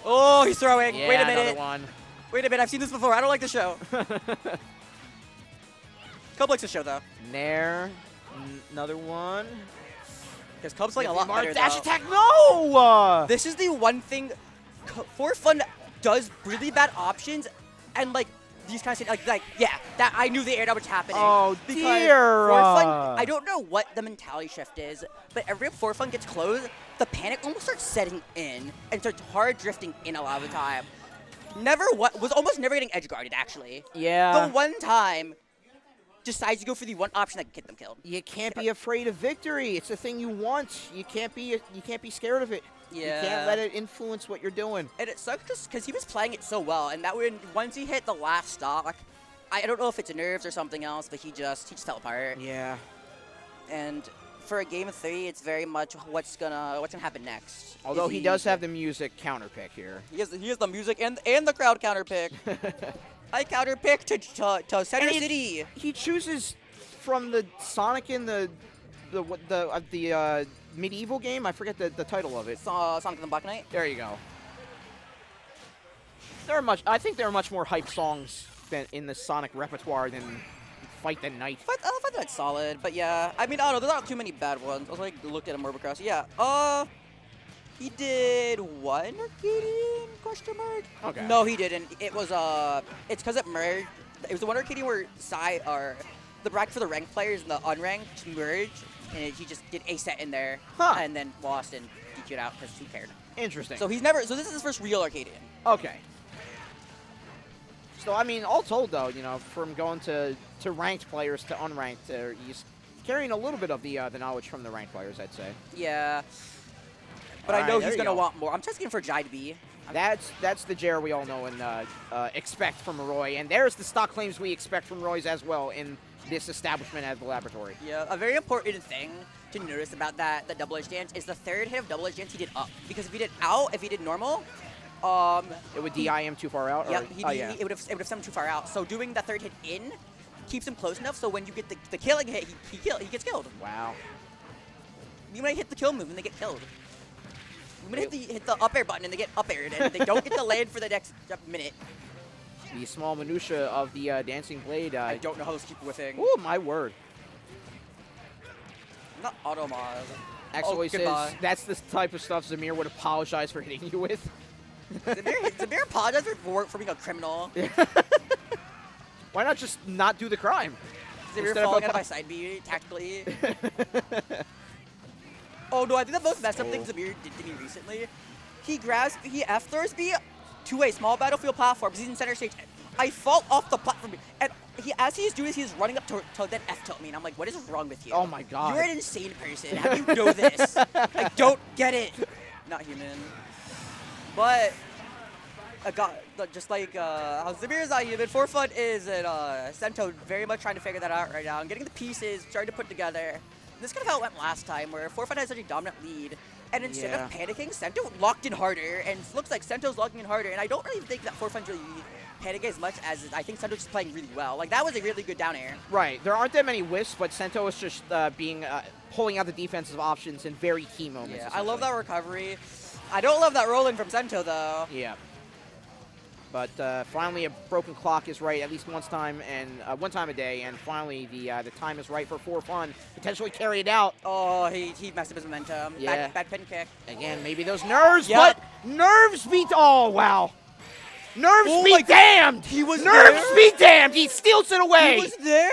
Oh, he's throwing. yeah, Wait a another minute. one. Wait a minute. I've seen this before. I don't like the show. Cub likes the show though. Nair, another one. Because Cub's playing a lot better Dash though. attack, no! This is the one thing For Fun does really bad options, and like these kinds of like yeah, that I knew the air that was happening. Oh, because dear. For Fun, I don't know what the mentality shift is, but every time For Fun gets close, the panic almost starts setting in and starts hard drifting in a lot of the time. Was almost never getting edge guarded actually. Yeah. The one time decides to go for the one option that can get them killed. You can't be afraid of victory. It's the thing you want. You can't be scared of it. Yeah. You can't let it influence what you're doing. And it sucks just because he was playing it so well, and that once he hit the last stock, I don't know if it's nerves or something else, but he just fell apart. Yeah. And for a game of 3, it's very much what's gonna happen next. Although he does have the music counter pick here. He has the music and the crowd counter pick. I counter pick to Center And City. He chooses from the Sonic in the medieval game. I forget the title of it. Sonic and the Black Knight. There you go. I think there are much more hype songs in the Sonic repertoire than Fight the Night. I thought that's solid, but yeah. I mean, I don't know. There's not too many bad ones. I was like looked at him Motocross. Yeah. He did one Arcadian question mark? Okay. No, he didn't. It was it's because it merged. It was the one Arcadian where the bracket for the ranked players and the unranked merged, and he just did a set in there, and then lost and DQ'd out because who cared? Interesting. So this is his first real Arcadian. Okay. So, I mean, all told, though, you know, from going to ranked players to unranked, he's carrying a little bit of the knowledge from the ranked players, I'd say. Yeah. But All I know right, he's there going you to go. want more. I'm just getting for Jai to be. That's the Jer we all know and expect from Roy. And there's the stock claims we expect from Roy's as well in this establishment as the laboratory. Yeah, a very important thing to notice about the double edge dance is the third hit of double edge dance he did up. Because if he did out, if he did normal, It would DI him too far out? yeah, Or, it would have sent him too far out. So doing the third hit in keeps him close enough so when you get the killing hit, he gets killed. Wow. You might hit the kill move and they get killed. You might hit the up air button and they get up aired and they don't get the land for the next minute. The small minutia of the Dancing Blade. I don't know how those keep whiffing. Oh, my word. Not automod. Actually goodbye. says that's the type of stuff Zamir would apologize for hitting you with. Zamir apologized for being a criminal. Why not just not do the crime? Zamir Instead of falling out of apo- my side B tactically. Oh no, I think the most messed up thing Zamir did to me recently, he F-throws me to a small battlefield platform, he's in center stage. I fall off the platform, and as he's doing this, he's running up to then F-tilt me, and I'm like, what is wrong with you? Oh my god. You're an insane person. How do you know this? I don't get it. Not human. But, just like how Zamir is not human, For Fun is, and Sento very much trying to figure that out right now, and getting the pieces, starting to put together. This kind of how it went last time, where For Fun had such a dominant lead, and instead of panicking, Sento locked in harder, and it looks like Sento's locking in harder, and I don't really think that For Fun's really panicking as much as I think Sento's just playing really well. Like, that was a really good down air. Right. There aren't that many whiffs, but Sento is just pulling out the defensive options in very key moments. Yeah, I love that recovery. I don't love that rolling from Sento, though. Yeah. But finally, a broken clock is right at least one time a day, and finally the time is right for Fun. Potentially carry it out. Oh, he messed up his momentum. Yeah. Bad pin kick. Again, maybe those nerves, Yep. but nerves beat. Oh wow, nerves Oh be my God. damned. He was nerves there? be damned. He steals it away. He was there?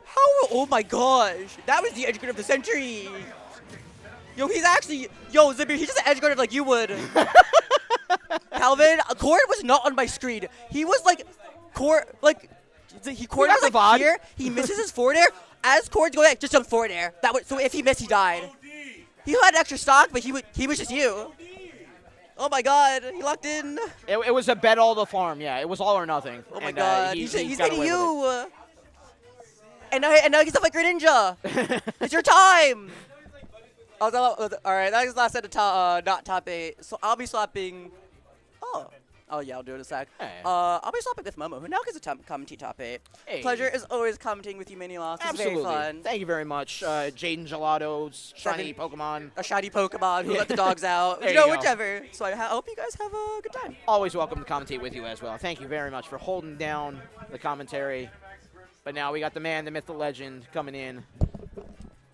How? Oh my gosh. That was the edge guard of the century. Yo, he's actually. Yo, Zamir, he's just an edge guard like you would. Calvin, Cord was not on my screen. He was like. Cord was has a like VOD. here. He misses his forward air. As Cord's going, just jump forward air. So if he missed, he died. He had extra stock, but he was just you. Oh my god, he locked in. It was a bet all the farm. Yeah, it was all or nothing. Oh my And, god, he he's got hitting away with you. And now he's up like Great Ninja. It's your time. All right, that was the last set of not top 8. So I'll be swapping. Oh yeah, I'll do it in a sec. Hey. I'll be swapping with Momo, who now gets a commentate top 8. Hey. Pleasure is always commenting with you, Mini Loss. It's Absolutely. very fun. Thank you very much, Jaden Gelato's shiny Pokemon. A shiny Pokemon who let the dogs out. There you go. Whichever. So I hope you guys have a good time. Always welcome to commentate with you as well. Thank you very much for holding down the commentary. But now we got the man, the myth, the legend coming in.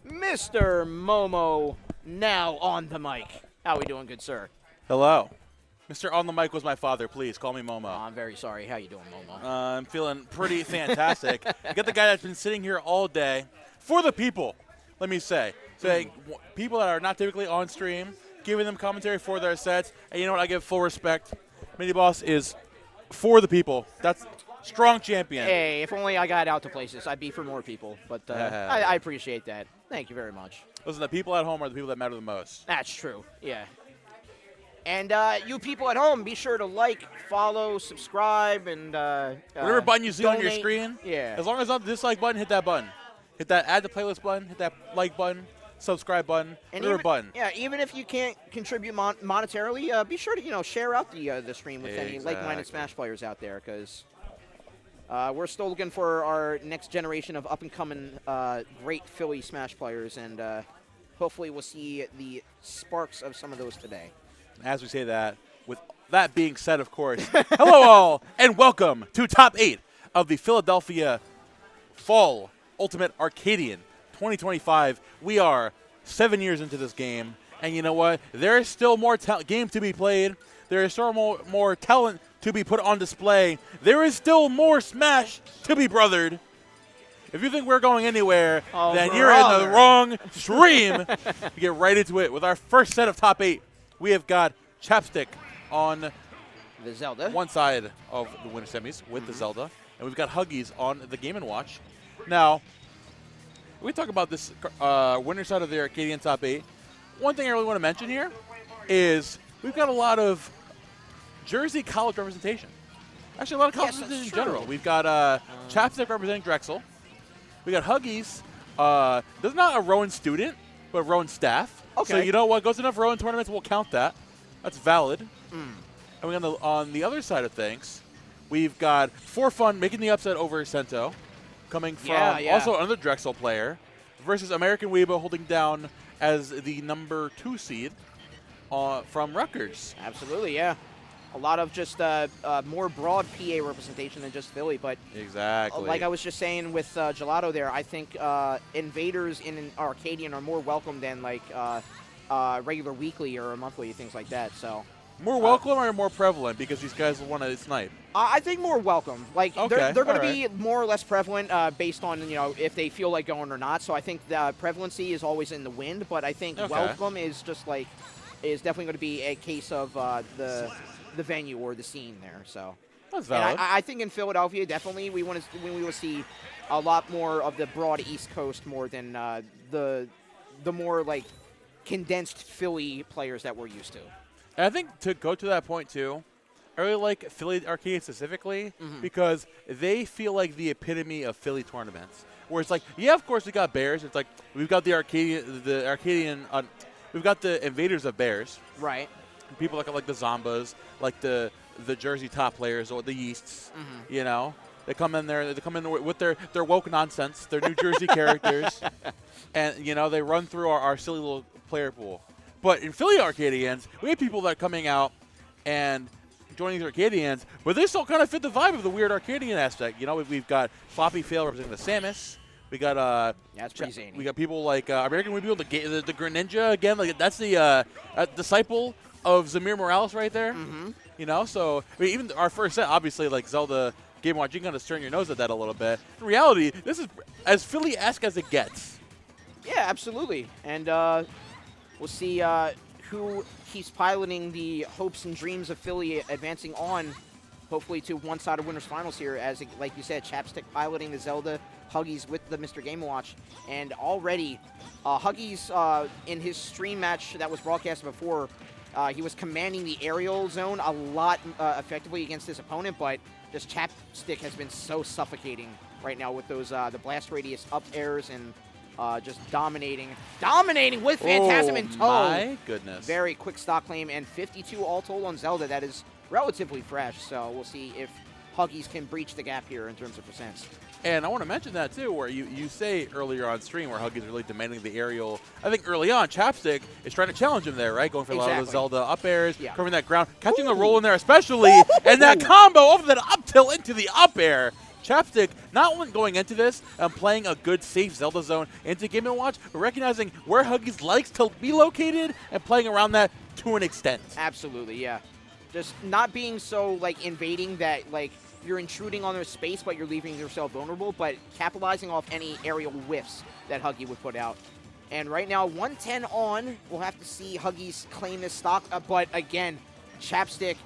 Mr. Momo, now on the mic. How we doing, good sir? Hello. Mr. On the Mic was my father. Please call me Momo. Oh, I'm very sorry. How you doing, Momo? I'm feeling pretty fantastic. You got the guy that's been sitting here all day for the people, let me say. Saying people that are not typically on stream, giving them commentary for their sets. And you know what? I give full respect. Mini Boss is for the people. That's strong champion. Hey, if only I got out to places, I'd be for more people. But I appreciate that. Thank you very much. Listen, the people at home are the people that matter the most. That's true. Yeah. And you people at home, be sure to like, follow, subscribe, and Whatever button you see on your donate. screen, Yeah. as long as it's not the dislike button, hit that button. Hit that add to playlist button, hit that like button, subscribe button, And whatever even, button. Yeah, even if you can't contribute monetarily, be sure to share out the stream with any like-minded Exactly. Smash players out there, because we're still looking for our next generation of up-and-coming great Philly Smash players, and hopefully we'll see the sparks of some of those today. As we say that, with that being said, of course, hello all, and welcome to Top 8 of the Philadelphia Fall Ultimate Arcadian 2025. We are 7 years into this game, and you know what? There is still more game to be played. There is still more talent to be put on display. There is still more Smash to be brothered. If you think we're going anywhere, then you're in the wrong stream. We get right into it with our first set of Top 8. We have got Chapstick on The Zelda. one side of the winter semis with the Zelda, and we've got Huggies on the Game & Watch. Now, we talk about this winter side of the Arcadian Top 8. One thing I really want to mention here is we've got a lot of Jersey college representation. Actually, a lot of college Yes, that's representation in true. general. We've got Chapstick representing Drexel. We got Huggies. There's not a Rowan student, but Rowan staff. Okay. So you know what? Goes enough Rowan tournaments, we'll count that. That's valid. And we on the other side of things, we've got For Fun making the upset over Sento, coming from also another Drexel player, versus American Weibo holding down as the number 2 seed from Rutgers. Absolutely, yeah. A lot of just more broad PA representation than just Philly, but Exactly. like I was just saying with Gelato there, I think invaders in an Arcadian are more welcome than like regular weekly or monthly, things like that. So More welcome or more prevalent because these guys want to snipe? I think more welcome. Like Okay, they're going to alright. be more or less prevalent based on if they feel like going or not. So I think the prevalency is always in the wind, but I think Okay. welcome is just like is definitely going to be a case of the venue or the scene there. So That's and valid. I think in Philadelphia definitely we will see a lot more of the broad East Coast more than the more like condensed Philly players that we're used to. And I think to go to that point too, I really like Philly Arcadian specifically because they feel like the epitome of Philly tournaments. Where it's like, yeah, of course we got Bears. It's like we've got the Arcadian, we've got the invaders of Bears. Right. People like the Zombas, like the Jersey top players or the Yeasts. You know, they come in there. They come in with their woke nonsense, their New Jersey characters, and they run through our silly little player pool. But in Philly Arcadians, we have people that are coming out and joining these Arcadians, but they still kind of fit the vibe of the weird Arcadian aspect. We've got Floppy Fail representing the Samus. We got Yeah, it's pretty zany. we got people like American Weibo, the Greninja again. Like that's the disciple of Zamir Morales right there. So I mean, even our first set, obviously, like Zelda Game Watch, you can kind of turn your nose at that a little bit. In reality, this is as Philly-esque as it gets. Yeah, absolutely. And we'll see who keeps piloting the hopes and dreams of Philly advancing on, hopefully, to one-sided winners finals here. As, like you said, Chapstick piloting the Zelda, Huggies with the Mr. Game & Watch. And already, Huggies, in his stream match that was broadcasted before, he was commanding the aerial zone a lot effectively against his opponent, but just Chapstick has been so suffocating right now with those the blast radius up airs and just dominating with Phantasm in tow. My goodness. Very quick stock claim and 52 all told on Zelda. That is relatively fresh, so we'll see if Huggies can breach the gap here in terms of percents. And I want to mention that, too, where you say earlier on stream where Huggies really demanding the aerial. I think early on, Chapstick is trying to challenge him there, right? Going for a lot of the Zelda up airs, covering that ground, catching a roll in there especially, and that combo off of that up tilt into the up air. Chapstick not only going into this and playing a good, safe Zelda zone into Game & Watch, but recognizing where Huggies likes to be located and playing around that to an extent. Absolutely, yeah. Just not being so, like, invading that, like, you're intruding on their space, but you're leaving yourself vulnerable, but capitalizing off any aerial whiffs that Huggy would put out. And right now, 110 on. We'll have to see Huggies claim this stock, but again, Chapstick,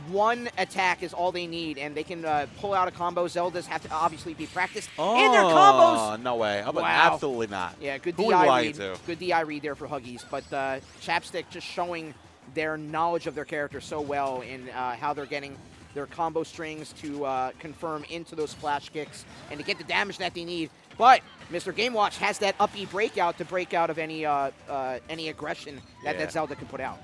one attack is all they need, and they can pull out a combo. Zeldas have to obviously be practiced in their combos. No way. Wow. Absolutely not. Yeah, good Who are you DI lying read. to? Good DI read there for Huggies, but Chapstick just showing their knowledge of their character so well in how they're getting their combo strings to confirm into those flash kicks and to get the damage that they need. But Mr. Game Watch has that up-E breakout to break out of any aggression that Zelda can put out.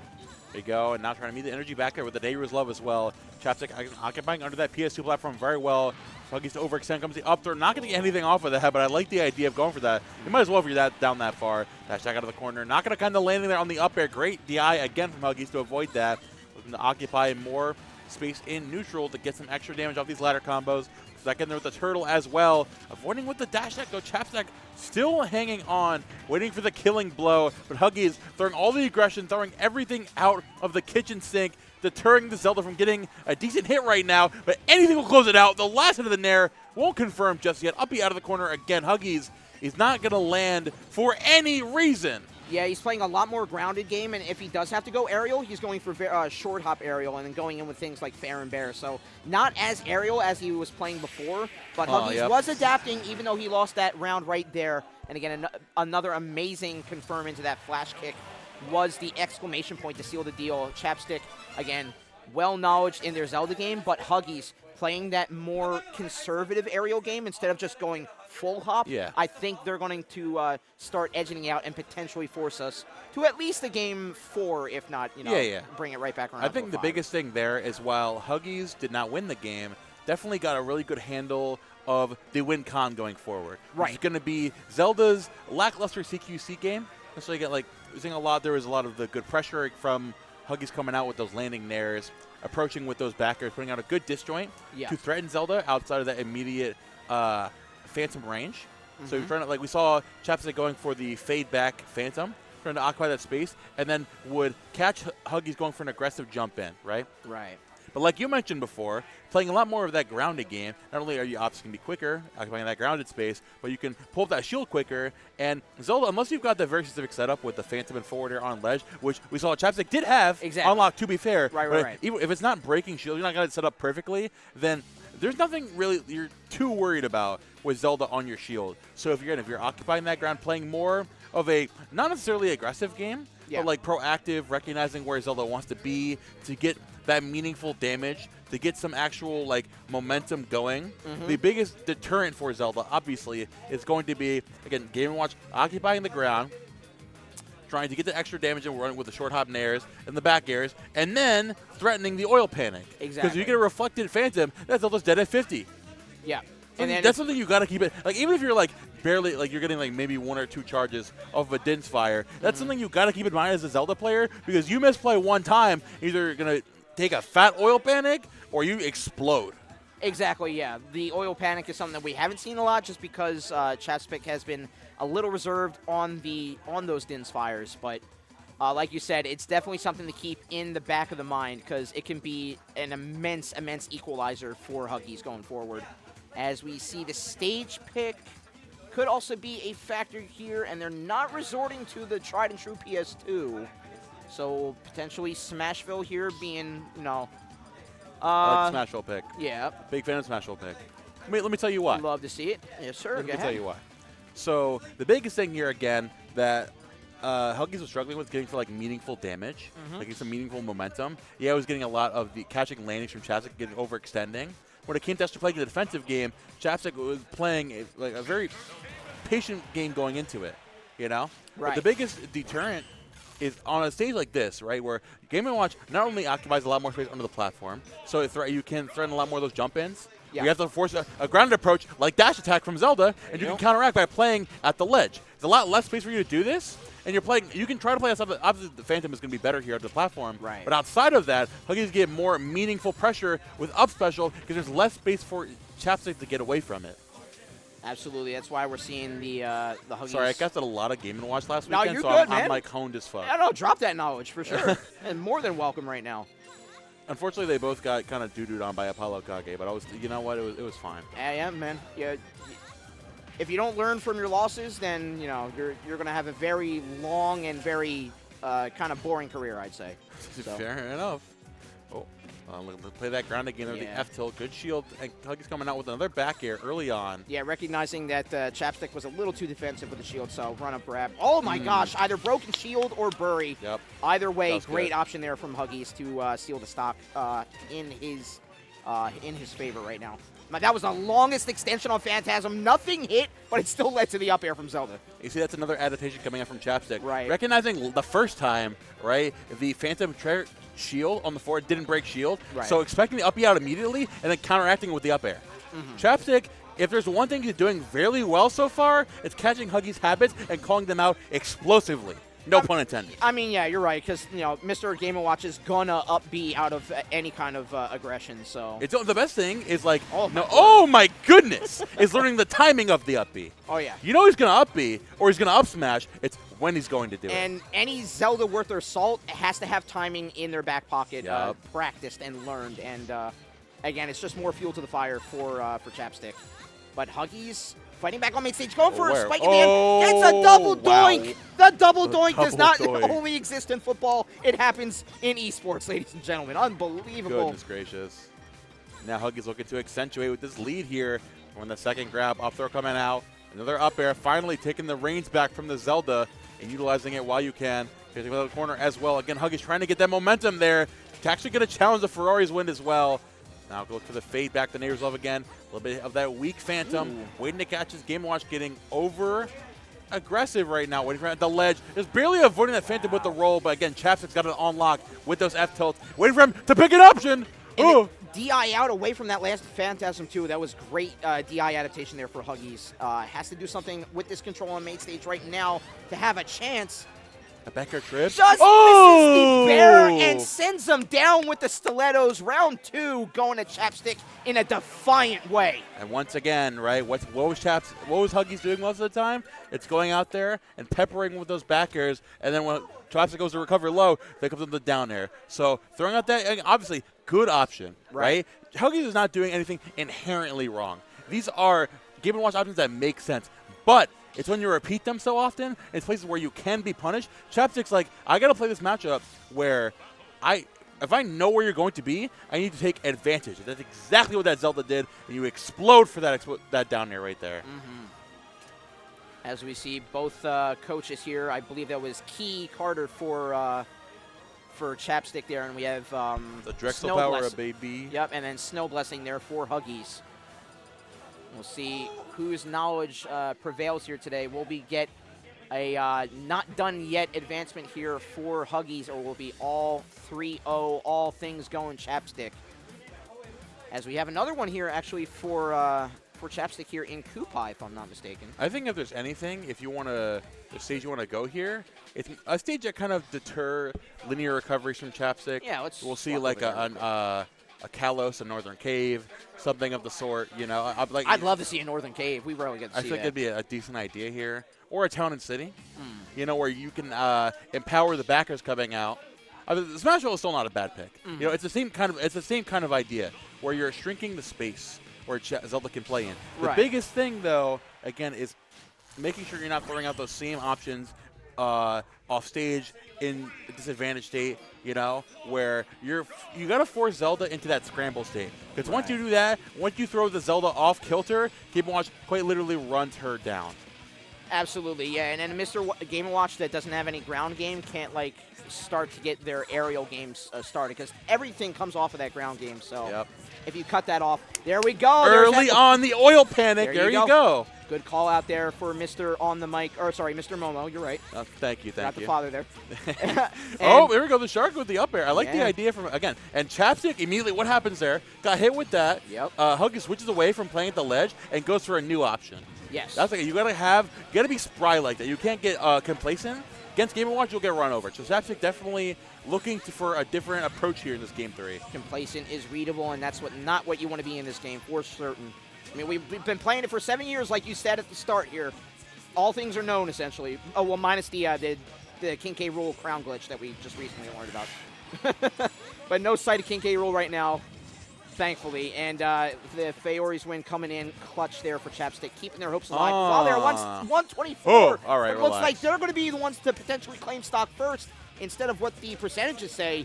There you go, and now trying to meet the energy back there with the Dayru's Love as well. Chapstick occupying under that PS2 platform very well. Huggies to overextend, comes the up throw. Not going to get anything off of that, but I like the idea of going for that. You might as well if you're down that far. Dash back out of the corner. Not going to kind of landing there on the up air. Great DI again from Huggies to avoid that. Looking to occupy more space in neutral to get some extra damage off these ladder combos. Second there with the turtle as well. Avoiding with the dash attack, though. Chapstick still hanging on, waiting for the killing blow. But Huggies throwing all the aggression, throwing everything out of the kitchen sink, deterring the Zelda from getting a decent hit right now. But anything will close it out. The last hit of the Nair won't confirm just yet. Uppy out of the corner again. Huggies is not going to land for any reason. Yeah, he's playing a lot more grounded game, and if he does have to go aerial, he's going for short hop aerial and then going in with things like fair and bear. So not as aerial as he was playing before, but Huggies was adapting even though he lost that round right there. And again, another amazing confirm into that flash kick was the exclamation point to seal the deal. Chapstick, again, well-knowledged in their Zelda game, but Huggies playing that more conservative aerial game instead of just going full hop. Yeah. I think they're going to start edging out and potentially force us to at least a game 4, if not, bring it right back around. I think the biggest thing there is while Huggies did not win the game, definitely got a really good handle of the win con going forward. Right. It's going to be Zelda's lackluster CQC game. So you get there was a lot of the good pressure from Huggies coming out with those landing nairs, approaching with those backers, putting out a good disjoint to threaten Zelda outside of that immediate Phantom range. So you're trying to, we saw Chapstick going for the fade back Phantom, trying to occupy that space, and then would catch Huggies going for an aggressive jump in, right? Right. But like you mentioned before, playing a lot more of that grounded game, not only are your ops can be quicker, occupying that grounded space, but you can pull up that shield quicker. And Zelda, unless you've got the very specific setup with the Phantom and forward air on ledge, which we saw Chapstick did have unlocked, to be fair. Right. Even if it's not breaking shield, you're not going to set up perfectly, then there's nothing really you're too worried about with Zelda on your shield. So if you're occupying that ground, playing more of a not necessarily aggressive game, but proactive, recognizing where Zelda wants to be to get that meaningful damage, to get some actual momentum going. The biggest deterrent for Zelda, obviously, is going to be, again, Game & Watch occupying the ground, trying to get the extra damage and running with the short hop nairs and the back airs, and then threatening the oil panic. Exactly. Because if you get a reflected Phantom, that Zelda's dead at 50. Yeah. And that's something you got to keep it. Even if you're barely you're getting maybe 1 or 2 charges off of a Din's Fire, that's something you got to keep in mind as a Zelda player, because you misplay one time, either gonna take a fat oil panic or you explode. Exactly, yeah. The oil panic is something that we haven't seen a lot just because Chapstick has been a little reserved on those Din's Fires. But like you said, it's definitely something to keep in the back of the mind because it can be an immense equalizer for Huggies going forward. As we see the stage pick could also be a factor here, and they're not resorting to the tried and true PS2. So potentially Smashville here being, I like Smashville pick. Yeah. Big fan of Smashville pick. Let me tell you why. Love to see it. Yes, sir. Let me tell you why. So the biggest thing here, again, that Huggies was struggling with getting for meaningful damage, getting some meaningful momentum. Yeah, I was getting a lot of the catching landings from Chapstick, getting overextending. When it came to actually playing the defensive game, Chapstick was playing a very patient game going into it, Right. But the biggest deterrent is on a stage like this, right, where Game & Watch not only occupies a lot more space under the platform, so you can threaten a lot more of those jump-ins. Yeah. You have to force a grounded approach like dash attack from Zelda, and you can counteract by playing at the ledge. There's a lot less space for you to do this, and you can try to play outside. Obviously, the Phantom is going to be better here at the platform. Right. But outside of that, Huggies get more meaningful pressure with up special because there's less space for Chapstick to get away from it. Absolutely. That's why we're seeing the Huggies. Sorry, I got a lot of Game & Watch last No, weekend, you're so good, I'm honed as fuck. Yeah, no, drop that knowledge for sure. And more than welcome right now. Unfortunately, they both got kind of doo-dooed on by Apollo Kage, but you know what? It was fine. Yeah, man. Yeah. If you don't learn from your losses, then you're going to have a very long and very kind of boring career, I'd say. So. Fair enough. Let's play that ground again. The F tilt, good shield, and Huggies coming out with another back air early on. Yeah, recognizing that Chapstick was a little too defensive with the shield, so run up grab. Oh my gosh, either broken shield or bury. Yep. Either way, great good option there from Huggies to steal the stock in his favor right now. That was the longest extension on Phantasm. Nothing hit, but it still led to the up air from Zelda. You see, that's another adaptation coming out from Chapstick. Right. Recognizing the first time, right, the Phantom shield on the forward didn't break shield. Right. So expecting the up out immediately and then counteracting with the up air. Chapstick, if there's one thing he's doing fairly well so far, it's catching Huggies' habits and calling them out explosively. No pun intended. I mean, yeah, you're right, because Mr. Game & Watch is gonna up B out of any kind of aggression. So it's the best thing is oh my goodness, is learning the timing of the up B. Oh yeah. You know he's gonna up B or he's gonna up smash. It's when he's going to do it. And any Zelda worth their salt has to have timing in their back pocket, practiced and learned. And again, it's just more fuel to the fire for Chapstick. But Huggies fighting back on main stage, going for a spike at the end. It's a double doink. The double doink does not only exist in football. It happens in esports, ladies and gentlemen. Unbelievable. Goodness gracious. Now Huggies looking to accentuate with this lead here. When the second grab, up throw coming out. Another up air, finally taking the reins back from the Zelda and utilizing it while you can. Facing the corner as well. Again, Huggies trying to get that momentum there. actually going to challenge the Ferrari's win as well. Now go for the fade back to Neighbors Love again. A little bit of that weak Phantom. Waiting to catch his Game & Watch, getting over aggressive right now, waiting for the ledge. Just barely avoiding that Phantom with the roll, but again, Chapstick's got it on lock with those F-tilts. Waiting for him to pick an option. And DI out away from that last Phantasm too. That was great DI adaptation there for Huggies. Has to do something with this control on main stage right now to have a chance. A back air trip. Just misses the bear and sends him down with the stilettos. Round 2 going to Chapstick in a defiant way. And once again, right, what was Huggies doing most of the time? It's going out there and peppering with those back airs, and then when Chapstick goes to recover low, they comes with the down air. So throwing out that, obviously, good option, right? Huggies is not doing anything inherently wrong. These are Game & Watch options that make sense, but it's when you repeat them so often, it's places where you can be punished. Chapstick's like, I got to play this matchup where if I know where you're going to be, I need to take advantage. That's exactly what that Zelda did, and you explode for that down air right there. As we see both coaches here, I believe that was Key Carter for Chapstick there, and we have The Drexel Snow Power, Bless- baby. Yep, and then Snow Blessing there for Huggies. We'll see whose knowledge prevails here today. Will we get a not done yet advancement here for Huggies, or will it be all 3-0, all things going Chapstick? As we have another one here actually for Chapstick here in Kupai, if I'm not mistaken. I think if there's anything, if you want to, the stage you want to go here, it's a stage that kind of deter linear recoveries from Chapstick. Yeah, we'll see like a Kalos, a Northern Cave, something of the sort. You know, I'd love to see a Northern Cave. We rarely get to see I think that. it'd be a decent idea here, or a Town and City. You know, where you can empower the backers coming out. The Smash Roll is still not a bad pick. You know, it's the same kind of idea where you're shrinking the space where Zelda can play in. The biggest thing, though, again, is making sure you're not throwing out those same options off stage in a disadvantaged state, you know, where you got to force Zelda into that scramble state. Because once you do that, once you throw the Zelda off kilter, Game & Watch quite literally runs her down. Absolutely, yeah. And then Mr. Game & Watch that doesn't have any ground game can't, like, start to get their aerial games started, because everything comes off of that ground game. So if you cut that off, there we go. Early on the oil panic. There you go. Good call out there for Mr. On the mic, or sorry, Mr. Momo. You're right. Thank you. Got the father there. Oh, here we go. The shark with the up air. I like the idea from again. And Chapstick immediately. What happens there? Got hit with that. Yep. Huggy switches away from playing at the ledge and goes for a new option. Yes. That's like you gotta be spry like that. You can't get complacent. Against Game & Watch, you'll get run over. So Chapstick definitely looking for a different approach here in this game 3. Complacent is readable, and that's not what you want to be in this game for certain. I mean, we've been playing it for 7 years, like you said at the start here. All things are known, essentially. Oh, well, minus the King K. Rool crown glitch that we just recently learned about. But no sight of King K. Rool right now, thankfully. And the Feori's win coming in clutch there for Chapstick, keeping their hopes alive. While they're 124. Oh, all right, it looks like they're going to be the ones to potentially claim stock first instead of what the percentages say.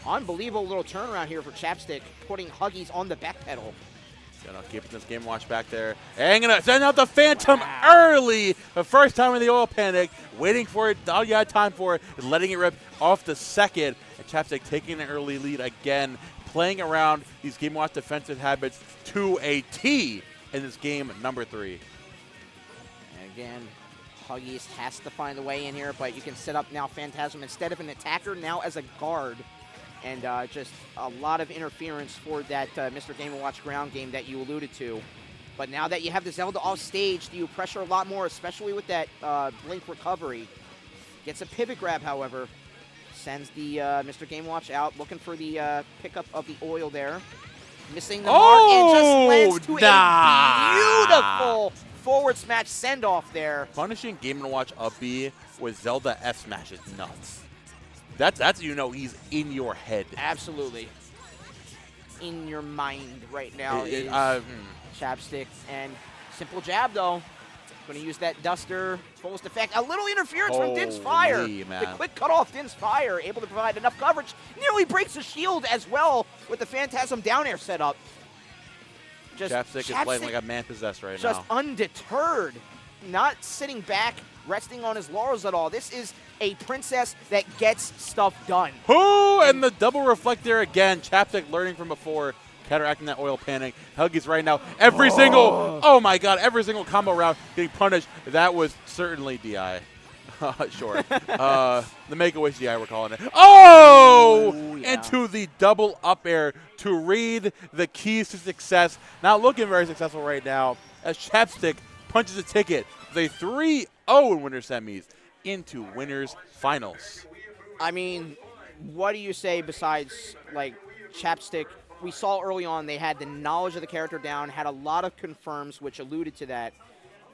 Unbelievable little turnaround here for Chapstick, putting Huggies on the back pedal. Keeping this Game & Watch back there. And gonna send out the Phantom early. The first time in the oil panic. Waiting for it. All you had time for it. And letting it rip off the second. And Chapstick taking an early lead again. Playing around these Game & Watch defensive habits to a T in this game number 3. And again, Huggies has to find a way in here, but you can set up now Phantasm instead of an attacker, now as a guard. And just a lot of interference for that Mr. Game & Watch ground game that you alluded to. But now that you have the Zelda off stage, you pressure a lot more, especially with that blink recovery. Gets a pivot grab, however. Sends the Mr. Game & Watch out, looking for the pickup of the oil there. Missing the mark and just lands to a beautiful forward smash send-off there. Punishing Game & Watch up B with Zelda F smash is nuts. That's he's in your head. Absolutely. In your mind right now is Chapstick. And simple jab, though. Going to use that Duster, fullest effect. A little interference from Din's Fire. Man. The quick cut off Din's Fire, able to provide enough coverage. Nearly breaks the shield as well with the Phantasm down air setup. Chapstick is playing like a man possessed right now. Just undeterred. Not sitting back, resting on his laurels at all. This is a princess that gets stuff done. Ooh, and the double reflector again. Chapstick learning from before, counteracting that oil panic. Huggies right now. Every single, oh my God, every single combo round getting punished. That was certainly DI. Sure. The Make-A-Wish DI, we're calling it. Oh! Ooh, yeah. Into the double up air to read the keys to success. Not looking very successful right now as Chapstick punches a ticket. The 3-0 in winner semis into winners finals. I mean, what do you say besides, like, Chapstick? We saw early on they had the knowledge of the character down, had a lot of confirms, which alluded to that,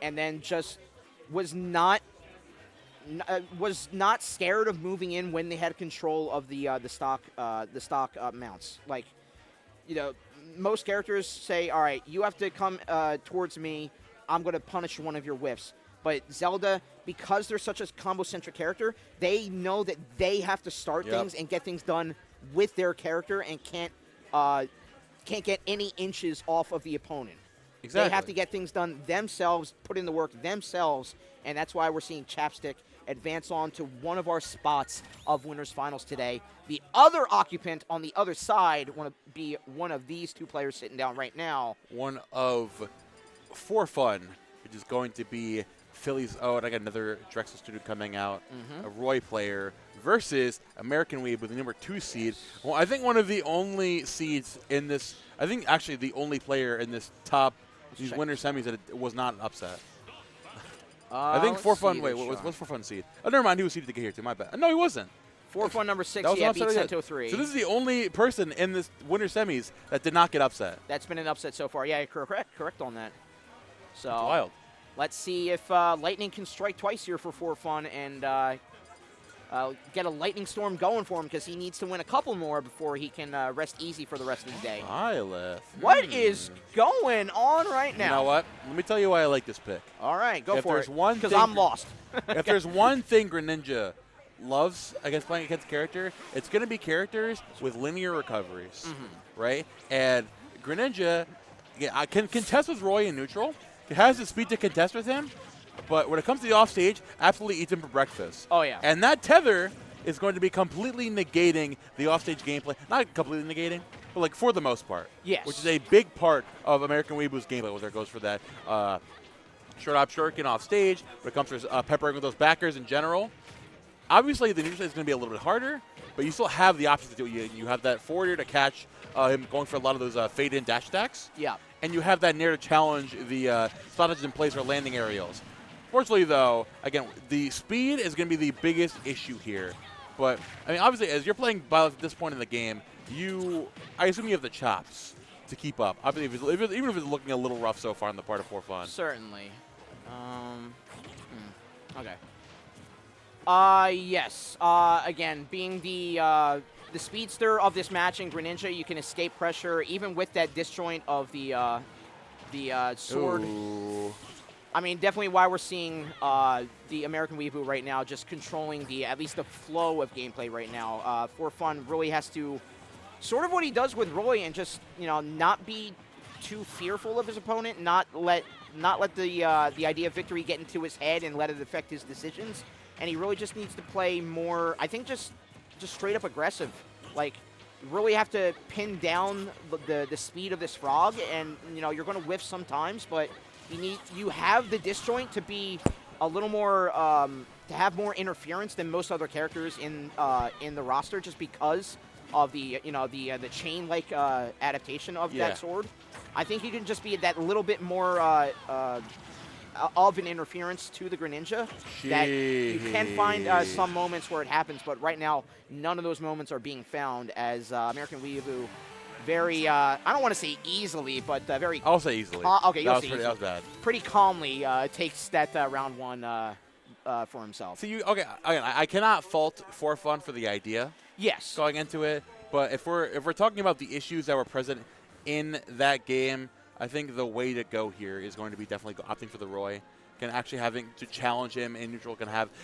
and then just was not scared of moving in when they had control of the stock mounts. Like, you know, most characters say, all right, you have to come towards me. I'm going to punish one of your whiffs. But Zelda, because they're such a combo-centric character, they know that they have to start things and get things done with their character and can't get any inches off of the opponent. Exactly. They have to get things done themselves, put in the work themselves, and that's why we're seeing Chapstick advance on to one of our spots of winners finals today. The other occupant on the other side want to be one of these two players sitting down right now. One of For Fun, which is going to be Philly's own. I got another Drexel student coming out, a Roy player, versus American Weeb with the number 2 seed. Well, I think one of the only seeds in this, I think actually the only player in this top, these winner semis that it was not an upset. I think For Fun, wait, what's For Fun seed? Oh, never mind, he was seeded to get here too, my bad. No, he wasn't. For Fun number 6, That was yeah, an beat upset, Sento 3. So this is the only person in this winner semis that did not get upset. That's been an upset so far. Yeah, you're correct on that. So That's wild. let's see if Lightning can strike twice here for Fun and get a lightning storm going for him, because he needs to win a couple more before he can rest easy for the rest of the day. Violet. What is going on right now? You know what? Let me tell you why I like this pick. All right, go for it. Because I'm lost. If there's one thing Greninja loves against playing against character, it's going to be characters with linear recoveries, right? And Greninja can contest with Roy in neutral. He has the speed to contest with him, but when it comes to the offstage, absolutely eats him for breakfast. Oh, yeah. And that tether is going to be completely negating the offstage gameplay. Not completely negating, but like for the most part. Yes. Which is a big part of American Weeaboo's gameplay, whether it goes for that short op shuriken off stage, when it comes to peppering with those backers in general. Obviously, the neutral is going to be a little bit harder, but you still have the options to do it. You have that forwarder to catch him going for a lot of those fade-in dash attacks. Yeah. And you have that nair to challenge the strategies in place for landing aerials. Fortunately, though, again, the speed is going to be the biggest issue here. But, I mean, obviously, as you're playing Violet at this point in the game, I assume you have the chops to keep up. Obviously, even if it's looking a little rough so far on the part of For Fun. Certainly. Okay. Yes. Again, being the speedster of this match in Greninja, you can escape pressure even with that disjoint of the sword. Ooh. I mean, definitely why we're seeing the American Weeaboo right now just controlling at least the flow of gameplay right now. For Fun really has to, sort of what he does with Roy, and just, you know, not be too fearful of his opponent, not let the idea of victory get into his head and let it affect his decisions. And he really just needs to play more, I think, just straight up aggressive. Like, you really have to pin down the speed of this frog, and, you know, you're going to whiff sometimes, but you have the disjoint to be a little more to have more interference than most other characters in the roster, just because of the chain like adaptation of that sword. I think you can just be that little bit more of an interference to the Greninja. That you can find some moments where it happens, but right now none of those moments are being found, as American Weeaboo very, I don't want to say easily, but very... I'll say easily. Okay, you'll say easily. That was bad. Pretty calmly takes that round one for himself. So I cannot fault For Fun for the idea. Yes. Going into it, but if we're talking about the issues that were present in that game, I think the way to go here is going to be definitely opting for the Roy. Actually having to challenge him in neutral,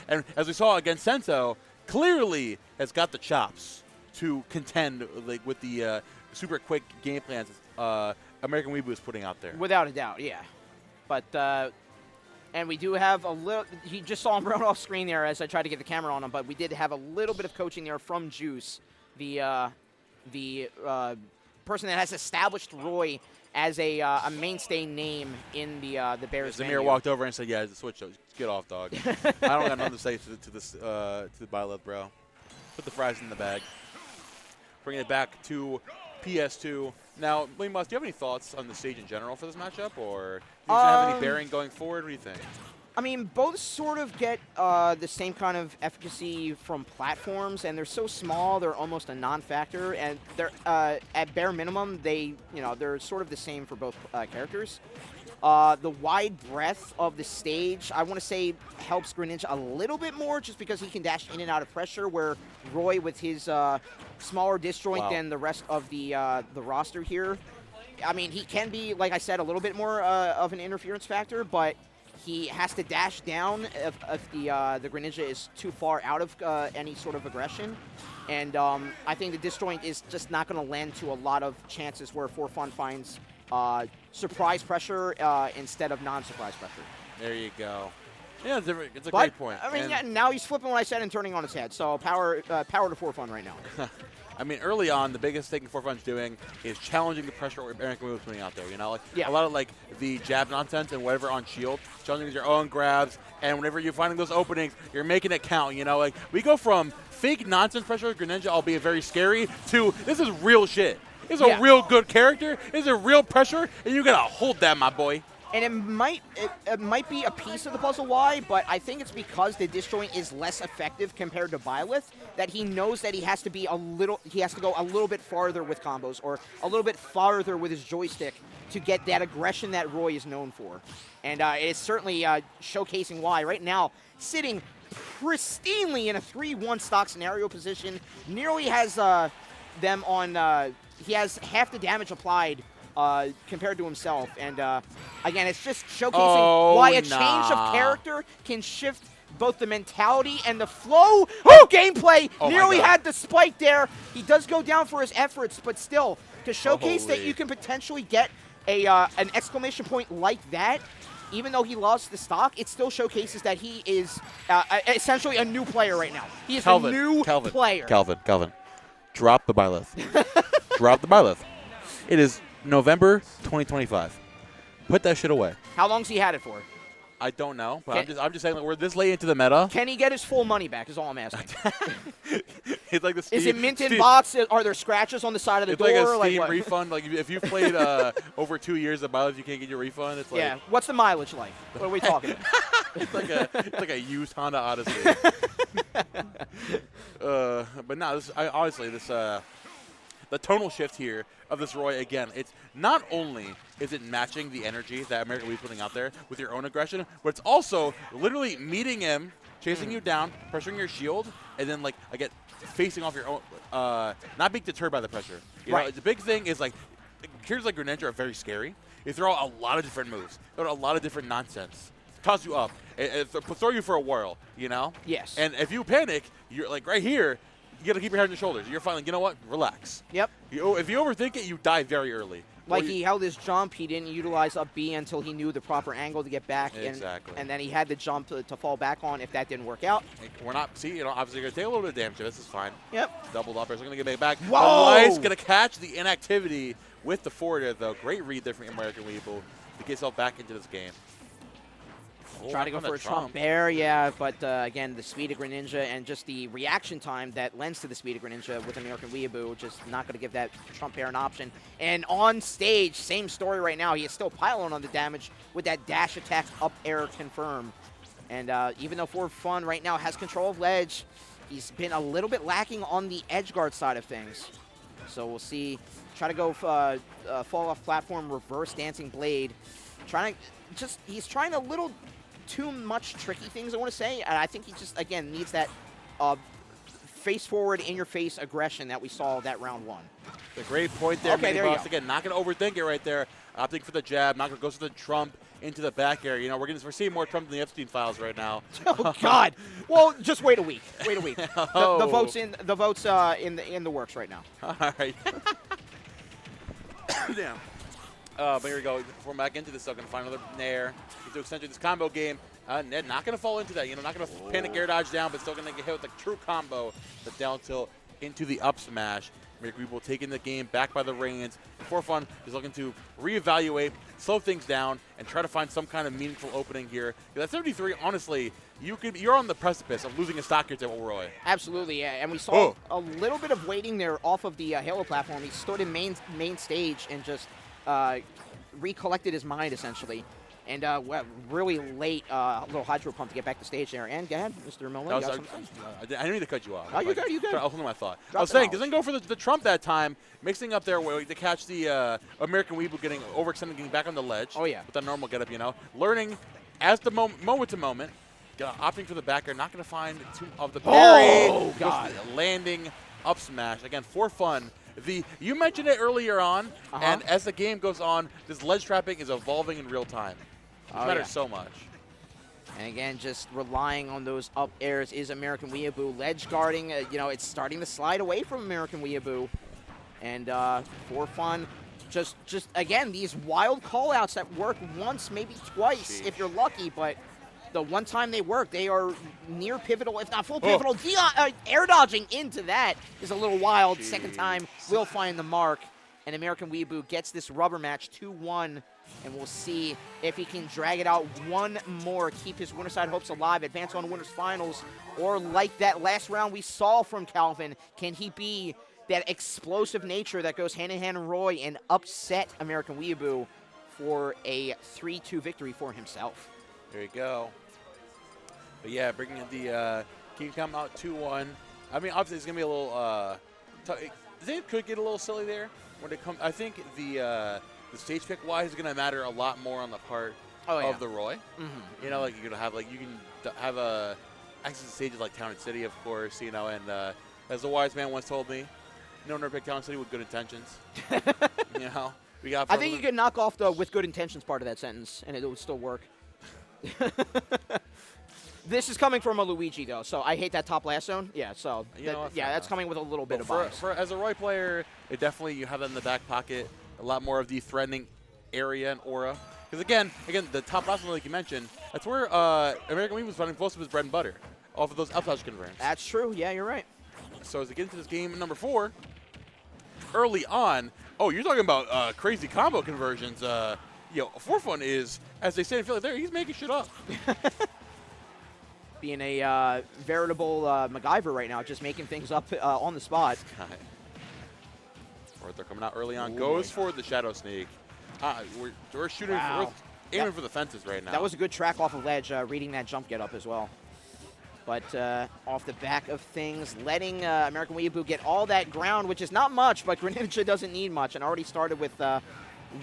and as we saw against Sento, clearly has got the chops to contend with the super quick game plans American Weeaboo is putting out there. Without a doubt, yeah. But And we do have a little. He just saw him run off screen there as I tried to get the camera on him, but we did have a little bit of coaching there from Juice, the person that has established Roy as a mainstay name in the Bears. Zamir walked over and said, "Yeah, it's a switch. Get off, dog. I don't got nothing to say to the Byleth, bro. Put the fries in the bag. Bring it back to PS2. Now, Lemus, do you have any thoughts on the stage in general for this matchup, or do you have any bearing going forward? What do you think? I mean, both sort of get the same kind of efficacy from platforms, and they're so small they're almost a non-factor. And they're at bare minimum they're sort of the same for both characters. The wide breadth of the stage, I want to say, helps Greninja a little bit more, just because he can dash in and out of pressure. Where Roy, with his smaller disjoint than the rest of the roster here, I mean, he can be, like I said, a little bit more of an interference factor, but he has to dash down if the Greninja is too far out of any sort of aggression. And I think the disjoint is just not going to lend to a lot of chances where For Fun finds surprise pressure instead of non-surprise pressure. There you go. Yeah, it's a great point. I mean, yeah, now he's flipping what I said and turning on his head. So power to For Fun right now. I mean, early on, the biggest thing For Fun's doing is challenging the pressure American moves putting out there. You know, like a lot of the jab nonsense and whatever on shield, challenging your own grabs, and whenever you're finding those openings, you're making it count. You know, like we go from fake nonsense pressure with Greninja, albeit very scary, to this is real shit. This is a real good character. This is a real pressure, and you gotta hold that, my boy. And it might be a piece of the puzzle why, but I think it's because the disjoint is less effective compared to Byleth, that he knows that he has to go a little bit farther with combos, or a little bit farther with his joystick to get that aggression that Roy is known for. And it's certainly showcasing why. Right now, sitting pristinely in a 3-1 stock scenario position, nearly has them on, he has half the damage applied compared to himself. And again, it's just showcasing why a change of character can shift both the mentality and the flow. Gameplay nearly had the spike there. He does go down for his efforts, but still, to showcase that you can potentially get an exclamation point like that, even though he lost the stock, it still showcases that he is essentially a new player right now. He is a new player. Calvin, drop the Byleth. Drop the Byleth. It is November 2025. Put that shit away. How long's he had it for? I don't know, but I'm just saying that we're this late into the meta. Can he get his full money back is all I'm asking. It's like the is it mint in bots? Are there scratches on the side of the door? It's like a Steam refund. Like if you've played over 2 years of Byleth, you can't get your refund. It's like, what's the mileage like? What are we talking about? It's like a used Honda Odyssey. But no, honestly, the tonal shift here of this Roy, again, it's not only is it matching the energy that American Wee's putting out there with your own aggression, but it's also literally meeting him, chasing you down, pressuring your shield, and then, like, again, facing off your own, not being deterred by the pressure. You know, the big thing is, like, characters like Greninja are very scary. They throw out a lot of different moves. They throw out a lot of different nonsense. Toss you up. And throw you for a whirl, you know? Yes. And if you panic, you're, like, right here, you got to keep your head on your shoulders. You're finally, you know what? Relax. Yep. If you overthink it, you die very early. Like he held his jump, he didn't utilize up B until he knew the proper angle to get back. Exactly. And then he had the jump to fall back on if that didn't work out. We're not, obviously you're going to take a little bit of damage. This is fine. Yep. Doubled up. We're going to get back. Whoa! Light's going to catch the inactivity with the forward there, though. Great read there from American Weeble to get himself back into this game. Try to go for a Trump Bear, but again, the speed of Greninja and just the reaction time that lends to the speed of Greninja with American Weeaboo, just not going to give that Trump Bear an option. And on stage, same story right now. He is still piling on the damage with that dash attack up air confirm. And even though For Fun right now has control of ledge, he's been a little bit lacking on the edge guard side of things. So we'll see. Try to go fall off platform, reverse dancing blade. He's trying a little too much tricky things, I want to say, and I think he just, again, needs that face-forward, in-your-face aggression that we saw that round one. A great point there. Okay, there you go. Again, not going to overthink it right there. Opting for the jab, not going to go for the Trump into the back area. You know, we're seeing more Trump than the Epstein files right now. Oh God! Well, just wait a week. Wait a week. The votes in the works right now. All right. Damn. But here we go. Perform back into this. Still going to find another nair. He's to accentuate this combo game. Ned not going to fall into that. Not going to panic air dodge down, but still going to get hit with a true combo. The down tilt into the up smash. American Weeble taking the game back by the reins. For fun, is looking to reevaluate, slow things down, and try to find some kind of meaningful opening here. At 73, honestly, you're on the precipice of losing a stock here to Roy. Absolutely, yeah. And we saw a little bit of waiting there off of the Halo platform. He stood in main stage and just recollected his mind, essentially. And really late little hydro pump to get back to stage there. And go ahead, Mr. Miller. I didn't mean to cut you off. Oh, you're good. I was my thought. I was saying, doesn't go for the Trump that time, mixing up there to catch the American Weeble getting overextended, getting back on the ledge. Oh, yeah. With that normal getup, Learning as the moment to moment, opting for the backer, not going to find two of the parry. Oh, God. Landing up smash. Again, for fun. You mentioned it earlier on, and as the game goes on, this ledge trapping is evolving in real time. It matters so much. And again, just relying on those up airs is American Weeaboo. Ledge guarding, it's starting to slide away from American Weeaboo. And for fun, just again, these wild call-outs that work once, maybe twice, if you're lucky, but the one time they work, they are near pivotal, if not full pivotal. Air dodging into that is a little wild. Second time will find the mark. And American Weeaboo gets this rubber match 2-1. And we'll see if he can drag it out one more, keep his Winterside hopes alive, advance on Winners Finals, or like that last round we saw from Calvin, can he be that explosive nature that goes hand-in-hand with Roy and upset American Weeaboo for a 3-2 victory for himself? There you go. But yeah, bringing in the King come out 2-1. I mean, obviously it's going to be a little tough. I think it could get a little silly there when it comes. I think the stage pick wise is going to matter a lot more on the part of the Roy. Mm-hmm. You can have a access to stages like Town and City, of course. And as the wise man once told me, no one ever picked Town and City with good intentions. We got. I think you could knock off the "with good intentions" part of that sentence, and it would still work. This is coming from a Luigi, though, so I hate that top last zone. Yeah, so that's coming with a little bit of bias. As a Roy player, you have that in the back pocket. A lot more of the threatening area and aura. Because again, the top last one, like you mentioned, that's where American Weeble was running close to his bread and butter, off of those up slash conversions. That's true. Yeah, you're right. So as we get into this game number 4, early on, you're talking about crazy combo conversions. For fun is, as they say in Philly, he's making shit up. Being a veritable MacGyver right now, just making things up on the spot. They're coming out early on. Goes for the shadow sneak. We're shooting. We're aiming for the fences right now. That was a good track off of ledge, reading that jump get up as well. But off the back of things, letting American Weeaboo get all that ground, which is not much, but Greninja doesn't need much, and already started with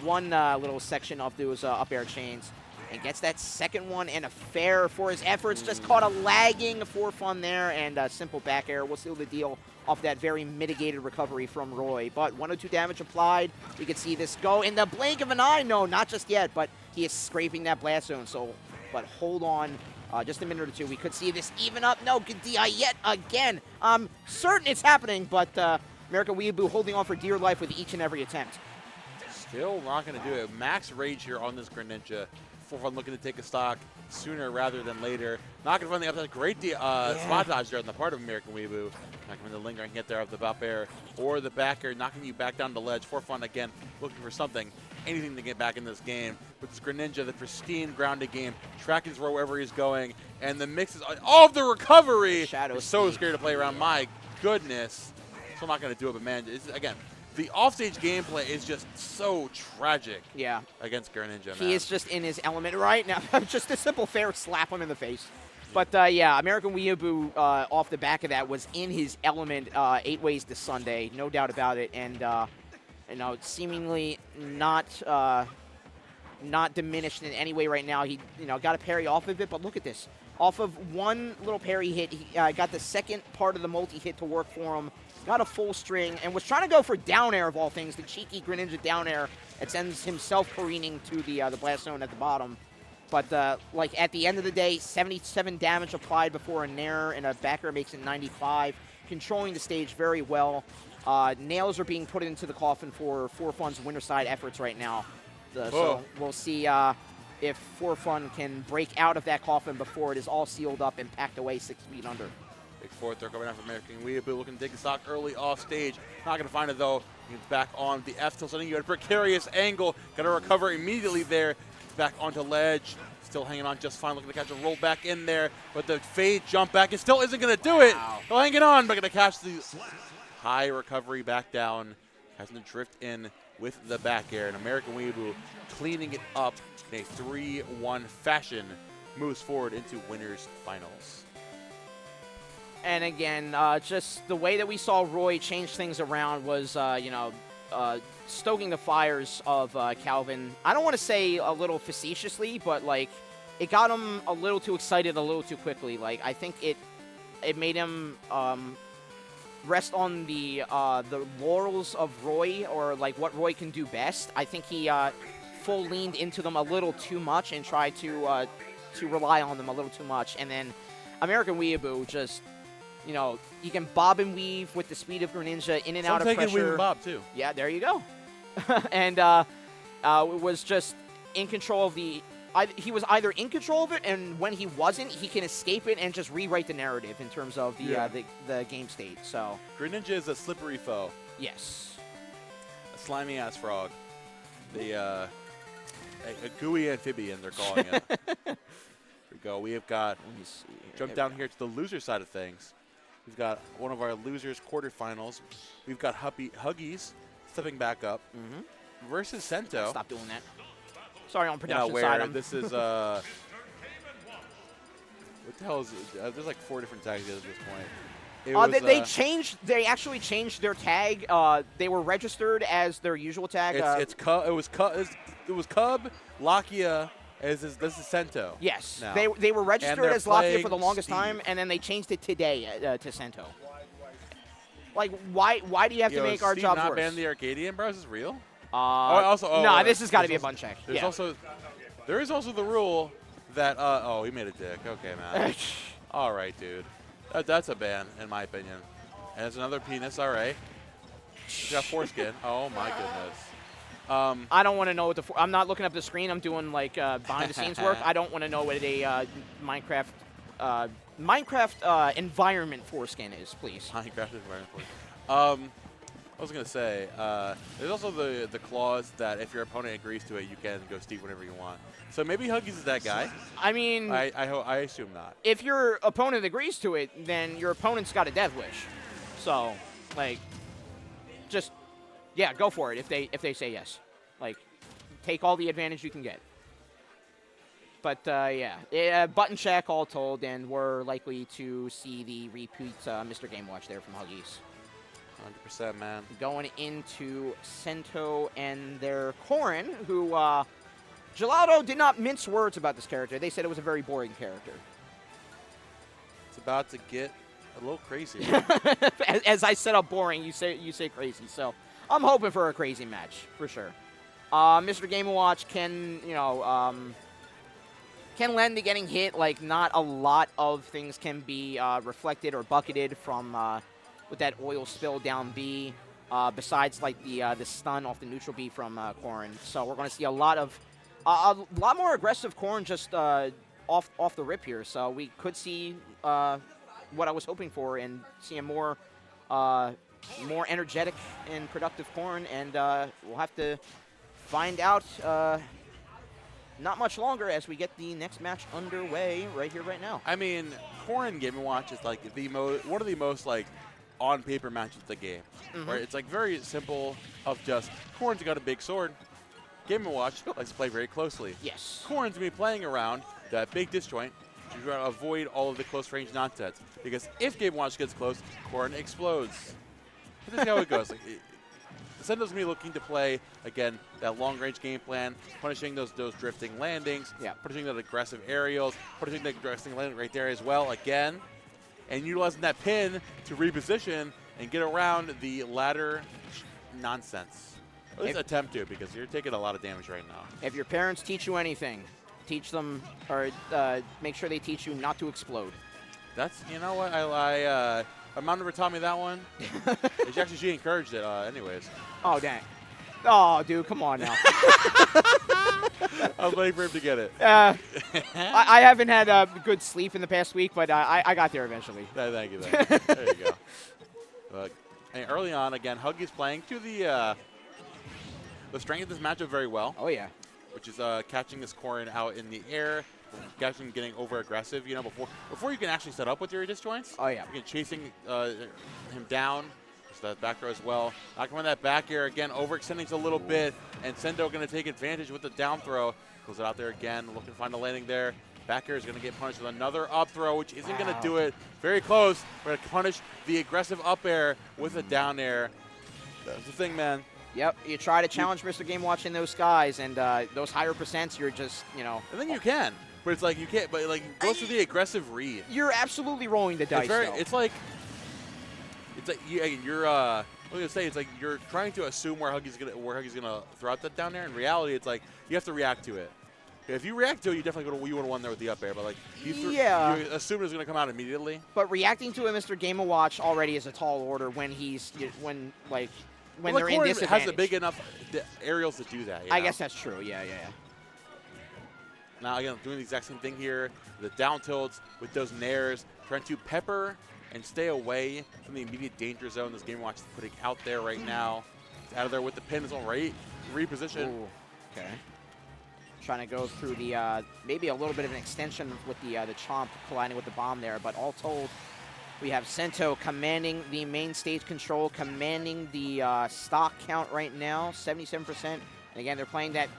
one little section of those up air chains. And gets that second one and a fair for his efforts. Just caught a lagging for fun there, and a simple back air will seal the deal off that very mitigated recovery from Roy. But 102 damage applied. We can see this go in the blink of an eye. No, not just yet, but he is scraping that blast zone. But hold on just a minute or two. We could see this even up. No, good DI yet again. I'm certain it's happening, but American Weeaboo holding on for dear life with each and every attempt. Still not going to do it. Max rage here on this Greninja. For fun, looking to take a stock sooner rather than later. Not going to find the upside. Great spot dodge there on the part of American Weeaboo. Not going to lingering hit there of the up air or the back air, knocking you back down the ledge. For fun, again, looking for something, anything to get back in this game. With this Greninja, the pristine grounded game, tracking his row wherever he's going, and the mix is all of the recovery. Shadow so scary to play around. My goodness. So I'm not going to do it, but man, again, the offstage gameplay is just so tragic. Yeah. Against Greninja, man. He is just in his element right now. Just a simple fair slap him in the face. But American Weeaboo off the back of that was in his element 8 ways to Sunday, no doubt about it, and seemingly not diminished in any way right now. He got a parry off of it, but look at this. Off of one little parry hit, he got the second part of the multi-hit to work for him. Got a full string and was trying to go for down air of all things, the cheeky Greninja down air. It sends himself careening to the blast zone at the bottom. But at the end of the day, 77 damage applied before a nair and a backer makes it 95. Controlling the stage very well. Nails are being put into the coffin for Fun's Winterside efforts right now. So we'll see if For Fun can break out of that coffin before it is all sealed up and packed away 6 feet under. Big fourth, they're coming out from American Weeaboo, looking to take a stock early off stage. Not going to find it, though. He's back on the F, still sending you at a precarious angle. Got to recover immediately there. Gets back onto ledge. Still hanging on just fine, looking to catch a roll back in there. But the fade jump back, it still isn't going to do it. Still hanging on, but going to catch the high recovery back down. Has to drift in with the back air. And American Weeaboo cleaning it up in a 3-1 fashion. Moves forward into winners finals. And again, just the way that we saw Roy change things around was, stoking the fires of Calvin. I don't want to say a little facetiously, but, like, it got him a little too excited a little too quickly. Like, I think it made him rest on the laurels of Roy, or, like, what Roy can do best. I think he full leaned into them a little too much and tried to rely on them a little too much. And then American Weeaboo just... he can bob and weave with the speed of Greninja in and out of pressure. Some take it weave and bob, too. Yeah, there you go. And was just in control of the... he was either in control of it, and when he wasn't, he can escape it and just rewrite the narrative in terms of the game state. So Greninja is a slippery foe. Yes. A slimy-ass frog. A gooey amphibian, they're calling it. Here we go. We have got... Jump down here to the loser side of things. We've got one of our losers quarterfinals. We've got Huggies stepping back up versus Sento. Stop doing that. Sorry, on production side. This is what the hell is it? There's like 4 different tags at this point. They actually changed their tag. They were registered as their usual tag. It was Cub, Lakia. This is Sento. Yes, now. they were registered as Lakia for the longest time, and then they changed it today to Sento. Like, why do you have to make our Steve jobs not worse? banned the Arcadian, bro? Is this real? This has got to be a bun check. There is also the rule that he made a dick. Okay, man. All right, dude. That's a ban in my opinion. And it's another penis. All right. You got foreskin. Oh my goodness. I don't want to know what I'm not looking up the screen. I'm doing like behind the scenes work. I don't want to know what a Minecraft environment foreskin is, please. Minecraft environment foreskin. I was gonna say there's also the clause that if your opponent agrees to it, you can go Steve whenever you want. So maybe Huggies is that guy. I mean, I assume not. If your opponent agrees to it, then your opponent's got a death wish. So, like, just. Yeah, go for it if they say yes. Like, take all the advantage you can get. But, button check all told, and we're likely to see the repeat Mr. Game Watch there from Huggies. 100%, man. Going into Sento and their Corrin, who Gelato did not mince words about this character. They said it was a very boring character. It's about to get a little crazy. As I set up boring, you say crazy, so... I'm hoping for a crazy match, for sure. Mr. Game & Watch can lend to getting hit. Like, not a lot of things can be reflected or bucketed from with that oil spill down B, besides, like, the stun off the neutral B from Corrin. So we're going to see a lot more aggressive Corrin just off the rip here. So we could see what I was hoping for and see a more energetic and productive Corrin, and we'll have to find out not much longer as we get the next match underway right here, right now. I mean, Corrin Game & Watch is like one of the most like on paper matches of the game. Right? It's like very simple of just Corrin's got a big sword. Game & Watch likes to play very closely. Yes. Corrin's gonna be playing around that big disjoint to try to avoid all of the close range nonsense. Because if Game & Watch gets close, Corrin explodes. This is how it goes. Sento's going to be looking to play, again, that long-range game plan, punishing those drifting landings, punishing those aggressive aerials, punishing the aggressive landing right there as well, again, and utilizing that pin to reposition and get around the ladder nonsense. At least attempt to, because you're taking a lot of damage right now. If your parents teach you anything, teach them, or make sure they teach you not to explode. That's, you know what, my mom never taught me that one. She encouraged it anyways. Oh, dang. Oh, dude, come on now. I was waiting for him to get it. I haven't had good sleep in the past week, but I got there eventually. Thank you. There you go. And early on, again, Huggy's playing to the strength of this matchup very well. Oh, yeah. Which is catching this Corrin out in the air, catching him getting over aggressive. You know, before you can actually set up with your disjoints. Oh, yeah. Again, chasing him down. So that back throw as well. Not going that back air again, overextending a little bit, and Sendo going to take advantage with the down throw. Goes it out there again, looking to find a landing there. Back air is going to get punished with another up throw, which isn't going to do it. Very close. We're going to punish the aggressive up air with a down air. That's the thing, man. Yep, you try to challenge Mr. Game Watch in those skies, and those higher percents, you're just, you know. I think you can, but it's like you can't. But like, it goes through the aggressive read. You're absolutely rolling the dice. It's like you're. I was gonna say it's like you're trying to assume where Huggy's gonna throw out that down there. In reality, it's like you have to react to it. If you react to it, you definitely would have won there with the up air. But like you assume it's gonna come out immediately. But reacting to a Mr. Game Watch already is a tall order when when they're in disadvantage. Has the big enough aerials to do that. I guess that's true. Yeah. Now again, doing the exact same thing here. The down tilts with those nairs, trying to pepper and stay away from the immediate danger zone this Game Watch is putting out there right now. It's out of there with the pin. It's all right. Reposition. Ooh, okay. Trying to go through the maybe a little bit of an extension with the chomp colliding with the bomb there, but all told, we have Sento commanding the main stage control, commanding the stock count right now, 77%. And again, they're playing that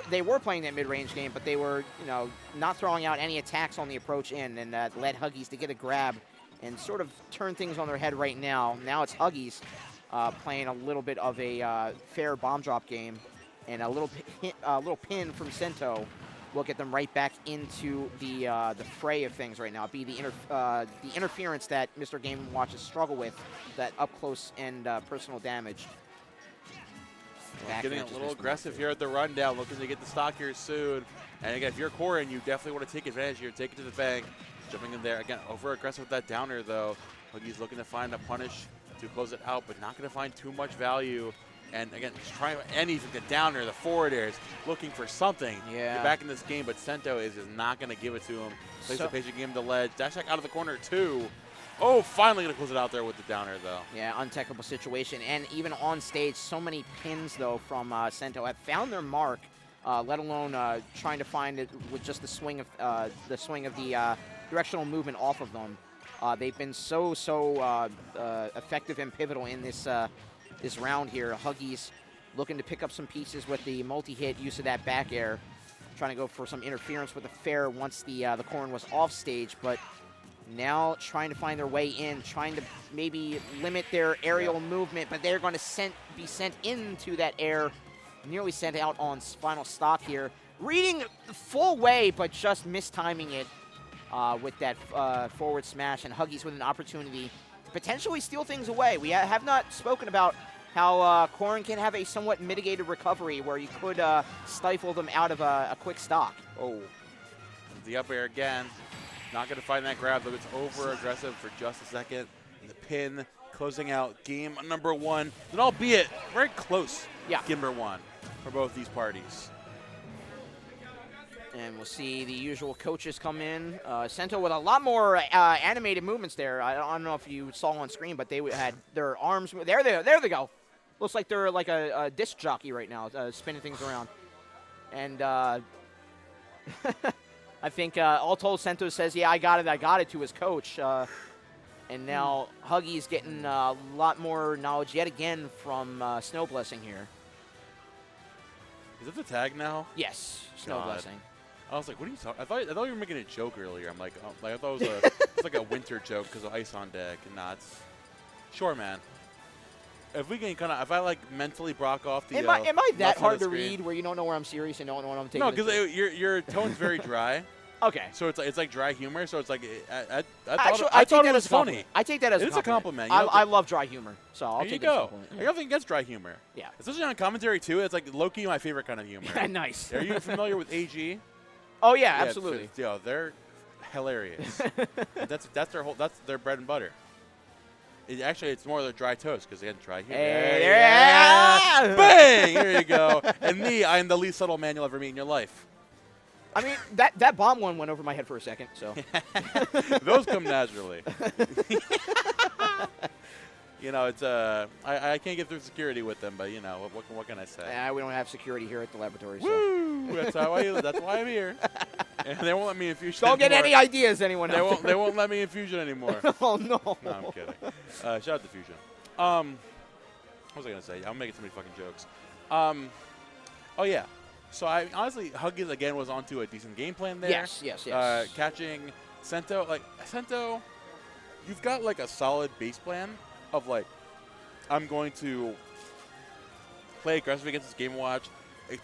they were playing that mid-range game, but they were, you know, not throwing out any attacks on the approach in, and that led Huggies to get a grab and sort of turn things on their head right now. Now it's Huggies playing a little bit of a fair bomb drop game, and a little pin from Sento will get them right back into the fray of things right now. Be the interference that Mr. Game Watches struggle with, that up close and personal damage. Getting a little aggressive here at the rundown, looking to get the stock here soon. And again, if you're Corrin, you definitely want to take advantage here, take it to the bank. Jumping in there again, over aggressive with that downer though. Huggy's looking to find a punish to close it out, but not going to find too much value. And again, trying anything, the downer, the forward airs, looking for something. Yeah. Get back in this game, but Sento is just not going to give it to him. Plays the patient game to ledge. Dash back out of the corner too. Oh, finally going to close it out there with the downer though. Yeah, untechable situation. And even on stage, so many pins though from Sento have found their mark, let alone trying to find it with just the swing of the directional movement off of them. They've been so effective and pivotal in this this round here. Huggies looking to pick up some pieces with the multi-hit use of that back air, trying to go for some interference with the fair once the Corrin was off stage, but now trying to find their way in, trying to maybe limit their aerial movement, but they're going to be sent into that air, nearly sent out on final stock here. Reading the full way, but just mistiming it with that forward smash, and Huggies with an opportunity to potentially steal things away. We have not spoken about how Corrin can have a somewhat mitigated recovery where you could stifle them out of a quick stock. Oh, the up air again. Not going to find that grab, though. It's over aggressive for just a second. And the pin closing out game number one. And albeit very close, game number one for both these parties. And we'll see the usual coaches come in. Sento with a lot more animated movements there. I don't know if you saw on screen, but they had their arms. There they go. Looks like they're like a disc jockey right now, spinning things around. And I think all told, Sento says, yeah, I got it to his coach. And now Huggy's getting a lot more knowledge yet again from Snow Blessing here. Is it the tag now? Yes, Snow Blessing. I was like, what are you talking? I thought you were making a joke earlier. I'm like, I thought it was it's like a winter joke because of ice on deck. And nah, it's sure, man. If we can if I like mentally block off the. Am I that hard to read where you don't know where I'm serious and don't know what I'm taking? No, because your tone's very dry. Okay. So it's like dry humor. So it's like I thought it was funny. I take that as a compliment. It's a compliment. I love dry humor, so I'll take it as a compliment. I got nothing against dry humor. Yeah. Especially on commentary too. It's like low-key my favorite kind of humor. Nice. Are you familiar with AG? Oh yeah, absolutely. They're hilarious. that's their bread and butter. Actually, it's more of the dry toast because again, dry here. Hey, Yeah. Bang! There you go. And me, I am the least subtle man you'll ever meet in your life. I mean, that bomb one went over my head for a second, so. Those come naturally. You know, it's I can't get through security with them, but you know, what can I say? We don't have security here at the laboratory, so. Woo! That's why I'm here. And they won't let me infuse. Don't get any ideas, anyone They out won't. there. They won't let me in Fusion anymore. Oh, no. No, I'm kidding. Shout out to Fusion. What was I gonna say? I'm making so many fucking jokes. Oh yeah. So I honestly, Huggies again was onto a decent game plan there. Yes. Catching Sento, Sento, you've got like a solid base plan of like, I'm going to play aggressive against this Game & Watch,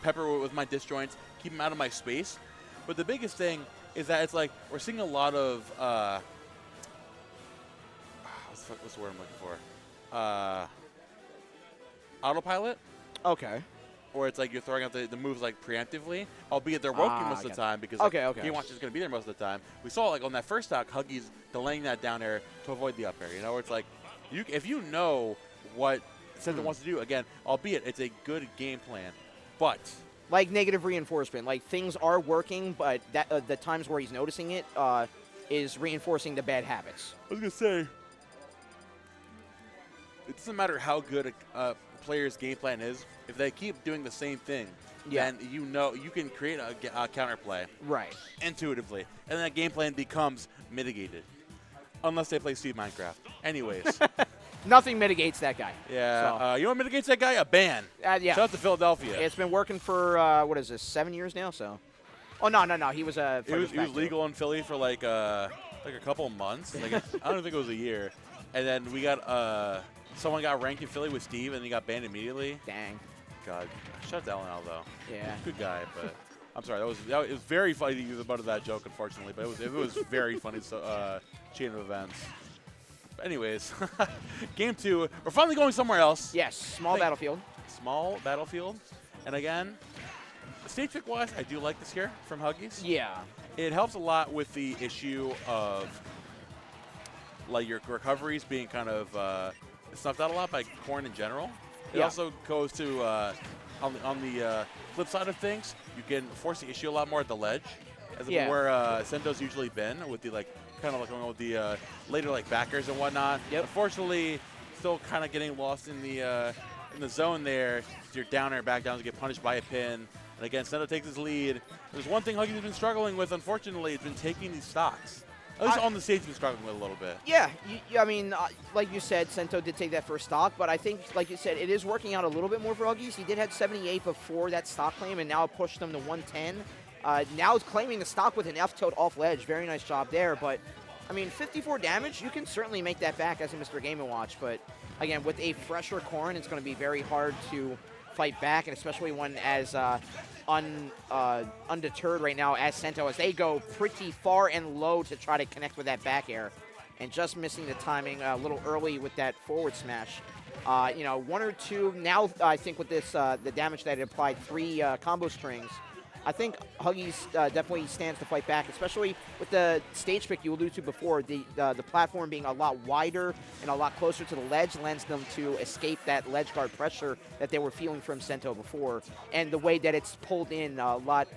pepper with my disjoints, keep him out of my space. But the biggest thing is that it's like we're seeing a lot of what's the word I'm looking for? Autopilot. Okay. Or it's like you're throwing out the moves like preemptively, albeit they're working most of the time because Game Watch is going to be there most of the time. We saw like on that first stock, Huggies delaying that down air to avoid the up air. You know, where it's like, if you know what Sento wants to do, again, albeit it's a good game plan, but Like negative reinforcement, like things are working, but that the times where he's noticing it is reinforcing the bad habits. I was going to say, it doesn't matter how good a player's game plan is. If they keep doing the same thing, then you know you can create a counterplay Right. intuitively, and then that game plan becomes mitigated. Unless they play Steve Minecraft. Anyways. Nothing mitigates that guy. Yeah. You know what mitigates that guy? A ban. Yeah. Shout out to Philadelphia. It's been working for, what is this, 7 years now? So. Oh, no. He was a. It was legal in Philly for like a couple months. Like I don't think it was a year. And then we got someone got ranked in Philly with Steve, and he got banned immediately. Dang. God, shout out to Ellen though. Yeah. Good guy, but I'm sorry. It was very funny to use about that joke, unfortunately. But it was very funny. Chain of events. But anyways, game 2. We're finally going somewhere else. Yes. Small battlefield. Small battlefield, and again, stage pick wise, I do like this here from Huggies. Yeah. It helps a lot with the issue of like your recoveries being kind of snuffed out a lot by Corn in general. It also goes to on the flip side of things, you can force the issue a lot more at the ledge, as where Sento's usually been with the kind of going with the later backers and whatnot. Yep. Unfortunately, still kind of getting lost in the zone there. You're down air, back down to get punished by a pin. And again, Sento takes his lead. There's one thing Huggies has been struggling with, unfortunately, it's been taking these stocks. At least on the stage, he's been struggling with a little bit. Yeah, I mean, like you said, Sento did take that first stock, but I think, like you said, it is working out a little bit more for Huggies. He did have 78 before that stock claim, and now it pushed him to 110. Now he's claiming the stock with an F-tilt off ledge. Very nice job there, but, I mean, 54 damage, you can certainly make that back as a Mr. Game & Watch, but, again, with a fresher Corn, it's going to be very hard to fight back, and especially one as undeterred right now as Sento, as they go pretty far and low to try to connect with that back air, and just missing the timing a little early with that forward smash. You know, 1 or 2. Now I think with this the damage that it applied, 3 combo strings. I think Huggies definitely stands to fight back, especially with the stage pick you alluded to before. The platform being a lot wider and a lot closer to the ledge lends them to escape that ledge guard pressure that they were feeling from Sento before, and the way that it's pulled in a lot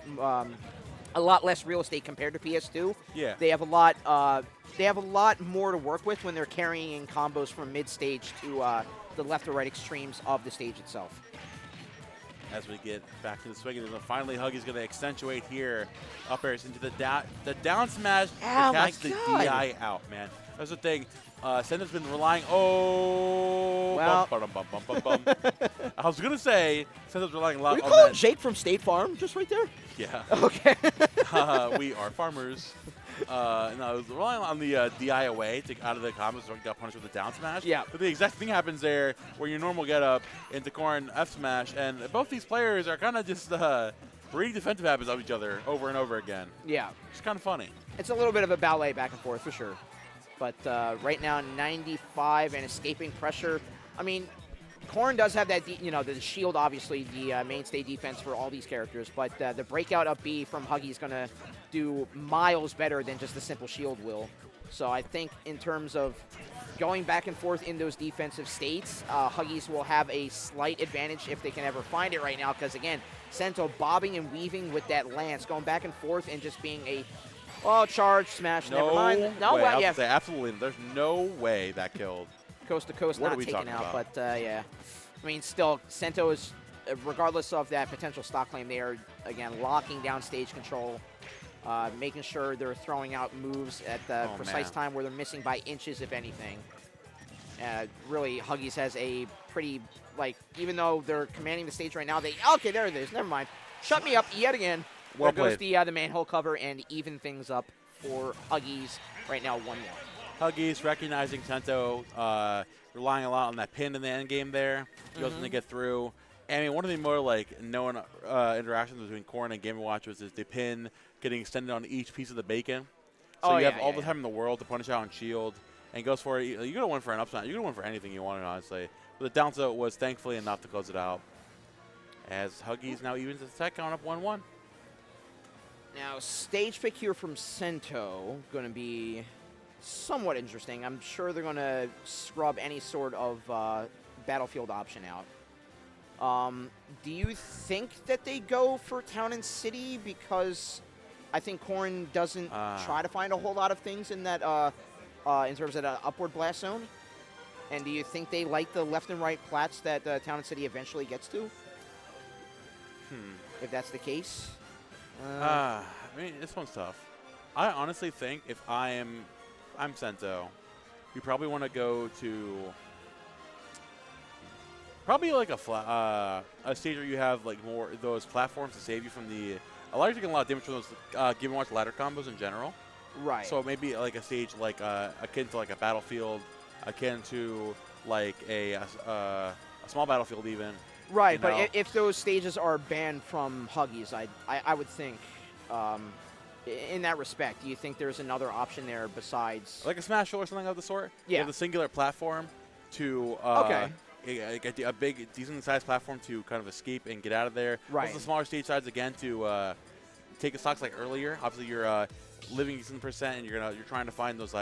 less real estate compared to PS2. Yeah, they have a lot more to work with when they're carrying in combos from mid stage to the left or right extremes of the stage itself. As we get back to the swing, and finally Huggies going to accentuate here. Up airs into the down smash to catch the DI out, man. That's the thing. Sento's been relying. I was going to say Sento's relying a lot on that. Are you calling Jake from State Farm just right there? Yeah. Okay. We are farmers. No, I was relying on the DI away to out of the combos, so I got punished with the down smash. Yeah. But the exact thing happens there where your normal get up into Corn F smash, and both these players are kind of just reading defensive habits of each other over and over again. Yeah. It's kind of funny. It's a little bit of a ballet back and forth for sure. But right now, 95 and escaping pressure. I mean, Corn does have that, the shield, obviously, the mainstay defense for all these characters. But the breakout up B from Huggy is going to do miles better than just the simple shield will. So I think in terms of going back and forth in those defensive states, Huggies will have a slight advantage if they can ever find it right now because, again, Sento bobbing and weaving with that lance, going back and forth and just being a, charge, smash, never mind. No, way. well, I yeah. would say absolutely. There's no way that killed. Coast to coast, What are not we taken talking out, about? but yeah. I mean, still, Sento is, regardless of that potential stock claim, they are, again, locking down stage control, making sure they're throwing out moves at the precise time where they're missing by inches, if anything. Really, Huggies has a pretty, even though they're commanding the stage right now, okay, there it is, never mind. Shut me up yet again. Well there goes played. the manhole cover and even things up for Huggies right now, 1-1. Huggies recognizing Sento, relying a lot on that pin in the end game there. He goes to get through. And I mean, one of the more known interactions between Corrin and Game & Watch was the pin getting extended on each piece of the bacon. So you have all the time in the world to punish out on shield, and he goes for it. You could have won for an upside. You could have won for anything you wanted, honestly. But the down tilt was thankfully enough to close it out. As Huggies now evens the set, count up 1-1. Now, stage pick here from Sento, going to be somewhat interesting. I'm sure they're going to scrub any sort of battlefield option out. Do you think that they go for Town and City? Because I think Corrin doesn't try to find a whole lot of things in that, in terms of that upward blast zone. And do you think they like the left and right plats that Town and City eventually gets to? If that's the case. I mean, this one's tough. I honestly think if I'm Sento, you probably want to go to probably like a stage where you have more those platforms to save you from the. A lot of you get a lot of damage from those Game & Watch ladder combos in general. Right. So maybe like a stage akin to a battlefield, akin to a small battlefield even. Right, but if those stages are banned from Huggies, I would think, in that respect, do you think there's another option there besides... Like a Smash or something of the sort? Yeah. You have the singular platform to... get a big, decent-sized platform to kind of escape and get out of there. Right. Also the smaller stage sides, again, to take the stocks earlier. Obviously, you're living decent percent, and you're trying to find those,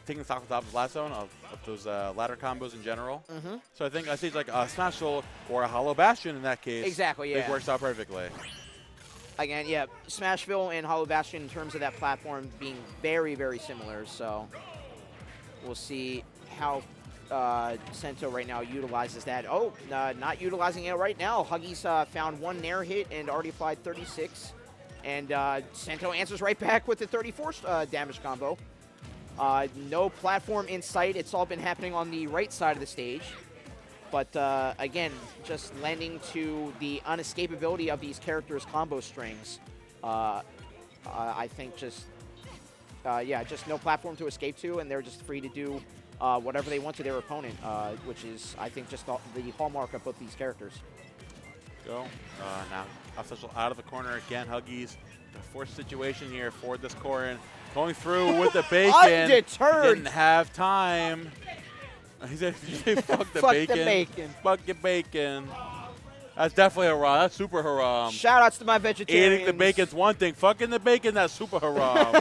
taking stock on top of the last zone of those ladder combos in general. So I think a stage like a Smash Soul or a Hollow Bastion in that case, Exactly, yeah. it works out perfectly. Again, yeah, Smashville and Hollow Bastion in terms of that platform being very, very similar. So we'll see how Sento right now utilizes that. Not utilizing it right now. Huggies found one Nair hit and already applied 36. And Sento answers right back with the 34 damage combo. No platform in sight. It's all been happening on the right side of the stage. But again, just lending to the unescapability of these characters' combo strings. I think just no platform to escape to, and they're just free to do whatever they want to their opponent, which is, I think, just the hallmark of both these characters. Go. Now, Official out of the corner again. Huggies, the forced situation here for this Corrin. Going through with the bacon. Undeterred. Didn't have time. He said, fuck the Fuck bacon. the bacon. Fuck your bacon. That's definitely haram. That's super haram. Shout outs to my vegetarians. Eating the bacon's one thing. Fucking the bacon, that's super haram.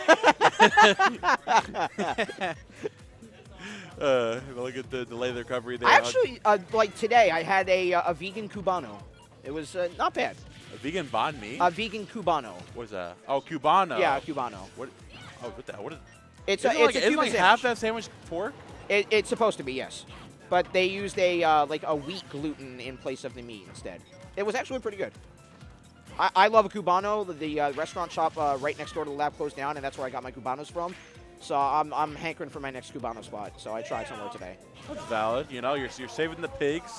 Look at the delayed recovery there. I actually, today, I had a vegan Cubano. It was not bad. A vegan banh mi? A vegan Cubano. What is that? Oh, Cubano. Yeah, Cubano. What? Oh, what the? What is? It's Isn't a Cuban like sandwich. half that sandwich pork? It's supposed to be, yes. But they used a wheat gluten in place of the meat instead. It was actually pretty good. I love a Cubano. The restaurant shop right next door to the lab closed down, and that's where I got my Cubanos from. So I'm hankering for my next Cubano spot. So I tried somewhere today. That's valid. You know, you're saving the pigs.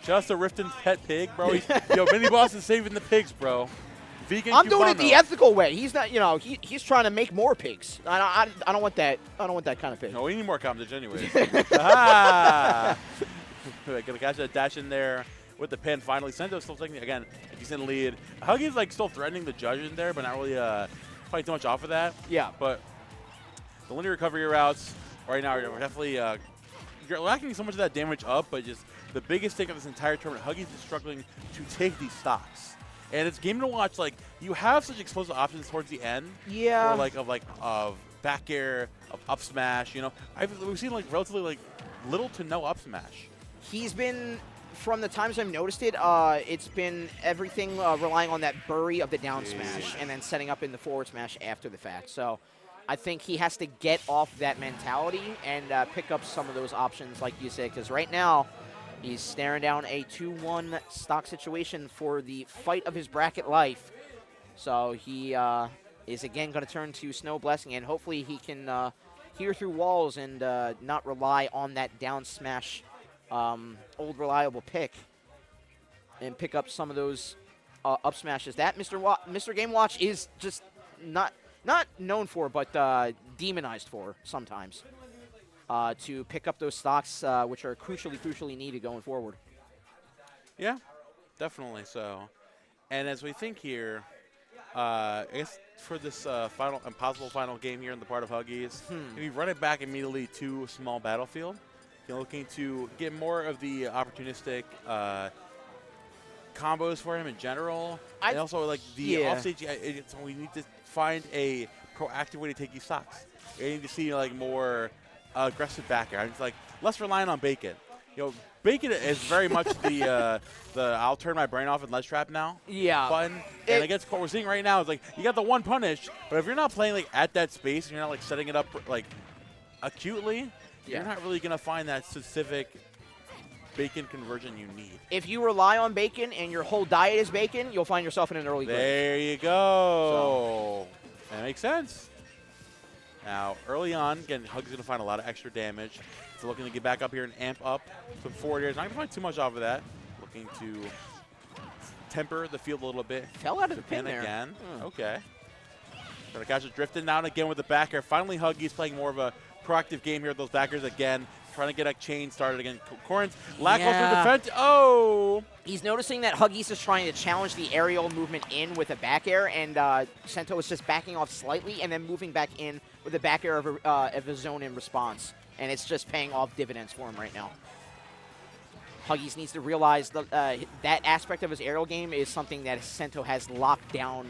Just a Riften pet pig, bro. Yo, Mini Boss is saving the pigs, bro. Vegan I'm doing it Cubano. the ethical way. He's not, he's trying to make more pigs. I don't want that. I don't want that kind of pig. No, we need more competition anyways. Ah! Gonna catch that dash in there with the pin. Finally, Sento's still taking, again, a decent lead. Huggies still threatening the judge in there, but not really fighting too much off of that. Yeah. But the linear recovery routes right now are definitely you're lacking so much of that damage up, but just the biggest thing of this entire tournament, Huggies is struggling to take these stocks. And it's game to watch. You have such explosive options towards the end. Yeah. Or of back air, of up smash. You know, we've seen like relatively like little to no up smash. He's been, from the times I've noticed it, it's been everything relying on that bury of the down smash and then setting up in the forward smash after the fact. So I think he has to get off that mentality and pick up some of those options, like you said, because right now he's staring down a 2-1 stock situation for the fight of his bracket life. So he is again going to turn to Snow Blessing, and hopefully he can hear through walls and not rely on that down smash old reliable pick and pick up some of those up smashes that Mr. Game Watch is just not known for, but demonized for sometimes, to pick up those stocks which are crucially needed going forward. Yeah, definitely so. And as we think here, I guess for this impossible final game here in the part of Huggies, if you run it back immediately to small battlefield, you're looking to get more of the opportunistic combos for him in general, and also like the offstage. We need to find a proactive way to take these stocks. You need to see like more aggressive back air. I'm just like less reliant on Bacon. You know, Bacon is very much the I'll turn my brain off and ledge trap now button. And against what we're seeing right now is like you got the one punish, but if you're not playing like at that space and you're not like setting it up like acutely, you're not really gonna find that specific Bacon conversion you need. If you rely on Bacon and your whole diet is Bacon, you'll find yourself in an early grave. There you go. So. That makes sense. Now, early on, again, Hug's going to find a lot of extra damage. So looking to get back up here and amp up some forward airs. Not going to find too much off of that. Looking to temper the field a little bit. Fell out of the pin there. Again. Okay. Trying to catch it drifting down again with the back air. Finally, Huggy's playing more of a proactive game here with those backers again. Trying to get a chain started again. Corrin's lackluster defense. Oh! He's noticing that Huggies is trying to challenge the aerial movement in with a back air, and Sento is just backing off slightly and then moving back in with a back air of his zone in response. And it's just paying off dividends for him right now. Huggies needs to realize that aspect of his aerial game is something that Sento has locked down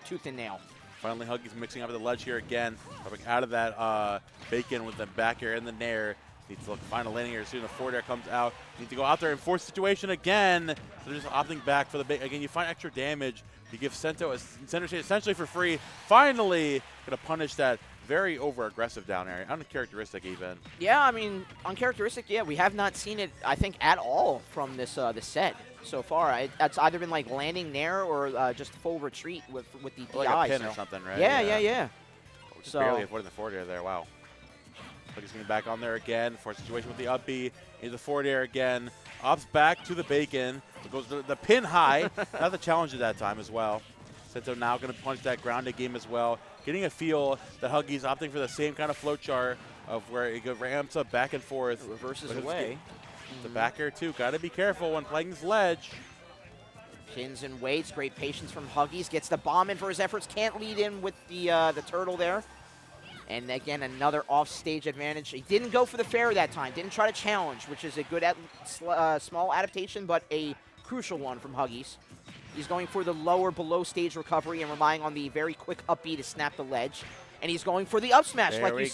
tooth and nail. Finally, Huggy's mixing up the ledge here again. Coming out of that Bacon with the back air and the nair. Needs to look find a landing here as soon as the forward air comes out. Needs to go out there and force situation again. So they're just opting back for the big. Again, you find extra damage. You give Sento a center stage essentially for free. Finally, going to punish that very over-aggressive down area. Uncharacteristic even. Yeah, I mean, uncharacteristic, yeah. We have not seen it, I think, at all from this set so far. It's either been like landing there or just full retreat with the DI. Like a pin or something, right? Yeah. Just barely avoiding the forward air there. Wow. Huggy's getting back on there again for a situation with the up B. Into the forward air again. Ups back to the Bacon. It goes to the pin high. Not the challenge at that time as well. Sento now going to punch that grounded game as well. Getting a feel that Huggy's opting for the same kind of flow chart of where it ramps up back and forth. It reverses away. The back air too. Got to be careful when playing this ledge. Pins and waits. Great patience from Huggies. Gets the bomb in for his efforts. Can't lead in with the turtle there. And again, another off-stage advantage. He didn't go for the fair that time. Didn't try to challenge, which is a good small adaptation, but a crucial one from Huggies. He's going for the lower below stage recovery and relying on the very quick up B to snap the ledge. And he's going for the up smash, like you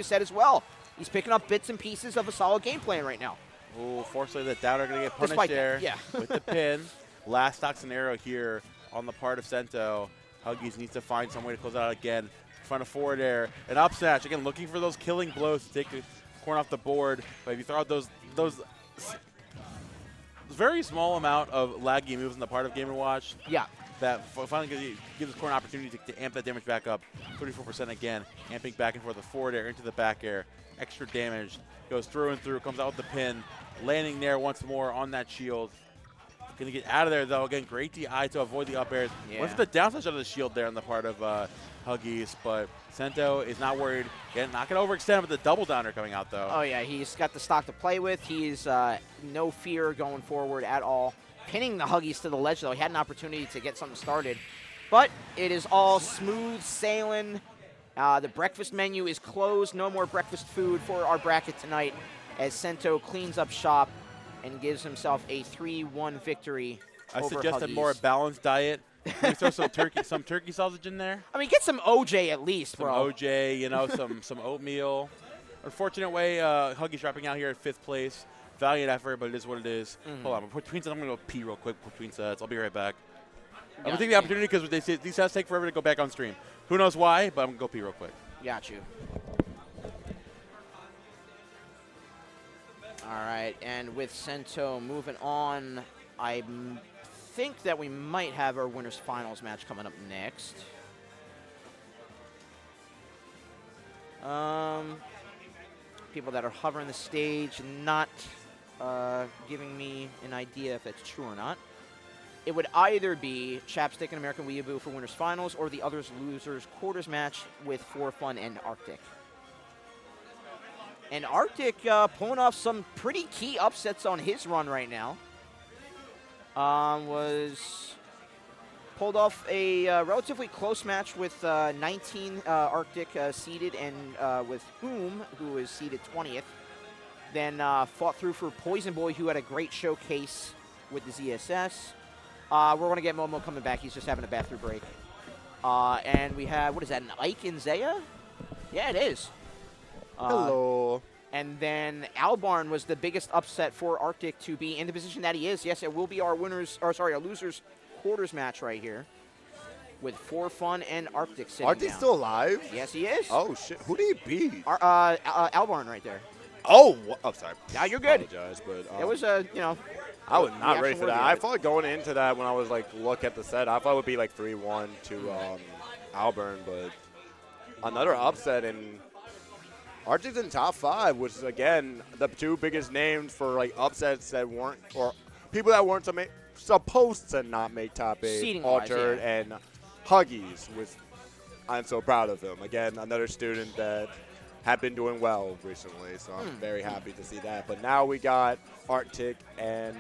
said as well. He's picking up bits and pieces of a solid game plan right now. Ooh, fortunately the downer going to get punished there with the pin. Last stock scenario here on the part of Sento. Huggies needs to find some way to close it out again. Front of forward air, an up smash. Again, looking for those killing blows to take the corn off the board. But if you throw out those very small amount of laggy moves in the part of Game & Watch, that finally gives the corn an opportunity to amp that damage back up. 34% again, amping back and forth the forward air into the back air. Extra damage, goes through and through, comes out with the pin, landing there once more on that shield. Going to get out of there, though. Again, great DI to avoid the up airs. Went for the down slash out of the shield there on the part of Huggies, but Sento is not worried. Again, not going to overextend with the double downer coming out, though. Oh, yeah, he's got the stock to play with. He's no fear going forward at all. Pinning the Huggies to the ledge, though. He had an opportunity to get something started. But it is all smooth sailing. The breakfast menu is closed. No more breakfast food for our bracket tonight as Sento cleans up shop and gives himself a 3-1 victory over I suggested Huggies. more balanced diet Maybe throw some turkey sausage in there. I mean, get some OJ at least, Some bro. OJ, you know, some oatmeal. Unfortunate way, Huggy's dropping out here at 5th place. Valiant effort, but it is what it is. Hold on, between sets, I'm going to go pee real quick between sets. I'll be right back. I'm going to take the opportunity because these sets take forever to go back on stream. Who knows why, but I'm going to go pee real quick. Got you. All right, and with Sento moving on, I think that we might have our winners finals match coming up next. People that are hovering the stage, not giving me an idea if that's true or not. It would either be Chapstick and American Weeaboo for winners finals, or the others losers quarters match with For Fun and Arctic. And Arctic pulling off some pretty key upsets on his run right now. Was pulled off a relatively close match with 19 Arctic seeded, and with who is seeded 20th. Then fought through for Poison Boy, who had a great showcase with the ZSS. We're going to get Momo coming back. He's just having a bathroom break. And we have, what is that, an Ike and Zaya? Yeah, it is. Hello. And then Albarn was the biggest upset for Arctic to be in the position that he is. Yes, it will be our our losers quarters match right here with For Fun and Arctic sitting Arctic's down. still alive? Yes, he is. Oh, shit. Who did he beat? Albarn right there. Oh, sorry. Yeah, you're good. Apologize, but It was I was not ready reaction for that. worthy I of it. thought going into that when I was like look at the set, I thought it would be like 3-1 to Alburn, but another upset, and Arctic's in top 5, which is again the two biggest names for like upsets that weren't, or people that weren't supposed to not make top 8. Seating-wise, Altered yeah. and Huggies, which I'm so proud of him. Again, another student that have been doing well recently, so I'm very happy to see that. But now we got Arctic and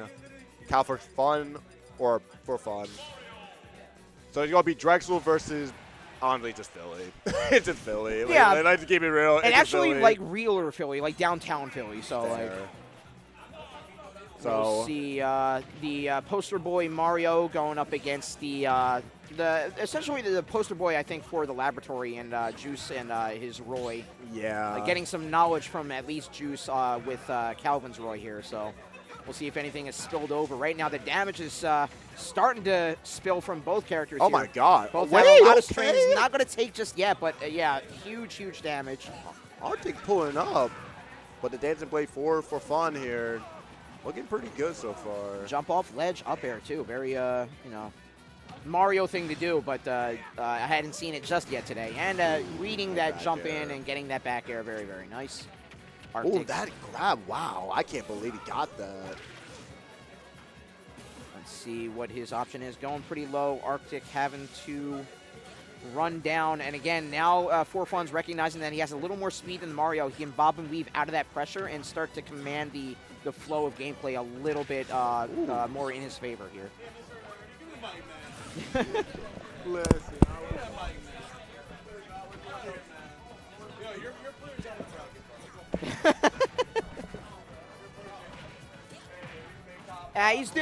Cal for Fun, or For Fun. So it's going to be Drexel versus, honestly, just Philly. It's just Philly. Yeah. Like, let's keep it real. and It's just actually Philly. like realer Philly, like downtown Philly. So like Fair. we'll So see the poster boy Mario going up against the essentially the poster boy, I think, for the laboratory, and Juice and his Roy. yeah. Getting some knowledge from at least Juice with Calvin's Roy here. So we'll see if anything is spilled over. Right now the damage is starting to spill from both characters Oh here. my God. Both Wait, have a lot of okay. strings. Not going to take just yet, but yeah, huge damage. Arctic pulling up, but the Dancing Blade 4 for Fun here, looking pretty good so far. Jump off ledge up air too. Very Mario thing to do, but I hadn't seen it just yet today. And reading that Back jump air. in and getting that back air, very nice. Oh, Arctic's- that grab! Wow, I can't believe he got that. Let's see what his option is. Going pretty low. Arctic having to run down. And again, now For Fun's recognizing that he has a little more speed than Mario. He can bob and weave out of that pressure and start to command the flow of gameplay a little bit more in his favor here.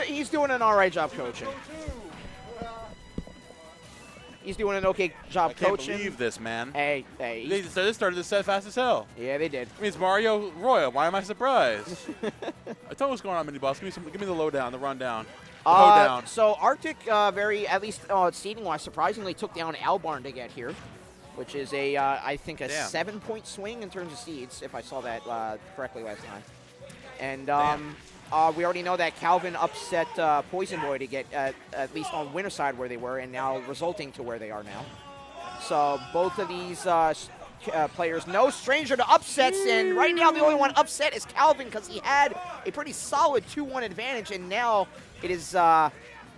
He's doing an all right job coaching. He's doing an okay job I can't coaching. believe this, man. Hey. They started this set fast as hell. Yeah, they did. I mean, it's Mario Royal. Why am I surprised? I told you what's going on, Mini Boss. Give me the lowdown, the rundown. The lowdown. So Arctic, at least seeding-wise, surprisingly took down Albarn to get here, which is I think a Damn. 7-point swing in terms of seeds, if I saw that correctly last time. And we already know that Calvin upset Poison Boy to get at least on winner side where they were, and now resulting to where they are now. So both of these players, no stranger to upsets, and right now the only one upset is Calvin because he had a pretty solid 2-1 advantage, and now it is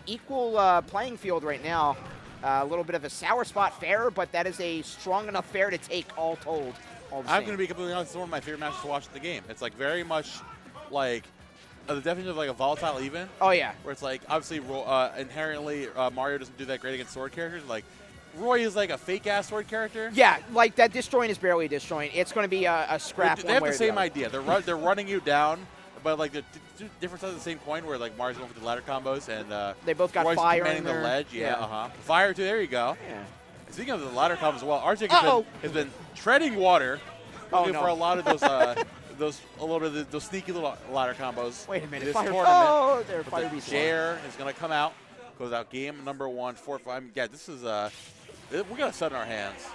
equal playing field right now. A little bit of a sour spot fair, but that is a strong enough fair to take all told. All the I'm same. going to be completely honest. It's one of my favorite matches to watch in the game. It's like very much like the definition of like a volatile even, Oh, yeah. where it's like obviously inherently Mario doesn't do that great against sword characters. Like Roy is like a fake ass sword character. Yeah, like that disjoint is barely a disjoint. It's going to be a scrap They one have way the or same other. idea. They're running you down, but like the two different sides of the same coin, where like Mario's going for the ladder combos and They both got Roy's fire commanding in the there. ledge. Yeah. Fire too. There you go. Yeah. Speaking of the ladder combos as well, Arctic Uh-oh. has been treading water, Oh, looking no. for a lot of those those sneaky little ladder combos. Wait a minute. This Fire. tournament. Oh, there. But Fire the beast. Jair is going to come out, goes out game number 1, 4-5. Yeah, this is we got a set in our hands.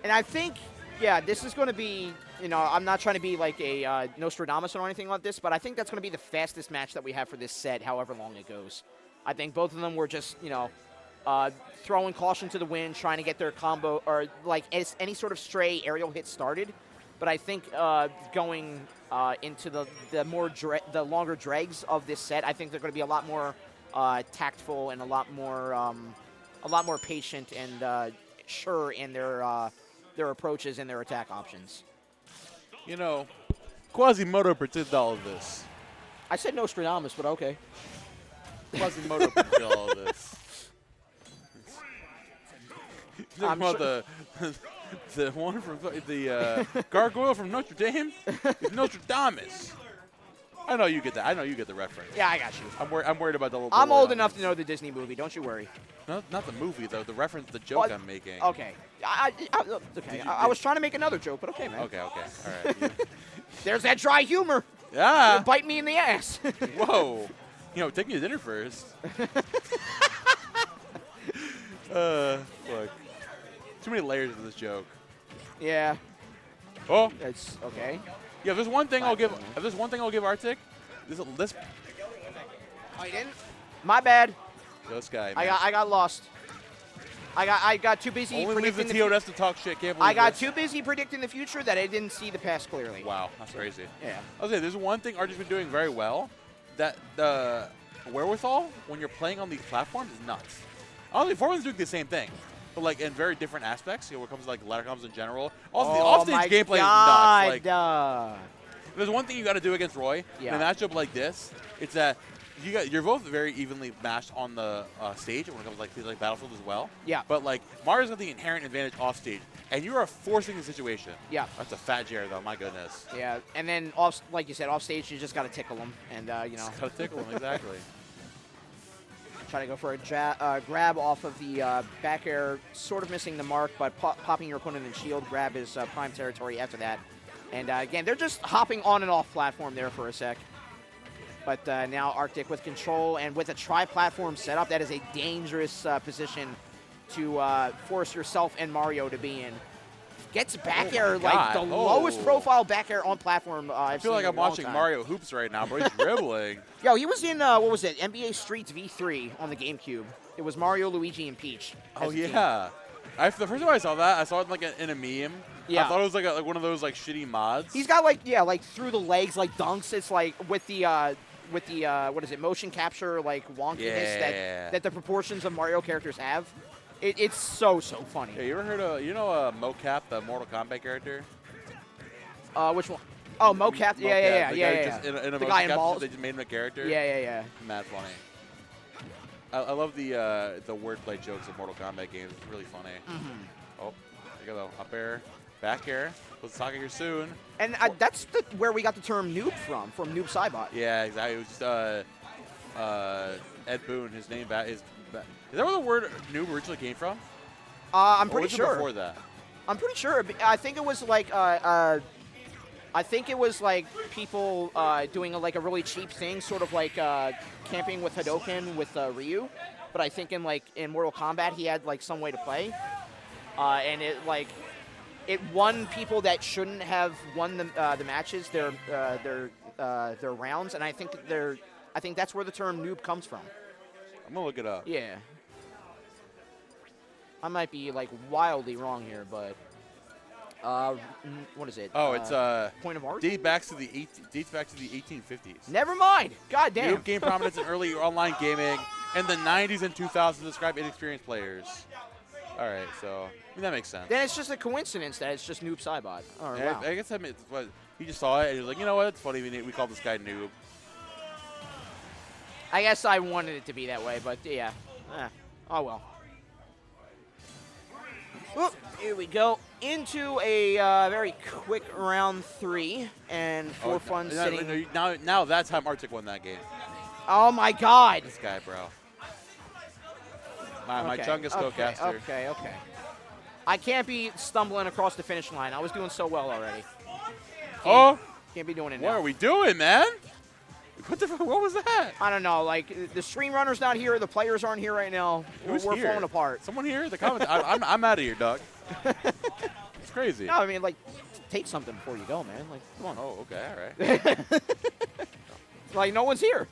And I think, yeah, this is going to be, I'm not trying to be like a Nostradamus or anything like this, but I think that's going to be the fastest match that we have for this set, however long it goes. I think both of them were just, throwing caution to the wind, trying to get their combo or like any sort of stray aerial hit started. But I think going into the longer dregs of this set, I think they're going to be a lot more tactful and a lot more patient and sure in their approaches and their attack options. Quasimodo predicted all of this. I said Nostradamus, but okay. Quasimodo predicted all of this. I'm Talking about the one from the gargoyle from Notre Dame is Nostradamus. I know you get that. I know you get the reference. Yeah, I got you. I'm worried about the little. I'm boy old on enough this. to know the Disney movie. Don't you worry. No, not the movie though. The reference, the joke Oh, I'm making. Okay. I was trying to make another joke, but okay, man. Okay. All right. There's that dry humor. Yeah. Bite me in the ass. Whoa. Take me to dinner first. Look. Too many layers to this joke. Yeah, Oh. it's okay. Yeah. If there's one thing I'll give Arctic, this Oh, you didn't? My bad. this guy. I Man. got lost. I got too busy Only leave the predicting TOS to talk shit. Can't believe I got this. too busy predicting the future that I didn't see the past clearly. Wow, that's crazy. Yeah. I was saying, there's one thing Arctic's been doing very well. That the wherewithal when you're playing on these platforms is nuts. Honestly, Forman's doing the same thing, but like in very different aspects. When it comes to like ladder combos in general. Also, the offstage gameplay is nuts. Like, if there's one thing you got to do against Roy Yeah. in a matchup like this, it's that you're both very evenly matched on the stage when it comes to like things like Battlefield as well. Yeah. But like Mario's got the inherent advantage off stage, and you are forcing the situation. Yeah. That's a fat Jair though. My goodness. Yeah, and then off, like you said, off stage you just got to tickle them, and Gotta tickle him exactly. try to go for a grab off of the back air, sort of missing the mark, but popping your opponent in shield. Grab is prime territory after that, and again they're just hopping on and off platform there for a sec. But now Arctic with control and with a tri-platform setup, that is a dangerous position to force yourself and Mario to be in. Gets back air, like the lowest profile back air on platform I feel like I'm watching Mario Hoops right now, bro. He's dribbling. Yo, he was in, what was it, NBA Streets V3 on the GameCube. It was Mario, Luigi, and Peach. Oh, as a team. yeah. The first time I saw that, I saw it like in a meme. Yeah. I thought it was like one of those like shitty mods. He's got like through the legs, like dunks. It's like with the what is it, motion capture, like wonkiness that the proportions of Mario characters have. It's so funny. Hey, you ever heard of Mocap, the Mortal Kombat character? Which one? Oh, Mocap. Yeah. The guy just in a The motion guy in capture, balls. they just made him a character. Yeah. Mad funny. I love the wordplay jokes of Mortal Kombat games. It's really funny. Oh, there you go. Up air, back air. Let's talk here soon. And that's where we got the term noob from Noob Saibot. Yeah, exactly. It was just Ed Boon. His name is that where the word noob originally came from? I'm Or pretty was it sure. before that? I'm pretty sure. I think it was like people doing a really cheap thing, sort of like camping with Hadoken with Ryu. But I think in Mortal Kombat he had like some way to play, and it won people that shouldn't have won the matches their rounds, and I think that's where the term noob comes from. I'm gonna look it up. Yeah. I might be like wildly wrong here, but what is it? Oh, it's Point of Origin. dates back to the 1850s. Never mind. God damn. Noob gained prominence in early online gaming in the 90s and 2000s to describe inexperienced players. All right, so that makes sense. Then it's just a coincidence that it's just Noob Saibot. Oh, Yeah, wow. I guess he just saw it and he was like, you know what? It's funny. We call this guy Noob. I guess I wanted it to be that way, but yeah. Oh well. Oop, here we go. Into a very quick round 3, and for fun sitting. Now that's how Arctic won that game. Oh my God! This guy, bro. My Okay, Chungus okay, Go-caster. okay. I can't be stumbling across the finish line. I was doing so well already. Can't be doing it now. What are we doing, man? What was that? I don't know. Like, the stream runner's not here. The players aren't here right now. Who's We're here? falling apart. Someone here? The comments. I'm out of here, dog. It's crazy. No, I mean, like, take something before you go, man. Like, come on. Oh, okay, all right. Like, no one's here.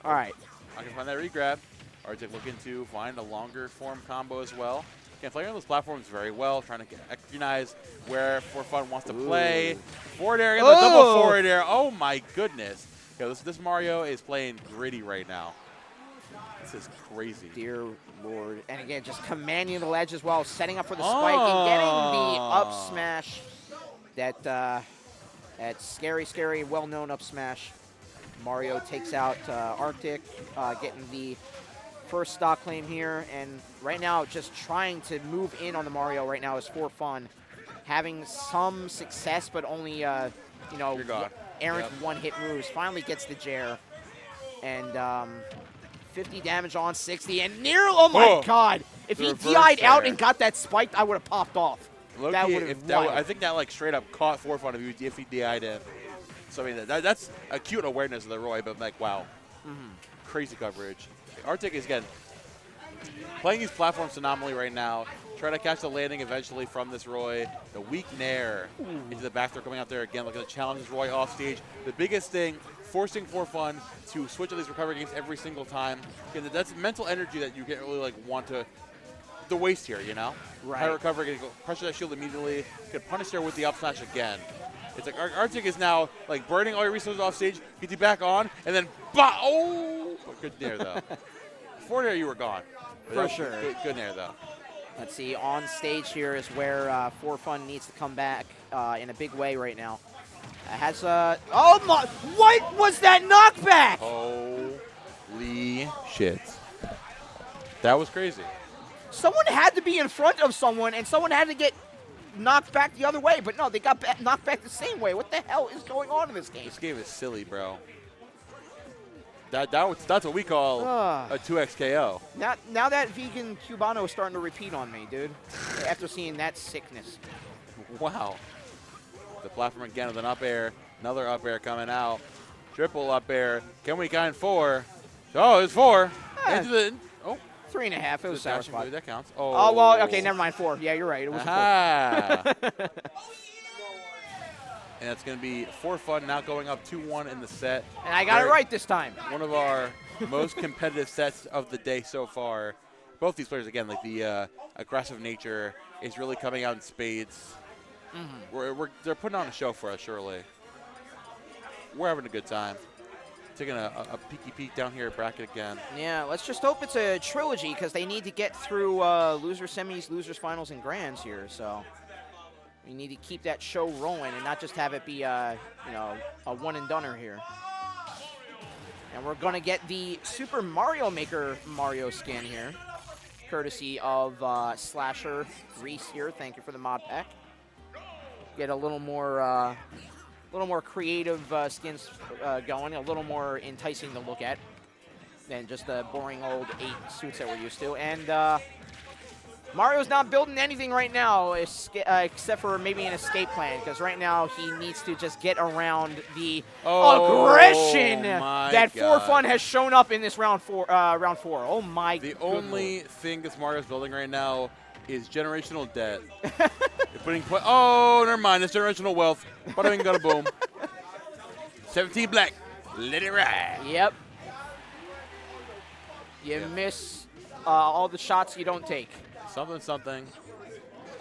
All right. I can find that regrab. Arctic looking to find a longer form combo as well. Can play on those platforms very well, trying to recognize where For Fun wants to play. Forward air, the double forward air. Oh my goodness. Yo, this Mario is playing gritty right now. This is crazy. Dear Lord. And again, just commanding the ledge as well, setting up for the spike and getting the up smash. That scary, well-known up smash. Mario takes out Arctic, getting the first stock claim here, and right now just trying to move in on the Mario right now is For Fun. Having some success, but only, you know, errant one-hit moves. Finally gets the Jair, and 50 damage on 60, and oh my God! If he DI'd out and got that spiked, I would have popped off. That would have I think that like straight up caught For Fun if he DI'd in. So I mean that's acute awareness of the Roy, but like wow, crazy coverage. Arctic is again playing these platforms phenomenally right now. Trying to catch the landing eventually from this Roy. The weak nair into the back throw coming out there again, looking to challenge this Roy off stage. The biggest thing, forcing For Fun to switch on these recovery games every single time. Again, that's mental energy that you can't really like want to waste here, you know? Right. High recovery, gonna go pressure that shield immediately. Can punish there with the up smash again. It's like Arctic is now like burning all your resources off stage, get you back on, and then good nair though. Before there you were gone. For sure. Good nair though. Let's see, on stage here is where For Fun needs to come back in a big way right now. Has oh my, what was that knockback? Holy shit. That was crazy. Someone had to be in front of someone, and someone had to get knocked back the other way, but no, they got knocked back the same way. What the hell is going on in this game? This game is silly, bro. That's what we call a 2x KO. Now that vegan Cubano is starting to repeat on me, dude. After seeing that sickness. Wow. The platform again with an up air. Another up air coming out. Triple up air. Can we find 4? Oh, it's 4. Into the 3.5. It was sour spot. That counts. Oh, well, okay, never mind. 4. Yeah, you're right. It was 4. And that's going to be For Fun now going up 2-1 in the set. And I got it right this time. One of our most competitive sets of the day so far. Both these players, again, like the aggressive nature is really coming out in spades. They're putting on a show for us, surely. We're having a good time. Taking a peeky peek down here at bracket again. Yeah, let's just hope it's a trilogy because they need to get through loser semis, losers finals, and grands here. So we need to keep that show rolling and not just have it be you know, a one-and-doneer here. And we're going to get the Super Mario Maker Mario skin here, courtesy of Slasher Reese here. Thank you for the mod pack. Get a little more creative skins going, a little more enticing to look at than just the boring old 8 suits that we're used to. And Mario's not building anything right now except for maybe an escape plan, because right now he needs to just get around the aggression that For Fun has shown up in this round 4. Oh my god. The only thing this Mario's building right now is generational debt. Never mind. It's generational wealth. Bada bing, bada boom. 17 black. Let it ride. Yep. You miss all the shots you don't take. Something.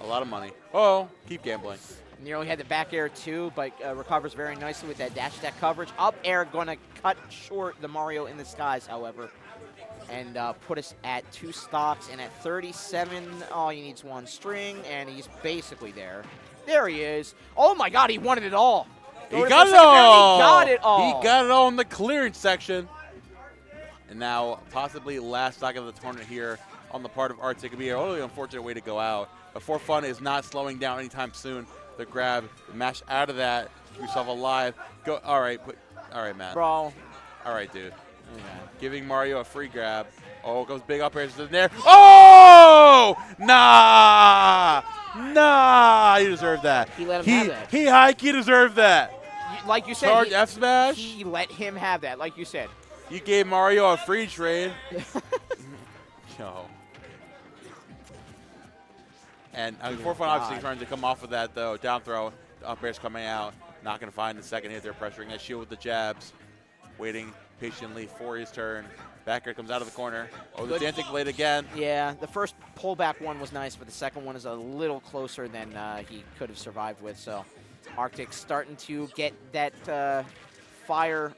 A lot of money. Oh, keep gambling. Nearly had the back air too, but recovers very nicely with that dash attack coverage. Up air going to cut short the Mario in the skies, however, and put us at 2 stocks. And at 37, all he needs 1 string, and he's basically there. There he is. Oh my god, he wanted it all. He got it all. He got it all. He got it all in the clearance section. And now possibly last stock of the tournament here on the part of Arctic. It could be a really unfortunate way to go out. But For Fun is not slowing down anytime soon. The grab, mash out of that, keep yourself alive. Go. All right, man. Brawl. All right, dude. Yeah. Giving Mario a free grab. Oh, goes big up airs in there. Oh! Nah! You deserve that. He let him have that. He high-key deserved that. Like you said, Charge F smash. he let him have that, like you said. You gave Mario a free trade. Yo. And For Fun obviously trying to come off of that, though. Down throw. Up air's coming out. Not going to find the second hit. They're pressuring that shield with the jabs. Waiting patiently for his turn. Backer comes out of the corner. Oh, the dancing blade again. Yeah, the first pullback one was nice, but the second one is a little closer than he could have survived with. So Arctic starting to get that fire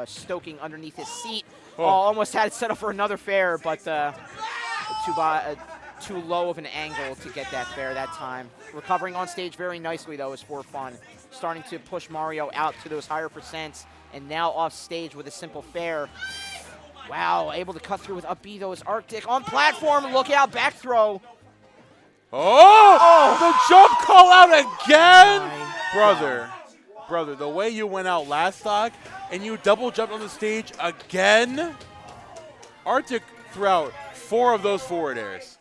stoking underneath his seat. Oh, almost had it set up for another fair, but too low of an angle to get that fair that time. Recovering on stage very nicely, though, is For Fun. Starting to push Mario out to those higher percents, and now off stage with a simple fair. Wow, able to cut through with up B, though, is Arctic. On platform, look out, back throw. Oh! The jump call out again? My Brother, the way you went out last stock and you double jumped on the stage again, Arctic threw out 4 of those forward airs.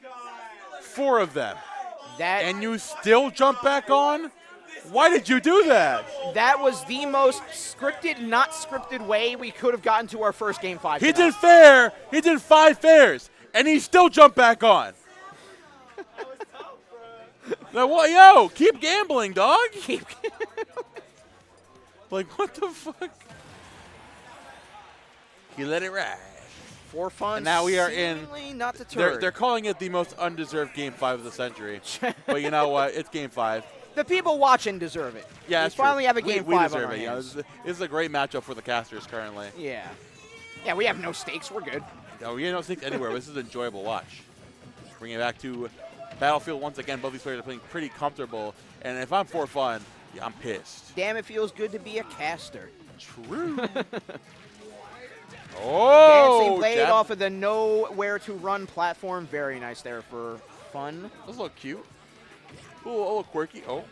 4 of them. And you still jump back on? Why did you do that? That was the most scripted, not scripted way we could have gotten to our first Game 5. He did fair. He did 5 fairs, and he still jumped back on. Now, what? Yo, keep gambling, dog. Like, what the fuck? He let it ride. For Fun. And now we are in. Not deterred. They're calling it the most undeserved Game 5 of the century. But you know what? It's Game 5. The people watching deserve it. Yeah, we finally have a Game 5 we on deserve our it. hands. This is a great matchup for the casters currently. Yeah. Yeah, we have no stakes. We're good. No, we don't think anywhere. This is an enjoyable watch. Bring it back to Battlefield once again. Both these players are playing pretty comfortable. And if I'm For Fun, yeah, I'm pissed. Damn, it feels good to be a caster. True. Oh! Dancing blade jab. off of the nowhere to run platform. Very nice there For Fun. Those look cute. Ooh, a little quirky. Oh.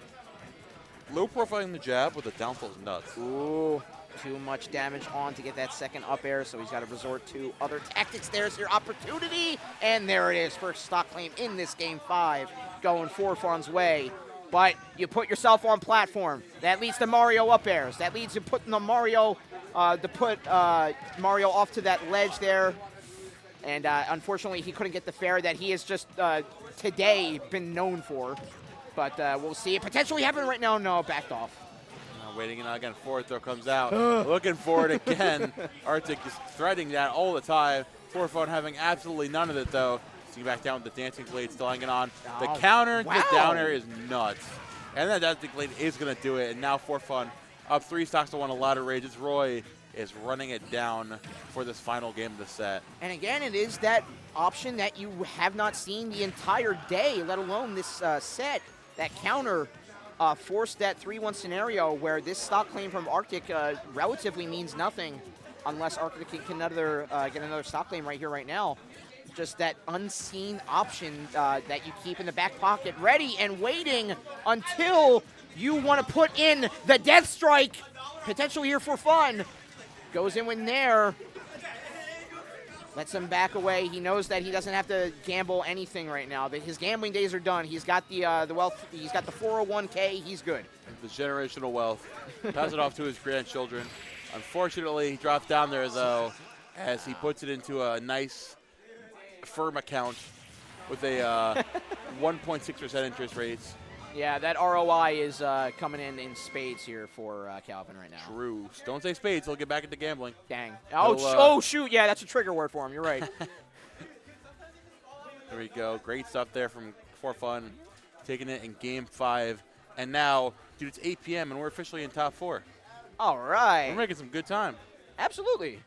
Low profiling the jab with the down tilt is nuts. Ooh, too much damage on to get that second up air, so he's got to resort to other tactics. There's your opportunity, and there it is. First stock claim in this Game 5 going For Fun's way. But you put yourself on platform. That leads to Mario up airs. That leads to putting the Mario, Mario off to that ledge there. And unfortunately, he couldn't get the fair that he has just today been known for. But we'll see it potentially happen right now. No, backed off. Waiting and again, forward throw comes out. Looking for it again. Arctic is threading that all the time. For Fun having absolutely none of it, though. Seeing back down with the dancing blade still hanging on. The counter to the down air is nuts. And that dancing blade is going to do it. And now For Fun up 3 stocks to 1, a lot of rage. It's Roy is running it down for this final game of the set. And again, it is that option that you have not seen the entire day, let alone this set. That counter forced that 3-1 scenario where this stock claim from Arctic relatively means nothing unless Arctic can get another stock claim right here, right now. Just that unseen option that you keep in the back pocket, ready and waiting until you want to put in the death strike. Potentially here For Fun. Goes in with Nair. Lets him back away. He knows that he doesn't have to gamble anything right now. His gambling days are done. He's got the wealth. He's got the 401k. He's good. The generational wealth. Pass it off to his grandchildren. Unfortunately, he drops down there, though, as he puts it into a nice firm account with a 1.6% interest rates. Yeah, that ROI is coming in spades here for Calvin right now. True. Don't say spades. He'll get back into gambling. Dang. Oh, shoot. Yeah, that's a trigger word for him. You're right. There we go. Great stuff there from For Fun. Taking it in Game 5. And now, dude, it's 8 p.m. and we're officially in top 4. All right. We're making some good time. Absolutely.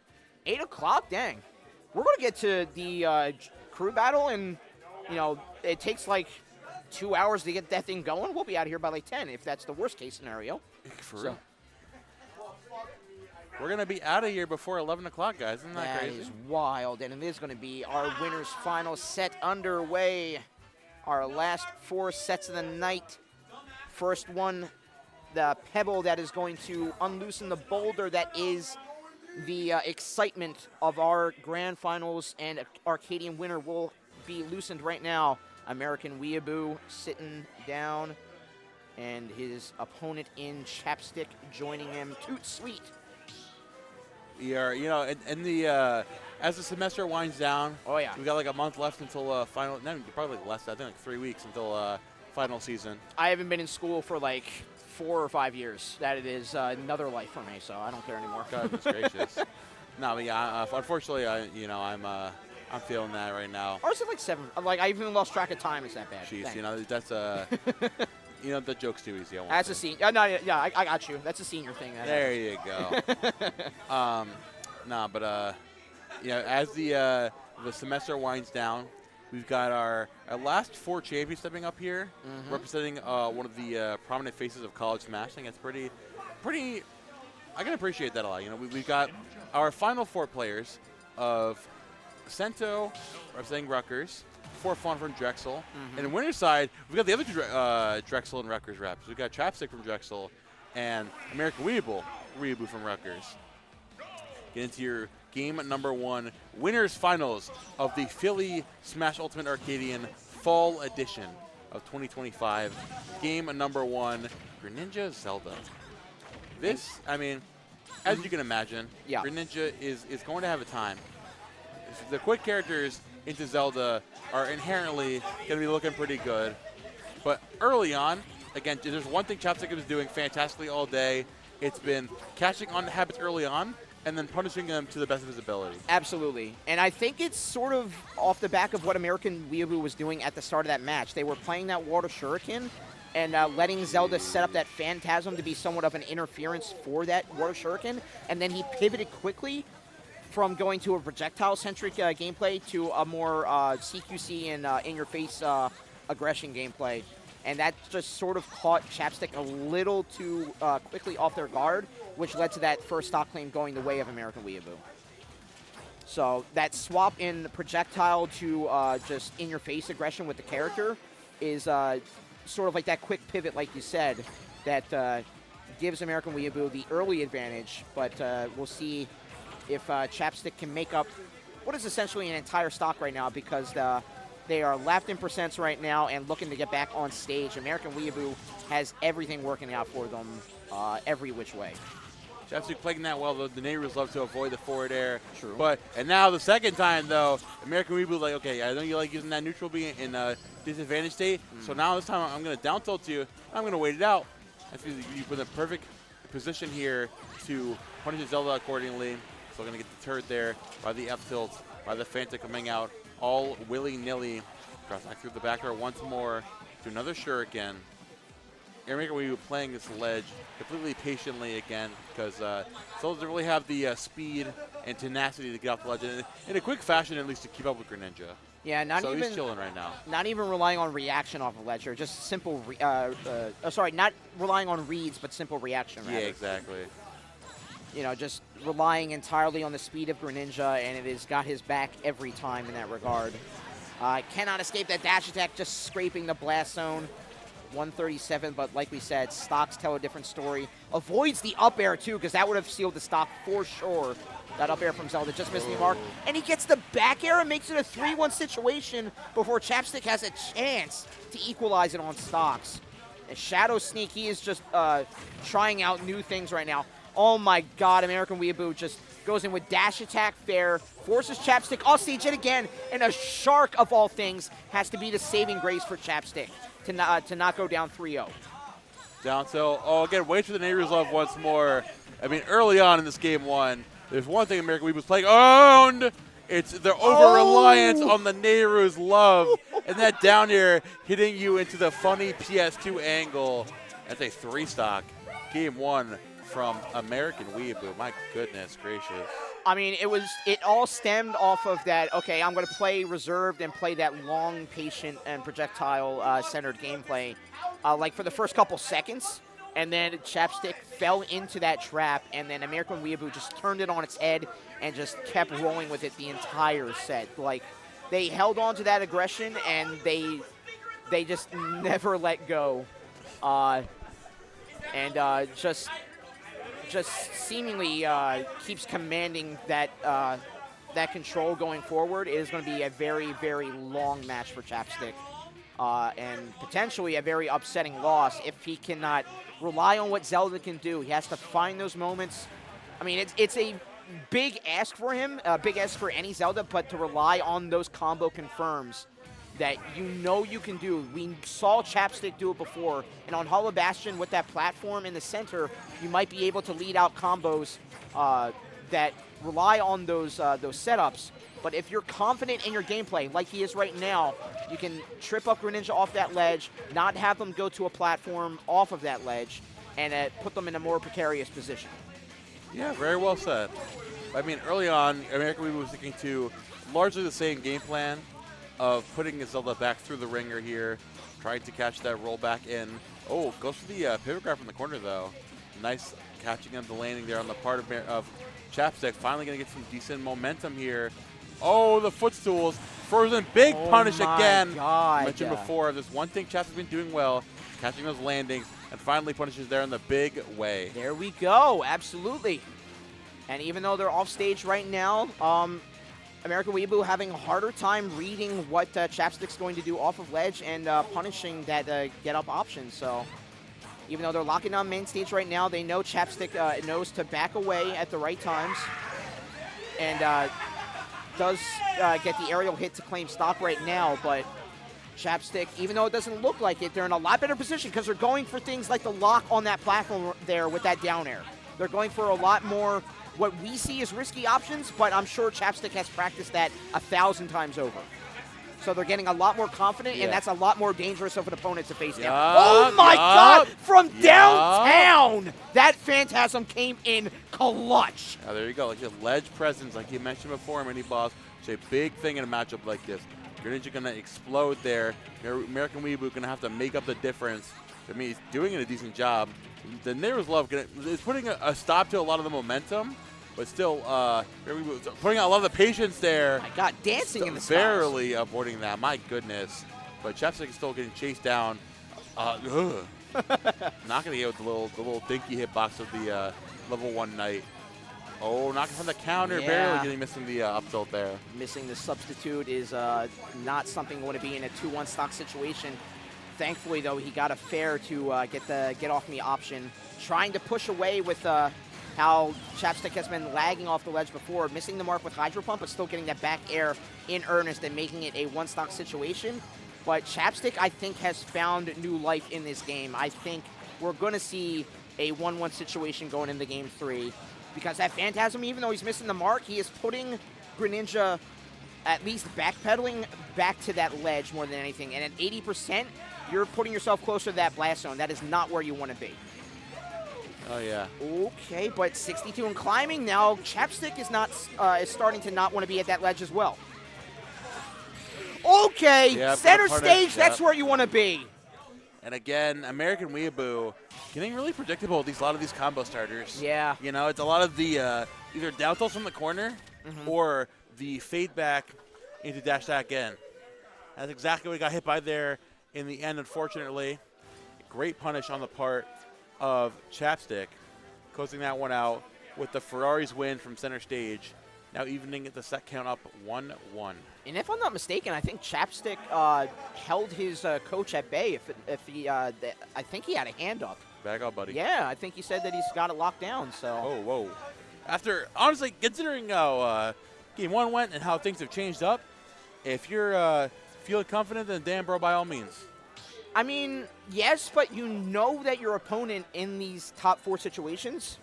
8 o'clock? Dang. We're going to get to the crew battle, and, you know, it takes like 2 hours to get that thing going. We'll be out of here by like 10 if that's the worst case scenario. For real. we're going to be out of here before 11 o'clock, guys. Isn't that That crazy? is wild, and it is going to be our winners' final set underway. Our last 4 sets of the night. First one, the pebble that is going to unloosen the boulder that is the excitement of our grand finals, and Arcadian winner will be loosened right now. American Weeaboo sitting down, and his opponent in Chapstick joining him. Toot sweet. We are, and the as the semester winds down, Oh, yeah. we got like a month left until final. No, probably less. I think like 3 weeks until final season. I haven't been in school for like 4 or 5 years. That it is another life for me, so I don't care anymore. Goodness gracious. No, but yeah. Unfortunately, I'm feeling that right now. Or is it like 7? Like I even lost track of time. It's that bad. Jeez, Dang. that's the joke's too easy. I won't That's a say. senior. No, yeah, I got you. That's a senior thing. There you go. As the semester winds down, we've got our last 4 champions stepping up here, representing one of the prominent faces of college Smash. I think it's pretty. I can appreciate that a lot. We've got our final 4 players of Sento representing Rutgers, 4Fun from Drexel, and the winner's side, we've got the other 2 Drexel and Rutgers reps. We've got Chapstick from Drexel and American Weeaboo from Rutgers. Get into your game number 1 winners finals of the Philly Smash Ultimate Arcadian Fall Edition of 2025. Game number 1, Greninja Zelda. This, as you can imagine, Yeah. Greninja is going to have a time. The quick characters into Zelda are inherently going to be looking pretty good. But early on, again, there's one thing Chapstick is doing fantastically all day. It's been catching on to habits early on and then punishing them to the best of his ability. Absolutely. And I think it's sort of off the back of what American Weeaboo was doing at the start of that match. They were playing that Water Shuriken and letting Zelda set up that Phantasm to be somewhat of an interference for that Water Shuriken. And then he pivoted quickly from going to a projectile-centric gameplay to a more CQC and in-your-face aggression gameplay. And that just sort of caught Chapstick a little too quickly off their guard, which led to that first stock claim going the way of American Weeaboo. So that swap in projectile to just in-your-face aggression with the character is sort of like that quick pivot, like you said, that gives American Weeaboo the early advantage. But we'll see if Chapstick can make up what is essentially an entire stock right now, because they are lapped in percents right now and looking to get back on stage. American Weeaboo has everything working out for them every which way. Chapstick playing that well, though. The Nehrus love to avoid the forward air. True. And now the second time, though, American Weeaboo like, okay, I know you like using that neutral B in disadvantage state, so now this time I'm going to down tilt you. I'm going to wait it out. I feel you put in the perfect position here to punish Zelda accordingly. So going to get deterred there by the F tilt, by the Fanta coming out all willy-nilly. Cross back through the back air once more to another Shuriken. American Weeaboo playing this ledge completely patiently again, because Zelda doesn't really have the speed and tenacity to get off the ledge in a quick fashion, at least to keep up with Greninja. Yeah, So he's chilling right now. Not even relying on reaction off of ledge, or just simple. Not relying on reads, but simple reaction. Yeah, rather. exactly. Just relying entirely on the speed of Greninja, and it has got his back every time in that regard. Cannot escape that dash attack, just scraping the blast zone. 137, but like we said, stocks tell a different story. Avoids the up air, too, because that would have sealed the stock for sure. That up air from Zelda just missing the mark. And he gets the back air and makes it a 3-1 situation before Chapstick has a chance to equalize it on stocks. And Shadow Sneak, he is just trying out new things right now. Oh my god, American Weeaboo just goes in with dash attack fair, forces Chapstick off stage yet again, and a Shark of all things has to be the saving grace for Chapstick to not go down 3-0. Down tilt. Oh, again, wait for the Nehrus love once more. Early on in this game 1, there's one thing American Weeaboo's playing. Owned! It's their over-reliance on the Nehrus love. And that down air hitting you into the funny PS2 angle. That's a 3-stock. Game 1 from American Weeaboo. My goodness gracious. It all stemmed off of that, okay, I'm going to play reserved and play that long, patient, and projectile-centered gameplay, like for the first couple seconds. and then Chapstick fell into that trap, and then American Weeaboo just turned it on its head and just kept rolling with it the entire set. Like, they held on to that aggression, and they just never let go. And just seemingly keeps commanding that that control going forward. It is going to be a very, very long match for Chapstick, and potentially a very upsetting loss if he cannot rely on what Zelda can do. He has to find those moments. I mean, it's a big ask for him, a big ask for any Zelda, but to rely on those combo confirms that you know you can do. We saw Chapstick do it before, and on Hollow Bastion with that platform in the center, you might be able to lead out combos that rely on those setups. But if you're confident in your gameplay, like he is right now, you can trip up Greninja off that ledge, not have them go to a platform off of that ledge, and put them in a more precarious position. Yeah, very well said. I mean, early on, American Weeaboo was sticking to largely the same game plan of putting Zelda back through the ringer here, trying to catch that roll back in. Oh, goes for the pivot grab from the corner, though. Nice catching of the landing there on the part of Chapstick. Finally going to get some decent momentum here. Oh, the footstools. Frozen, big punish again. God. I mentioned before, there's one thing Chapstick's been doing well, catching those landings, and finally punishes there in the big way. There we go, absolutely. And even though they're off stage right now, American Weeaboo having a harder time reading what Chapstick's going to do off of ledge and punishing that get-up option. So even though they're locking down main stage right now, they know Chapstick knows to back away at the right times, and does get the aerial hit to claim stock right now. But Chapstick, even though it doesn't look like it, they're in a lot better position because they're going for things like the lock on that platform there with that down air. They're going for a lot more what we see as risky options, but I'm sure Chapstick has practiced that 1,000 times over. So they're getting a lot more confident, and that's a lot more dangerous of an opponent to face down. Oh my God! From downtown! That Phantasm came in clutch. There you go. Like your ledge presence, like you mentioned before, Mini Boss, it's a big thing in a matchup like this. Greninja gonna explode there. American Weeaboo gonna have to make up the difference. I mean, he's doing a decent job. The Neighbor's Love is putting a stop to a lot of the momentum, but still putting out a lot of the patience there. My God, dancing in the skies. Barely avoiding that. My goodness. But Chapstick is still getting chased down. Not going to get with the little dinky hitbox of the level 1 Knight. Oh, knocking from the counter, barely missing the up tilt there. Missing the substitute is not something going to be in a 2-1 stock situation. Thankfully, though, he got a fair to get the get off me option. Trying to push away with how Chapstick has been lagging off the ledge before, missing the mark with Hydro Pump, but still getting that back air in earnest and making it a 1-stock situation. But Chapstick, I think, has found new life in this game. I think we're going to see a 1-1 situation going into Game 3. Because that Phantasm, even though he's missing the mark, he is putting Greninja at least backpedaling back to that ledge more than anything. And at 80%, you're putting yourself closer to that blast zone. That is not where you want to be. Oh, yeah. Okay, but 62 and climbing. Now Chapstick is starting to not want to be at that ledge as well. Okay, center stage, that's where you want to be. And again, American Weeaboo getting really predictable with a lot of these combo starters. Yeah. You know, it's a lot of the either down tilts from the corner or the fade back into dash attack in. That's exactly what we got hit by there in the end, unfortunately. Great punish on the part of Chapstick, closing that one out with the Ferrari's win from center stage. Now evening the set count up 1-1. And if I'm not mistaken, I think Chapstick held his coach at bay. If he, I think he had a hand up. Back up, buddy. Yeah, I think he said that he's got it locked down. So. Oh, whoa! After honestly considering how Game 1 went and how things have changed up, if you're feeling confident, then damn, bro, by all means. I mean, yes, but you know that your opponent in these top 4 situations,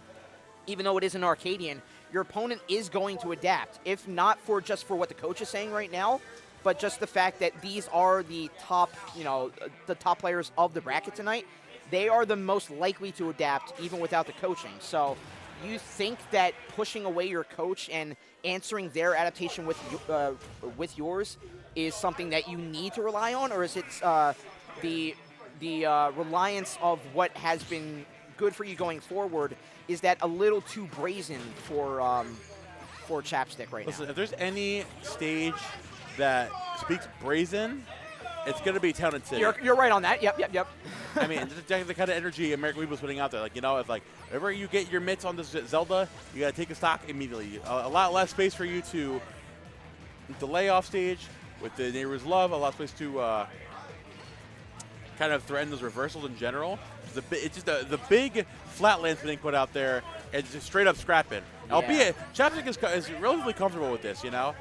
even though it is an Arcadian, your opponent is going to adapt, if not for just for what the coach is saying right now, but just the fact that these are the top, the top players of the bracket tonight. They are the most likely to adapt even without the coaching. So you think that pushing away your coach and answering their adaptation with yours is something that you need to rely on, or is it the reliance of what has been good for you going forward. Is that a little too brazen for Chapstick right Listen, now? if there's any stage that speaks brazen, it's going to be Town and City. You're right on that. Yep. I mean, just the kind of energy American Weeble's putting out there. Like, if whenever you get your mitts on this Zelda, you got to take a stock immediately. A lot less space for you to delay off stage with the Neighbor's Love. A lot of space to kind of threaten those reversals in general. It's just the big flatlands being put out there. It's just straight up scrapping. Yeah. Albeit, Chapstick is relatively comfortable with this, Yeah.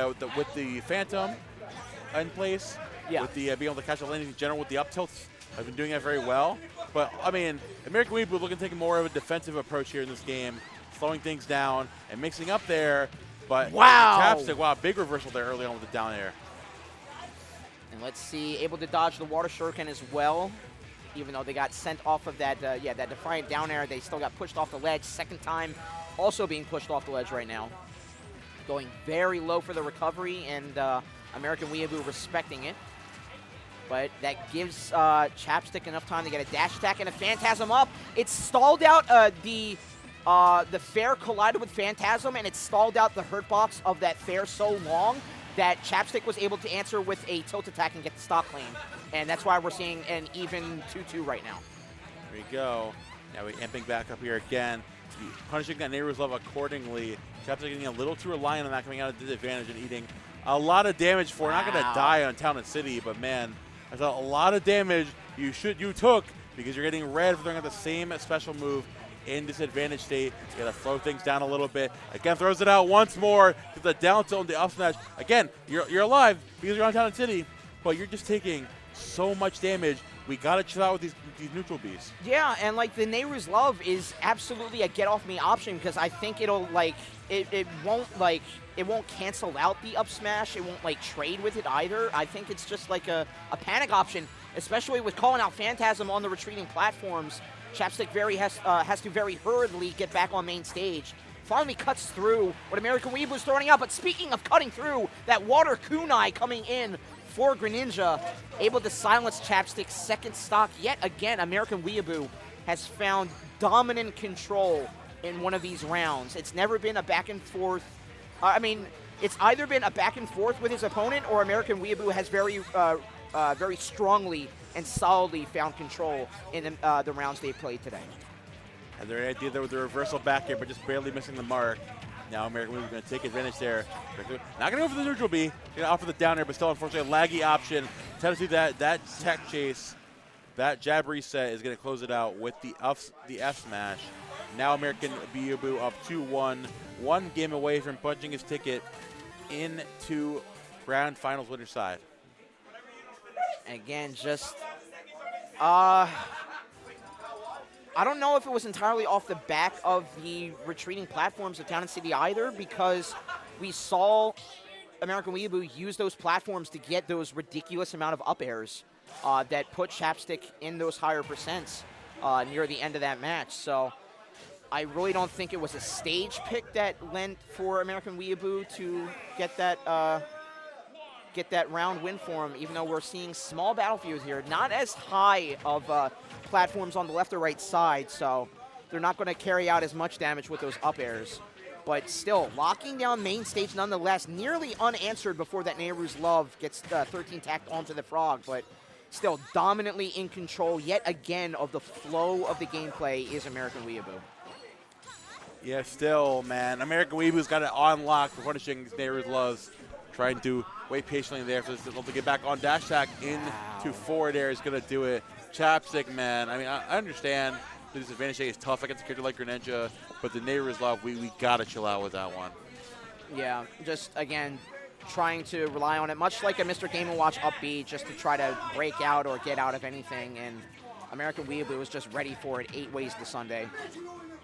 With the Phantom in place. Yeah. With the being able to catch the landing in general with the up tilts. I've been doing that very well. But, I mean, American Weeb looking to take more of a defensive approach here in this game, slowing things down and mixing up there. But Wow. Chapstick, big reversal there early on with the down air. And let's see, able to dodge the water shuriken as well. Even though they got sent off of that, that defiant down air, they still got pushed off the ledge. Second time, also being pushed off the ledge right now. Going very low for the recovery, and American Weeaboo respecting it. But that gives Chapstick enough time to get a dash attack and a Phantasm up. It's stalled out the Fair collided with Phantasm, and it stalled out the hurt box of that Fair so long that Chapstick was able to answer with a tilt attack and get the stock clean. And that's why we're seeing an even 2-2 right now. There we go. Now we're amping back up here again. Punishing that Neighbor's Love accordingly. Chapstick getting a little too reliant on that, coming out of disadvantage and eating a lot of damage for. Not going to die on Town and City, but man, that's a lot of damage you took because you're getting red for throwing out the same special move in disadvantage state. You got to throw things down a little bit. Again, throws it out once more to the down tilt and the up smash. Again, you're alive because you're on Town and City, but you're just taking so much damage. We got to chill out with these neutral beasts. Yeah, and like the Nehru's Love is absolutely a get off me option because I think it'll it won't cancel out the up smash. It won't trade with it either. I think it's just like a panic option, especially with calling out Phantasm on the retreating platforms. Chapstick has to very hurriedly get back on main stage. Finally cuts through what American Weeaboo's throwing out. But speaking of cutting through, that water kunai coming in for Greninja, able to silence Chapstick's second stock yet again. American Weeaboo has found dominant control in one of these rounds. It's never been a back and forth. It's either been a back and forth with his opponent, or American Weeaboo has very strongly and solidly found control in the rounds they've played today. And their idea there with the reversal back here, but just barely missing the mark. Now American Weeaboo going to take advantage there. Not going to go for the neutral B. Going to offer the down air, but still unfortunately a laggy option. Tennessee, that tech chase, that jab reset is going to close it out with the F smash. Now American Weeaboo up 2-1. One game away from punching his ticket into grand finals winner side. Again, just I don't know if it was entirely off the back of the retreating platforms of Town and City either, because we saw American Weeaboo use those platforms to get those ridiculous amount of up airs that put Chapstick in those higher percents near the end of that match. So I really don't think it was a stage pick that lent for American Weeaboo to get that round win for him, even though we're seeing small battlefields here. Not as high of platforms on the left or right side, so they're not going to carry out as much damage with those up airs. But still, locking down main stage nonetheless, nearly unanswered before that Nehru's Love gets 13 tacked onto the frog, but still dominantly in control yet again of the flow of the gameplay is American Weeaboo. Yeah, still, man. American Weeaboo's got it on lock for punishing Nehru's Loves. Trying to wait patiently there for this to get back on dash attack into forward air is going to do it. Chapstick, man. I mean, I understand the disadvantage is tough against a character like Greninja, but the Nehru's Love, we got to chill out with that one. Yeah, just, again, trying to rely on it, much like a Mr. Game & Watch up B, just to try to break out or get out of anything. And American Weeaboo was just ready for it 8 ways to Sunday.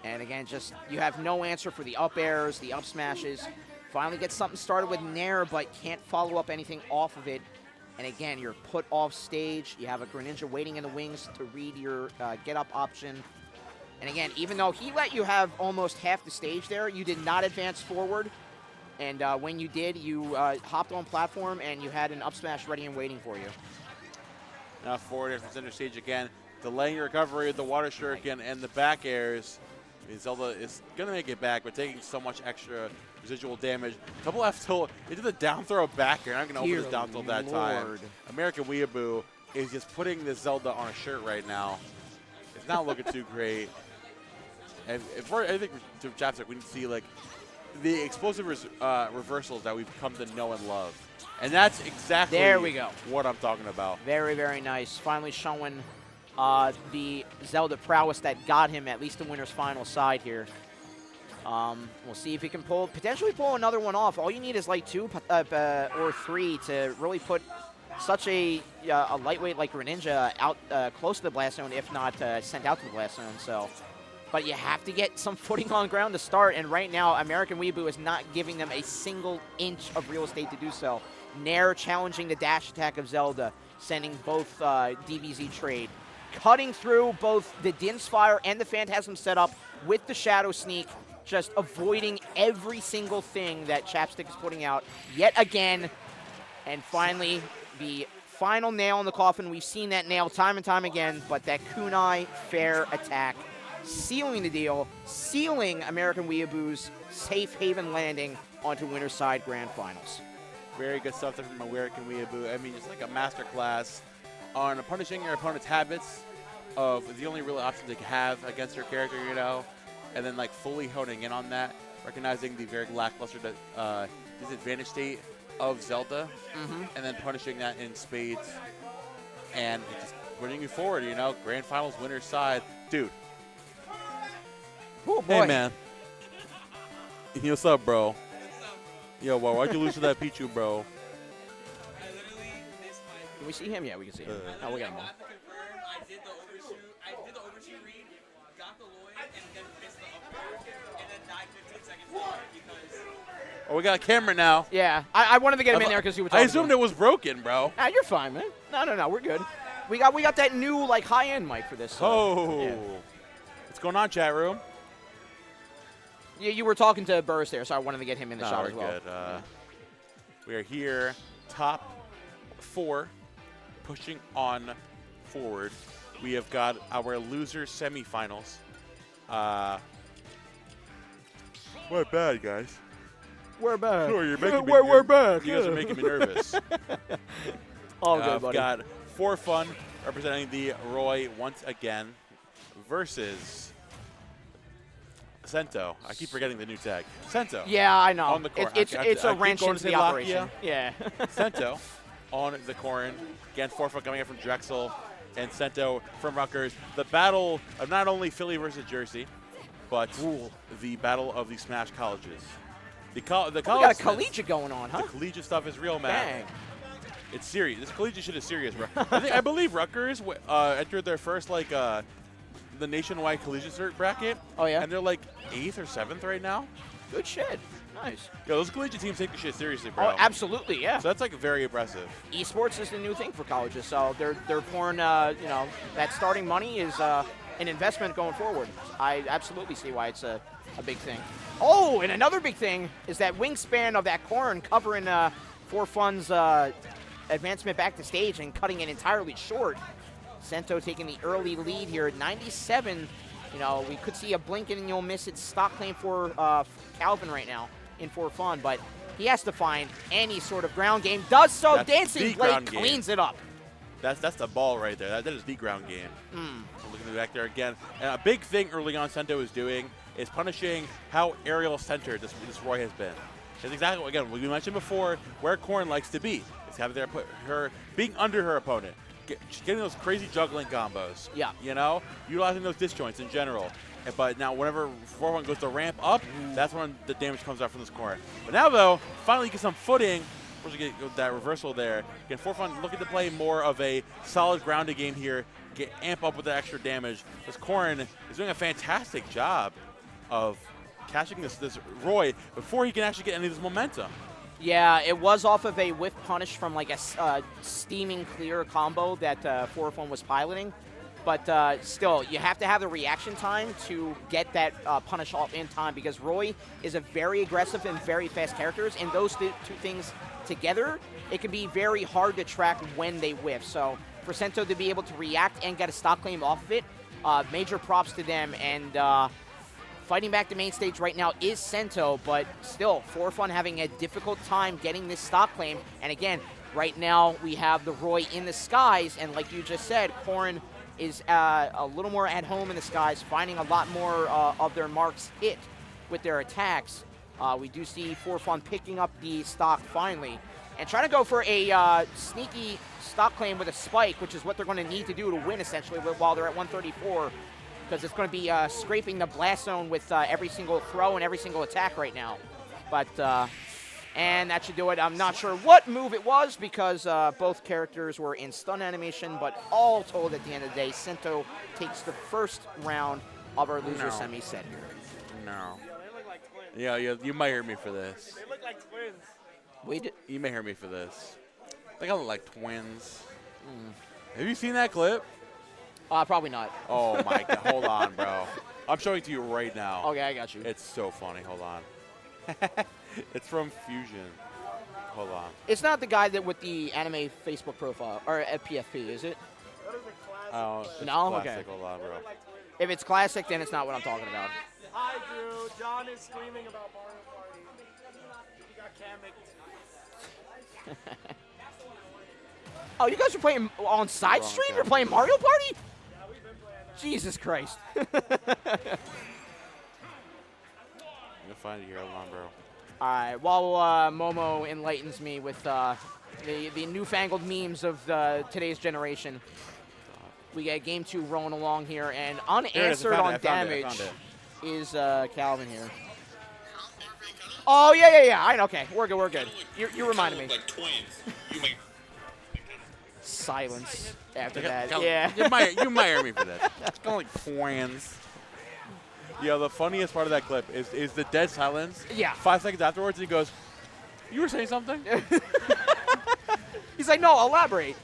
And, again, just you have no answer for the up airs, the up smashes. Finally gets something started with Nair, but can't follow up anything off of it. And again, you're put off stage. You have a Greninja waiting in the wings to read your get-up option. And again, even though he let you have almost half the stage there, you did not advance forward. And when you did, you hopped on platform and you had an up smash ready and waiting for you. Now forward air from center stage again. delaying recovery of the water shuriken and the back airs. I mean, Zelda is going to make it back, but taking so much extra residual damage. Double F tilt into the down throw back air. I'm going to open this down tilt that time. American Weeaboo is just putting this Zelda on a shirt right now. It's not looking too great. And I think to Chapstick, we need to see like the explosive reversals that we've come to know and love. And that's exactly There we go. what I'm talking about. Very, very nice. Finally showing the Zelda prowess that got him at least the winner's final side here. We'll see if he can potentially pull another one off. All you need is like 2 or 3 to really put such a lightweight like Greninja out close to the blast zone, if not sent out to the blast zone. So, but you have to get some footing on ground to start, and right now American Weeaboo is not giving them a single inch of real estate to do so. Nair challenging the dash attack of Zelda, sending both DBZ trade. Cutting through both the Din's Fire and the Phantasm setup with the Shadow Sneak, just avoiding every single thing that Chapstick is putting out yet again. And finally, the final nail in the coffin. We've seen that nail time and time again, but that kunai fair attack, sealing the deal, sealing American Weeaboo's safe haven landing onto winner's side grand finals. Very good stuff there from American Weeaboo. I mean, it's like a masterclass on punishing your opponent's habits of the only real options they can have against your character, you know, and then like fully honing in on that, recognizing the very lackluster disadvantage state of Zelda, and then punishing that in spades, and just putting you forward, you know, grand finals winner's side. Dude. Oh, boy. Hey, man. Yo, what's up, bro? Yo, well, why'd you lose to that Pichu, bro? Can we see him? Yeah, we can see him. Oh, we got him on. I did the overshoot read, got the Lloyd, and then missed the upgrade, and then died 15 seconds later because... Oh, we got a camera now. Yeah, I wanted to get him in there because you were I talking assumed to him. it was broken, bro. Nah, you're fine, man. No, we're good. We got that new like high-end mic for this. Oh. Yeah. What's going on, chat room? Yeah, you were talking to Burris there, so I wanted to get him in the No, shot we're as well. good. We are here, top 4, pushing on forward. We have got our loser semifinals. We're bad, guys. We're back. Sure, you're making me we're back. You guys are making me nervous. All good, We've buddy. got For Fun representing the Roy once again versus Sento. I keep forgetting the new tag. Sento. Yeah, I know. On the court. It's I a keep wrench going into to the say operation. Lakia. Yeah. Sento on the Corrin. Again, 4 Fun coming in from Drexel and Sento from Rutgers. The battle of not only Philly versus Jersey, but the battle of the Smash colleges. The college. We got a collegiate going on, huh? The collegiate stuff is real, man. Dang. It's serious. This collegiate shit is serious, bro. I believe Rutgers entered their first the nationwide collegiate cert bracket. Oh, yeah? And they're like 8th or 7th right now. Good shit. Nice. Yo, those collegiate teams take the shit seriously, bro. Oh, absolutely, yeah. So that's like very impressive. Esports is the new thing for colleges, so they're pouring, that starting money is an investment going forward. I absolutely see why it's a big thing. Oh, and another big thing is that wingspan of that Corrin covering 4 Fun's advancement back to stage and cutting it entirely short. Sento taking the early lead here at 97. You know, we could see a blink and you'll miss it stock claim for Calvin right now in 4 Fun, but he has to find any sort of ground game. Does so. That's Dancing the Blade ground game. cleans it up. That's the ball right there. That is the ground game. Looking back there again. And a big thing early on Sento is doing is punishing how aerial-centered this Roy has been. It's exactly, again, we mentioned before, where Corrin likes to be. It's having there put her being under her opponent. Getting those crazy juggling combos. Yeah. You know? Utilizing those disjoints in general. But now whenever 4-1 goes to ramp up, that's when the damage comes out from this Corrin. But now, though, finally get some footing. First, you get that reversal there. Again, 4-1 looking to play more of a solid grounded game here. Amp up with the extra damage. This Corrin is doing a fantastic job of catching this Roy before he can actually get any of this momentum. Yeah, it was off of a whiff punish from like a steaming clear combo that 4 Fun was piloting. But still, you have to have the reaction time to get that punish off in time because Roy is a very aggressive and very fast character, and those two things together, it can be very hard to track when they whiff. So for Sento to be able to react and get a stock claim off of it, major props to them. And fighting back the main stage right now is Sento, but still, For Fun having a difficult time getting this stock claim. And again, right now we have the Roy in the skies, and like you just said, Corrin is a little more at home in the skies, finding a lot more of their marks hit with their attacks. We do see For Fun picking up the stock finally, and trying to go for a sneaky stock claim with a spike, which is what they're going to need to do to win, essentially, while they're at 134, because it's going to be scraping the blast zone with every single throw and every single attack right now. But, and that should do it. I'm not sure what move it was, because both characters were in stun animation, but all told, at the end of the day, Sento takes the first round of our loser semi set here. No. Yeah, you might hear me for this. They look like twins. You may hear me for this. They look like twins. Have you seen that clip? Probably not. Oh my God! Hold on, bro. I'm showing it to you right now. Okay, I got you. It's so funny. Hold on. It's from Fusion. Hold on. It's not the guy that with the anime Facebook profile, or at PFP, is it? That is a classic. Oh, it's No? classic. Okay. Hold on, bro. If it's classic, then it's not what I'm talking about. Hi, Drew. John is screaming about Mario Party. He got cammicked. Oh, you guys are playing on side Wrong stream? guy. You're playing Mario Party? Yeah, we've been playing that. Jesus Christ. You'll find it here. Hold on, bro. All right, while Momo enlightens me with the newfangled memes of today's generation, we got game 2 rolling along here, and There it is. unanswered I on found it. damage is Calvin here. Oh, yeah. I know. Okay, we're good. You reminded me. Like twins. You may. Silence after that. Cal- Yeah. You might hear me for that. It's kind of like twins. Yeah, the funniest part of that clip is the dead silence. Yeah. 5 seconds afterwards, and he goes, "You were saying something?" He's like, no, elaborate.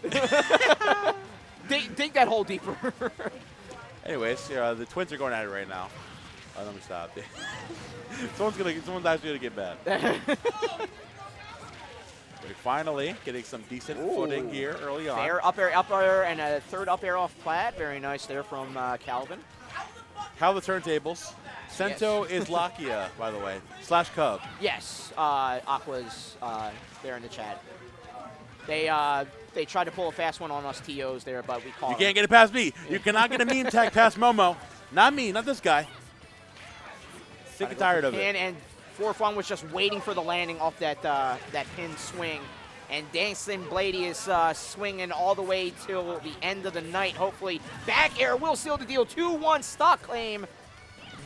dig that hole deeper. Anyways, the twins are going at it right now. Let me stop. Someone's actually gonna get bad. We're finally getting some decent footing here early on. Fair up air, and a third up air off Plaid. Very nice there from Calvin. How the turntables. Sento is Lakia, by the way. / Cub. Yes, Aqua's there in the chat. They tried to pull a fast one on us TOs there, but we caught You can't get it past me. You cannot get a meme tag past Momo. Not me, not this guy. Sick and tired of it. And For Fun was just waiting for the landing off that pin swing. And Dancing Blady is swinging all the way till the end of the night. Hopefully, back air will seal the deal. 2-1 stock claim.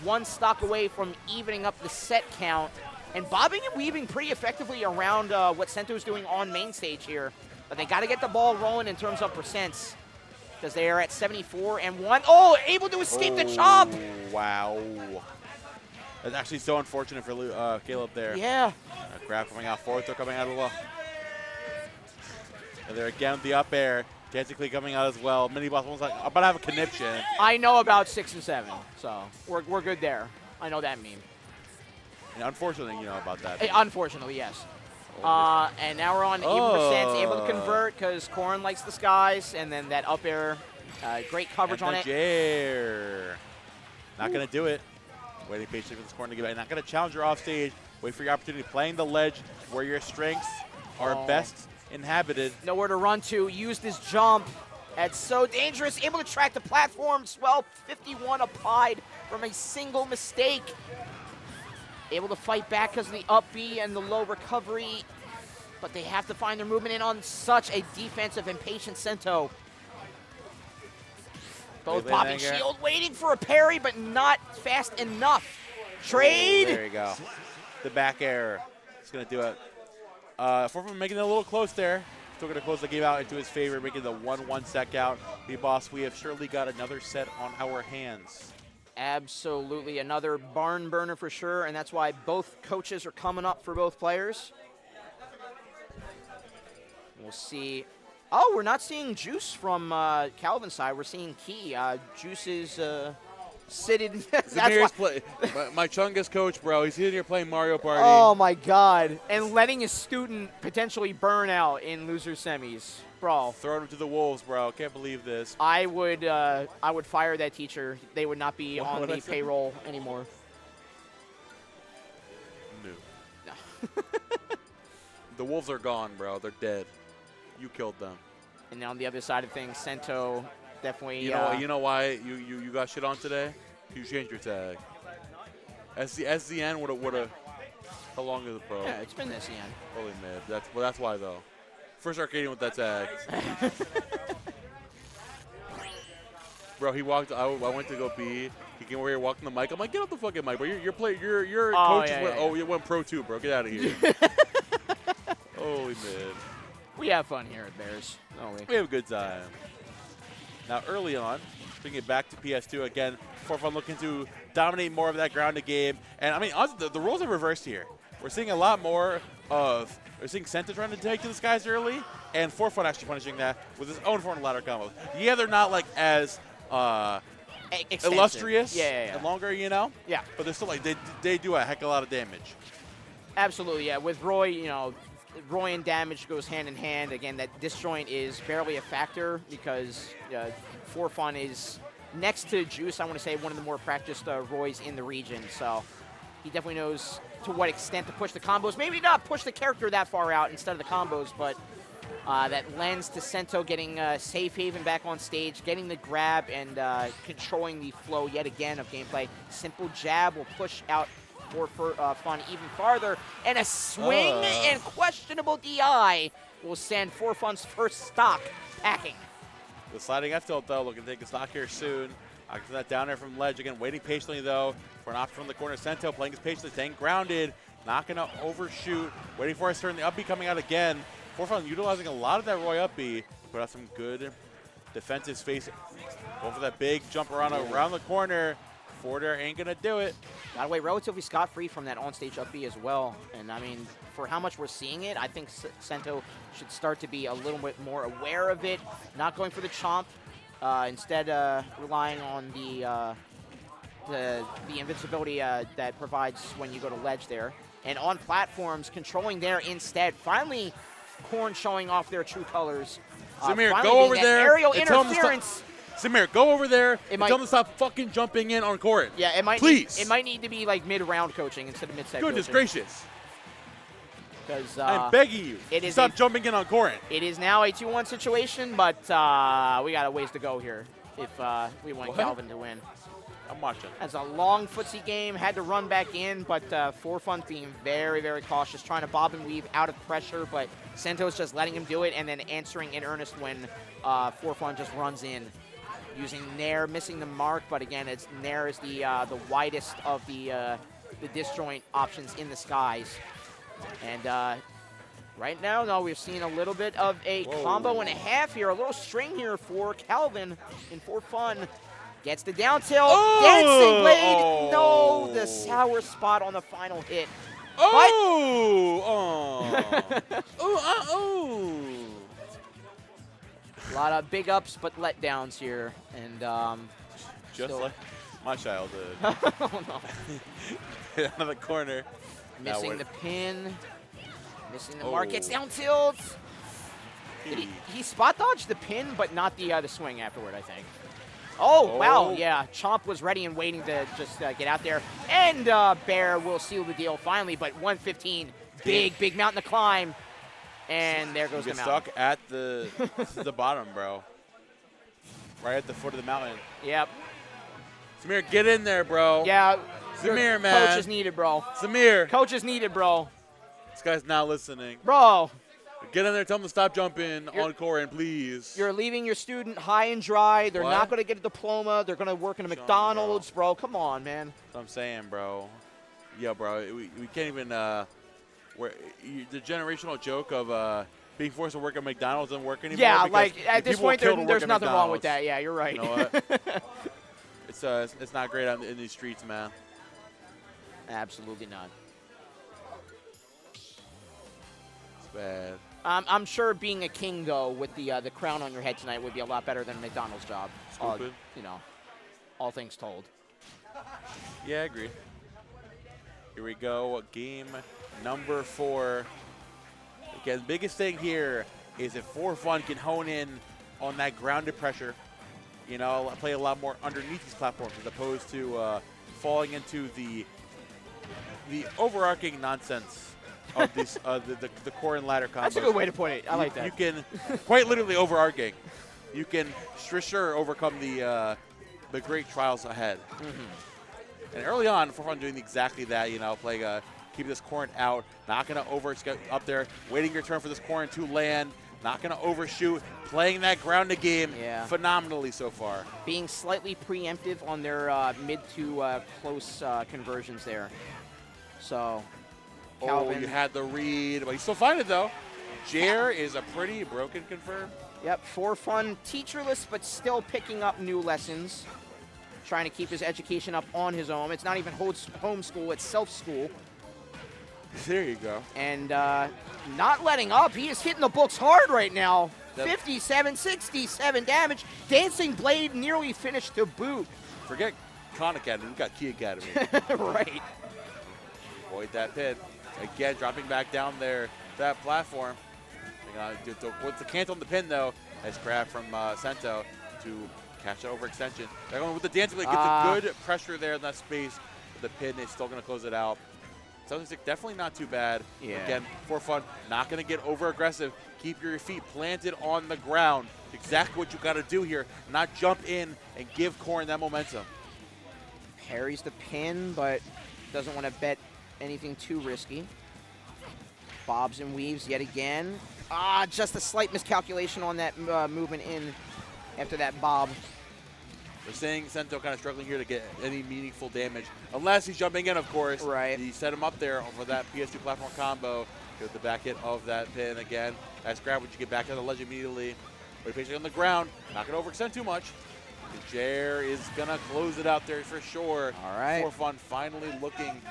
1 stock away from evening up the set count. And bobbing and weaving pretty effectively around what Sento's doing on main stage here. But they got to get the ball rolling in terms of percents, because they are at 74 and 1. Oh, able to escape the chop. Wow. That's actually so unfortunate for Caleb there. Yeah. Grab coming out forward, throw coming out of the low. And there again with the up air. Dancing Clee coming out as well. Mini Boss almost like, I'm about to have a conniption. I know about 6 and 7, so we're good there. I know that meme. And unfortunately, you know about that. Unfortunately, yes. And now we're on even percent, able to convert because Corrin likes the skies, and then that up air, great coverage on it. Jair. Not going to do it. Waiting patiently for this corner to get back. Not going to challenge her off stage. Wait for your opportunity. Playing the ledge where your strengths are best inhabited. Nowhere to run to. Used his jump. That's so dangerous. Able to track the platforms. Well, 51 applied from a single mistake. Able to fight back because of the up B and the low recovery. But they have to find their movement in on such a defensive impatient Sento. Both popping shield, waiting for a parry, but not fast enough. Trade. There you go. The back air. It's going to do it. Forfan making it a little close there. Still going to close the game out into his favor, making the 1-1 sec out. B-Boss, we have surely got another set on our hands. Absolutely. Another barn burner for sure, and that's why both coaches are coming up for both players. We'll see. Oh, we're not seeing Juice from Calvin's side. We're seeing Key. Juice is seated. That's why. My Chungus coach, bro, he's sitting here playing Mario Party. Oh, my God. And letting his student potentially burn out in loser semis. Bro, Throwing him to the wolves, bro. Can't believe this. I would fire that teacher. They would not be What on would I the say? payroll anymore. No. No. The wolves are gone, bro. They're dead. You killed them. And on the other side of things, Sento definitely. You know why you got shit on today? You changed your tag. SZN would have. How long is it, bro? Yeah, it's been this end. Holy mid. That's why though. First Arcadian with that tag. Bro, he walked. I went to go B. He came over here walking the mic. I'm like, get off the fucking mic, bro. Your coach went pro too, bro. Get out of here. Holy mid. We have fun here at Bears, don't we? We have a good time. Now, early on, bringing it back to PS2 again, Forfun looking to dominate more of that grounded game. And I mean, honestly, the roles are reversed here. We're seeing a lot more of. We're seeing Senta trying to take to the skies early, and Forfun actually punishing that with his own form of ladder combos. Yeah, they're not like as Extensive. illustrious Yeah. and longer, you know? Yeah. But they're still like, they do a heck of a lot of damage. Absolutely, yeah. With Roy, Roy and damage goes hand in hand. Again, that disjoint is barely a factor because Forfun is next to Juice, I want to say, one of the more practiced Roys in the region. So he definitely knows to what extent to push the combos. Maybe not push the character that far out instead of the combos, but that lends to Sento getting Safe Haven back on stage, getting the grab, and controlling the flow yet again of gameplay. Simple jab will push out for Fun even farther, and a swing and questionable DI will send Forfun's first stock packing. The sliding F tilt, though, looking to take a stock here soon. I can that down there from ledge again, waiting patiently, though, for an option from the corner. Sento playing his patiently, staying grounded, not going to overshoot, waiting for his turn. The up B coming out again. Forfun utilizing a lot of that Roy up B, put out some good defensive space. Going for that big jump around the corner. Forward air ain't going to do it. Got away relatively scot-free from that on-stage up B as well. And, I mean, for how much we're seeing it, I think Sento should start to be a little bit more aware of it, not going for the chomp, instead relying on the invincibility that provides when you go to ledge there. And on platforms, controlling there instead. Finally, Korn showing off their true colors. Samir, finally go over being that there. aerial and tell him to interference. Samir, go over there and might- tell him to stop fucking jumping in on court. Yeah, it might Please. It might need to be like mid-round coaching instead of mid-set Goodness coaching. gracious. Because I'm begging you. it is Stop a- jumping in on court. it is now a 2-1 situation, but we got a ways to go here if we want What? Calvin to win. I'm watching. That's a long footsie game, had to run back in, but Forfun being very, very cautious, trying to bob and weave out of pressure, but Sento's just letting him do it and then answering in earnest when Forfun just runs in. Using Nair, missing the mark, but again, Nair is the widest of the disjoint options in the skies. And right now, no, we've seen a little bit of a combo and a half here, a little string here for Calvin and Forfun. Gets the down tilt, dancing blade, no, the sour spot on the final hit. A lot of big ups, but letdowns here, and Just still like my childhood. oh, no. Out of the corner. Now Missing we're- the pin, missing the mark, gets Oh. down tilt. Did he spot dodged the pin, but not the swing afterward, I think. Oh, wow, Oh. yeah. Chomp was ready and waiting to just get out there. And Bear will seal the deal finally, but 115, big mountain to climb. And there goes You the get mountain. stuck at the bottom, bro. Right at the foot of the mountain. Yep. Samir, get in there, bro. Yeah. Samir, your man. Coach is needed, bro. Samir. Coach is needed, bro. This guy's not listening. Bro, Get in there, tell him to stop jumping on Corin, please. you're leaving your student high and dry. They're What? not going to get a diploma. They're going to work in a McDonald's, bro. Come on, man. That's what I'm saying, bro. Yeah, bro. We can't even. The generational joke of being forced to work at McDonald's doesn't work anymore. Yeah, because like at this people point, kill to work there's at nothing wrong with McDonald's. that. Yeah, you're right. You know what? It's not great in these streets, man. Absolutely not. It's bad. I'm sure being a king, though, with the crown on your head tonight would be a lot better than a McDonald's job. Stupid. All things told. Yeah, I agree. Here we go. Game number 4. Again, biggest thing here is if For Fun can hone in on that grounded pressure, you know, play a lot more underneath these platforms as opposed to falling into the overarching nonsense of this the core and ladder combos. That's a good way to put it. I like that. You can quite literally overarching. You can for sure overcome the great trials ahead. And early on, For Fun doing exactly that. You know, playing keep this corn out, not going to get up there, waiting your turn for this corn to land, not going to overshoot, playing that grounded game phenomenally so far. Being slightly preemptive on their mid to close conversions there. So, Calvin. Oh, you had the read, but you still find it though. Jer is a pretty broken confirm. Yep, For Fun, teacherless, but still picking up new lessons. Trying to keep his education up on his own. It's not even homeschool, it's self-school. There you go. And not letting up. He is hitting the books hard right now. Yep. 57, 67 damage. Dancing Blade nearly finished to boot. Forget Khan Academy, we got Key Academy. Right. Avoid that pin. Again, dropping back down there, that platform. What's the cancel on the pin though? Nice grab from Sento to catch that overextension. They're going with the dancing blade, gets a good pressure there in that space. The pin is still going to close it out. 76 definitely not too bad. Yeah. Again, For Fun, not going to get over aggressive. Keep your feet planted on the ground. Exactly what you got to do here. Not jump in and give Corrin that momentum. Parries the pin, but doesn't want to bet anything too risky. Bobs and weaves yet again. Just a slight miscalculation on that movement in after that bob. They're saying Sento kind of struggling here to get any meaningful damage. Unless he's jumping in, of course. Right. He set him up there for that PS2 platform combo. Get the back hit of that pin again. Nice grab, would you get back to the ledge immediately. But patiently on the ground. Not going to overextend too much. The Jer is going to close it out there for sure. All right. For Fun finally looking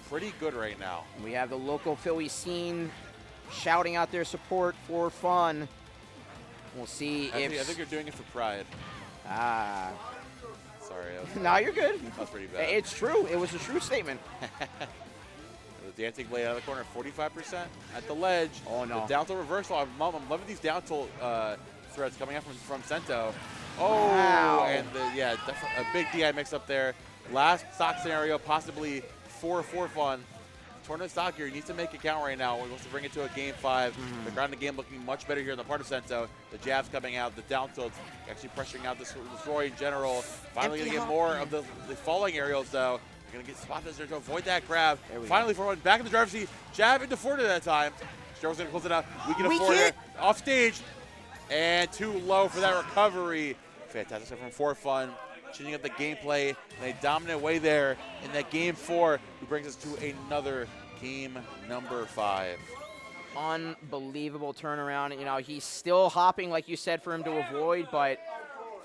pretty good right now. We have the local Philly scene shouting out their support for fun. We'll see I if... think you're doing it for pride. Sorry. No, you're good. That was pretty bad. It's true. It was a true statement. The dancing blade out of the corner, 45% at the ledge. Oh, no. The down tilt reversal. I'm loving these down tilt threads coming out from Sento. Oh, wow. And definitely a big DI mix up there. Last stock scenario, possibly for Fun. Tournament stock here, he needs to make it count right now. He wants to bring it to a game 5. The grounded game looking much better here on the part of Sento. The jabs coming out, the down tilts actually pressuring out the destroy in general. Finally going to get more of the falling aerials though. They're going to get spotted there to avoid that grab. Finally, For Fun back in the driver's seat. Jab into forward at that time. Stroh's going to close it out. We can afford it. Off stage. And too low for that recovery. Fantastic stuff from For Fun. Changing up the gameplay in a dominant way there in that game 4, who brings us to another game number 5. Unbelievable turnaround. You know, he's still hopping, like you said, for him to avoid, but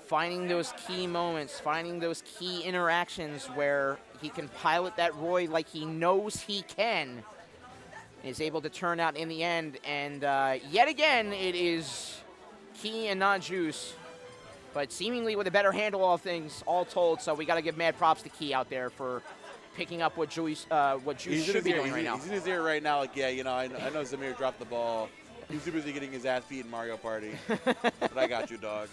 finding those key moments, finding those key interactions where he can pilot that Roy like he knows he can, is able to turn out in the end. And yet again, it is Key and not Juice, but seemingly with a better handle of things, all told. So we got to give mad props to Key out there for picking up what Juice should be doing right now. He's in his ear right now, like, yeah, you know, I know Zamir dropped the ball. He's too busy getting his ass beat in Mario Party. But I got you, dog.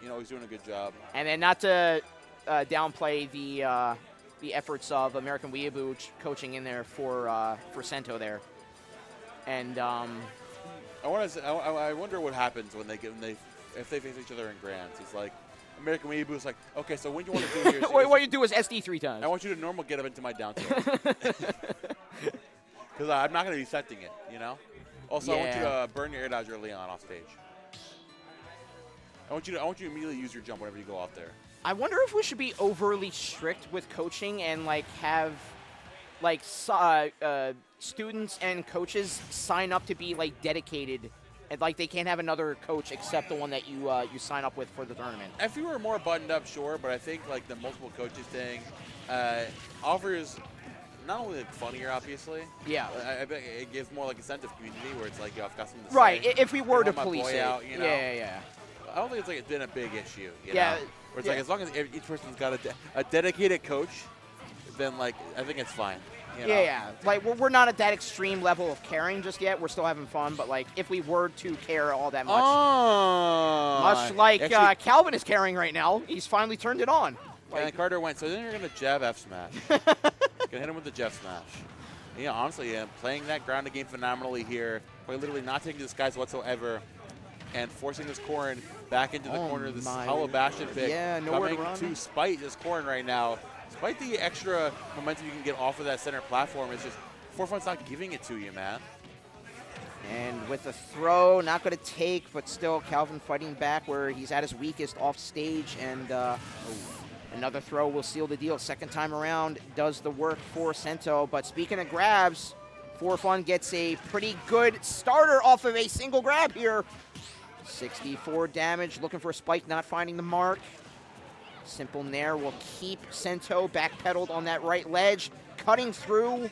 You know, he's doing a good job. And then not to downplay the efforts of American Weeaboo coaching in there for Sento there. And I wonder what happens when if they face each other in grands. It's like American Weeaboo is like, okay, so what do you want to do here? what you do is SD 3 times. I want you to normal get up into my down tilt. Because I'm not going to be setting it, you know? Also, I want you to burn your air dodge early on off stage. I want you to immediately use your jump whenever you go off there. I wonder if we should be overly strict with coaching and like have like students and coaches sign up to be like dedicated, and like they can't have another coach except the one that you sign up with for the tournament. If we were more buttoned up, sure, but I think like the multiple coaches thing offers not only like funnier, obviously. Yeah. I bet it gives more like incentive community where it's like, yo, I've got something to right. say. If we were to my police boy it. Out, you know? Yeah. I don't think it's been a big issue. You Yeah. know? Where it's like as long as each person's got a dedicated coach, then like I think it's fine. You know? Yeah. Like, we're not at that extreme level of caring just yet. We're still having fun. But, like, if we were to care all that much, Oh. much like Actually, Calvin is caring right now, he's finally turned it on. and then Carter went, so then you're going to jab F smash. Going to hit him with the Jeff smash. Yeah, honestly, playing that grounded game phenomenally here. Quite literally not taking disguise whatsoever and forcing this Corrin back into the corner. This hollow Bastion pick nowhere coming to run. to spite this Corrin right now. Despite the extra momentum you can get off of that center platform, it's just Forfun's not giving it to you, man. And with the throw, not going to take, but still Calvin fighting back where he's at his weakest off stage. And another throw will seal the deal. Second time around does the work for Sento. But speaking of grabs, Forfun gets a pretty good starter off of a single grab here. 64 damage, looking for a spike, not finding the mark. Simple Nair will keep Sento backpedaled on that right ledge, cutting through.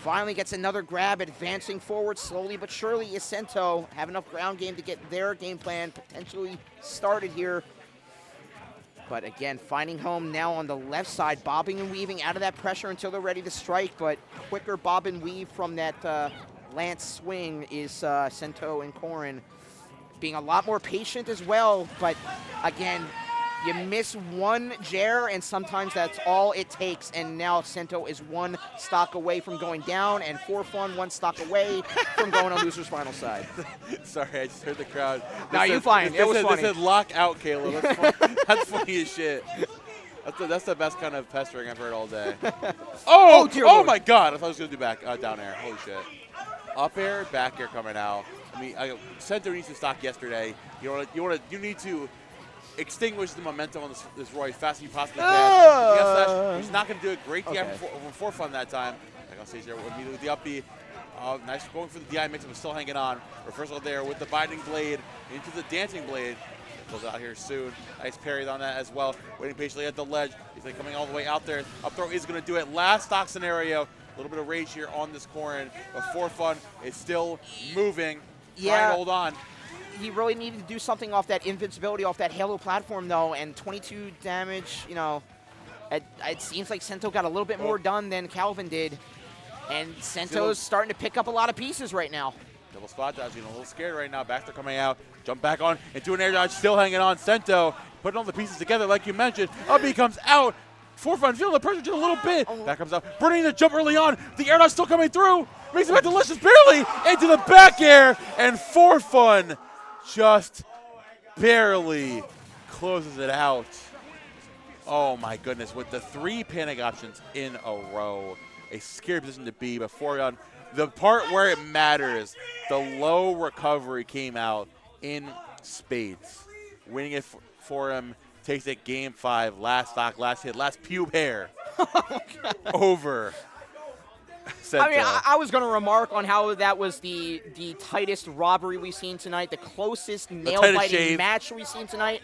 Finally gets another grab, advancing forward slowly but surely is Sento. Have enough ground game to get their game plan potentially started here. But again, finding home now on the left side, bobbing and weaving out of that pressure until they're ready to strike. But quicker bob and weave from that lance swing is Sento and Corrin. Being a lot more patient as well, but again, you miss one Jer, and sometimes that's all it takes. And now Sento is one stock away from going down, and Forfun one stock away from going on loser's final side. Sorry, I just heard the crowd. No, you fine. It was funny. They said lock out, Caleb. That's funny, that's funny as shit. That's the best kind of pestering I've heard all day. Oh, dear Lord. My God! I thought I was gonna do back down air. Holy shit! Up air, back air coming out. I mean, Sento needs to stock yesterday. You need to extinguish the momentum on this Roy as fast as you possibly can. Yes, he's not going to do it. Great DI over Forfun that time. Back on stage there immediately with the up B. Nice going for the DI mix, but still hanging on. Reversal there with the binding blade into the dancing blade. Goes out here soon. Nice parry on that as well. Waiting patiently at the ledge. He's like coming all the way out there. Up throw is going to do it. Last stock scenario. A little bit of rage here on this Corrin, but Forfun is still moving. Trying to hold on. He really needed to do something off that invincibility, off that Halo platform, though, and 22 damage, you know, it seems like Sento got a little bit more done than Calvin did, and Sento's starting to pick up a lot of pieces right now. Double spot dodging, a little scared right now. Baxter coming out, jump back on, into an air dodge, still hanging on. Sento putting all the pieces together like you mentioned. Up he comes out. Forfun feeling the pressure just a little bit. Back comes out, burning the jump early on. The air dodge still coming through. Makes it back delicious, barely into the back air, and Forfun just barely closes it out. Oh my goodness, with the 3 panic options in a row. A scary position to be, but Forfun, the part where it matters, the low recovery came out in spades. Winning it for him, takes it game 5, last stock, last hit, last pube hair over Sento. I mean, I was going to remark on how that was the tightest robbery we've seen tonight, the closest nail-biting match we've seen tonight,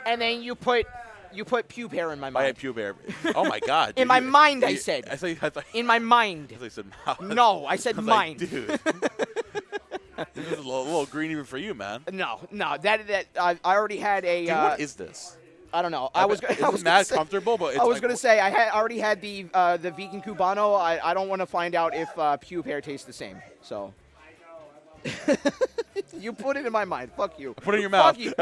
and then you put pube hair in my mind. I had pube hair. Oh my God. In my mind, I said. I thought in my mind. I thought you said mouth. No, I said mind. Like, dude. This is a little green even for you, man. No, that I already had a. Dude, what is this? I don't know. It's mad comfortable, but it's I was like, going to say I already had the vegan Cubano. I don't want to find out if pube hair tastes the same. So you put it in my mind. Fuck you. Put it in your mouth. Fuck you.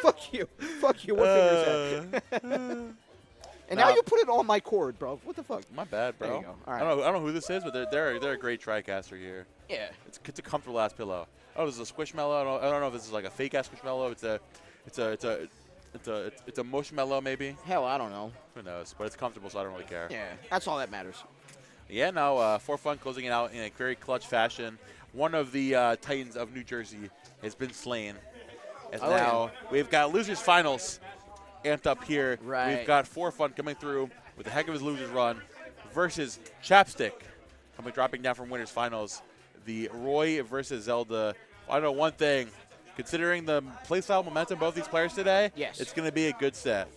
Fuck you. Fuck you. What fingers that? And now you put it on my cord, bro. What the fuck? My bad, bro. There you go. All right. I don't know who this is, but they're a great TriCaster here. Yeah. It's a comfortable ass pillow. Oh, this is a Squishmallow. I don't know if this is like a fake ass Squishmallow. It's a Mushmallow maybe. Hell, I don't know. Who knows? But it's comfortable, so I don't really care. Yeah, that's all that matters. Yeah, no, Forfun closing it out in a very clutch fashion. One of the Titans of New Jersey has been slain. As now we've got losers finals amped up here. Right. We've got Forfun coming through with the heck of his losers run versus Chapstick dropping down from winners finals. The Roy versus Zelda. I know one thing. Considering the playstyle momentum of both these players today, yes, it's going to be a good set.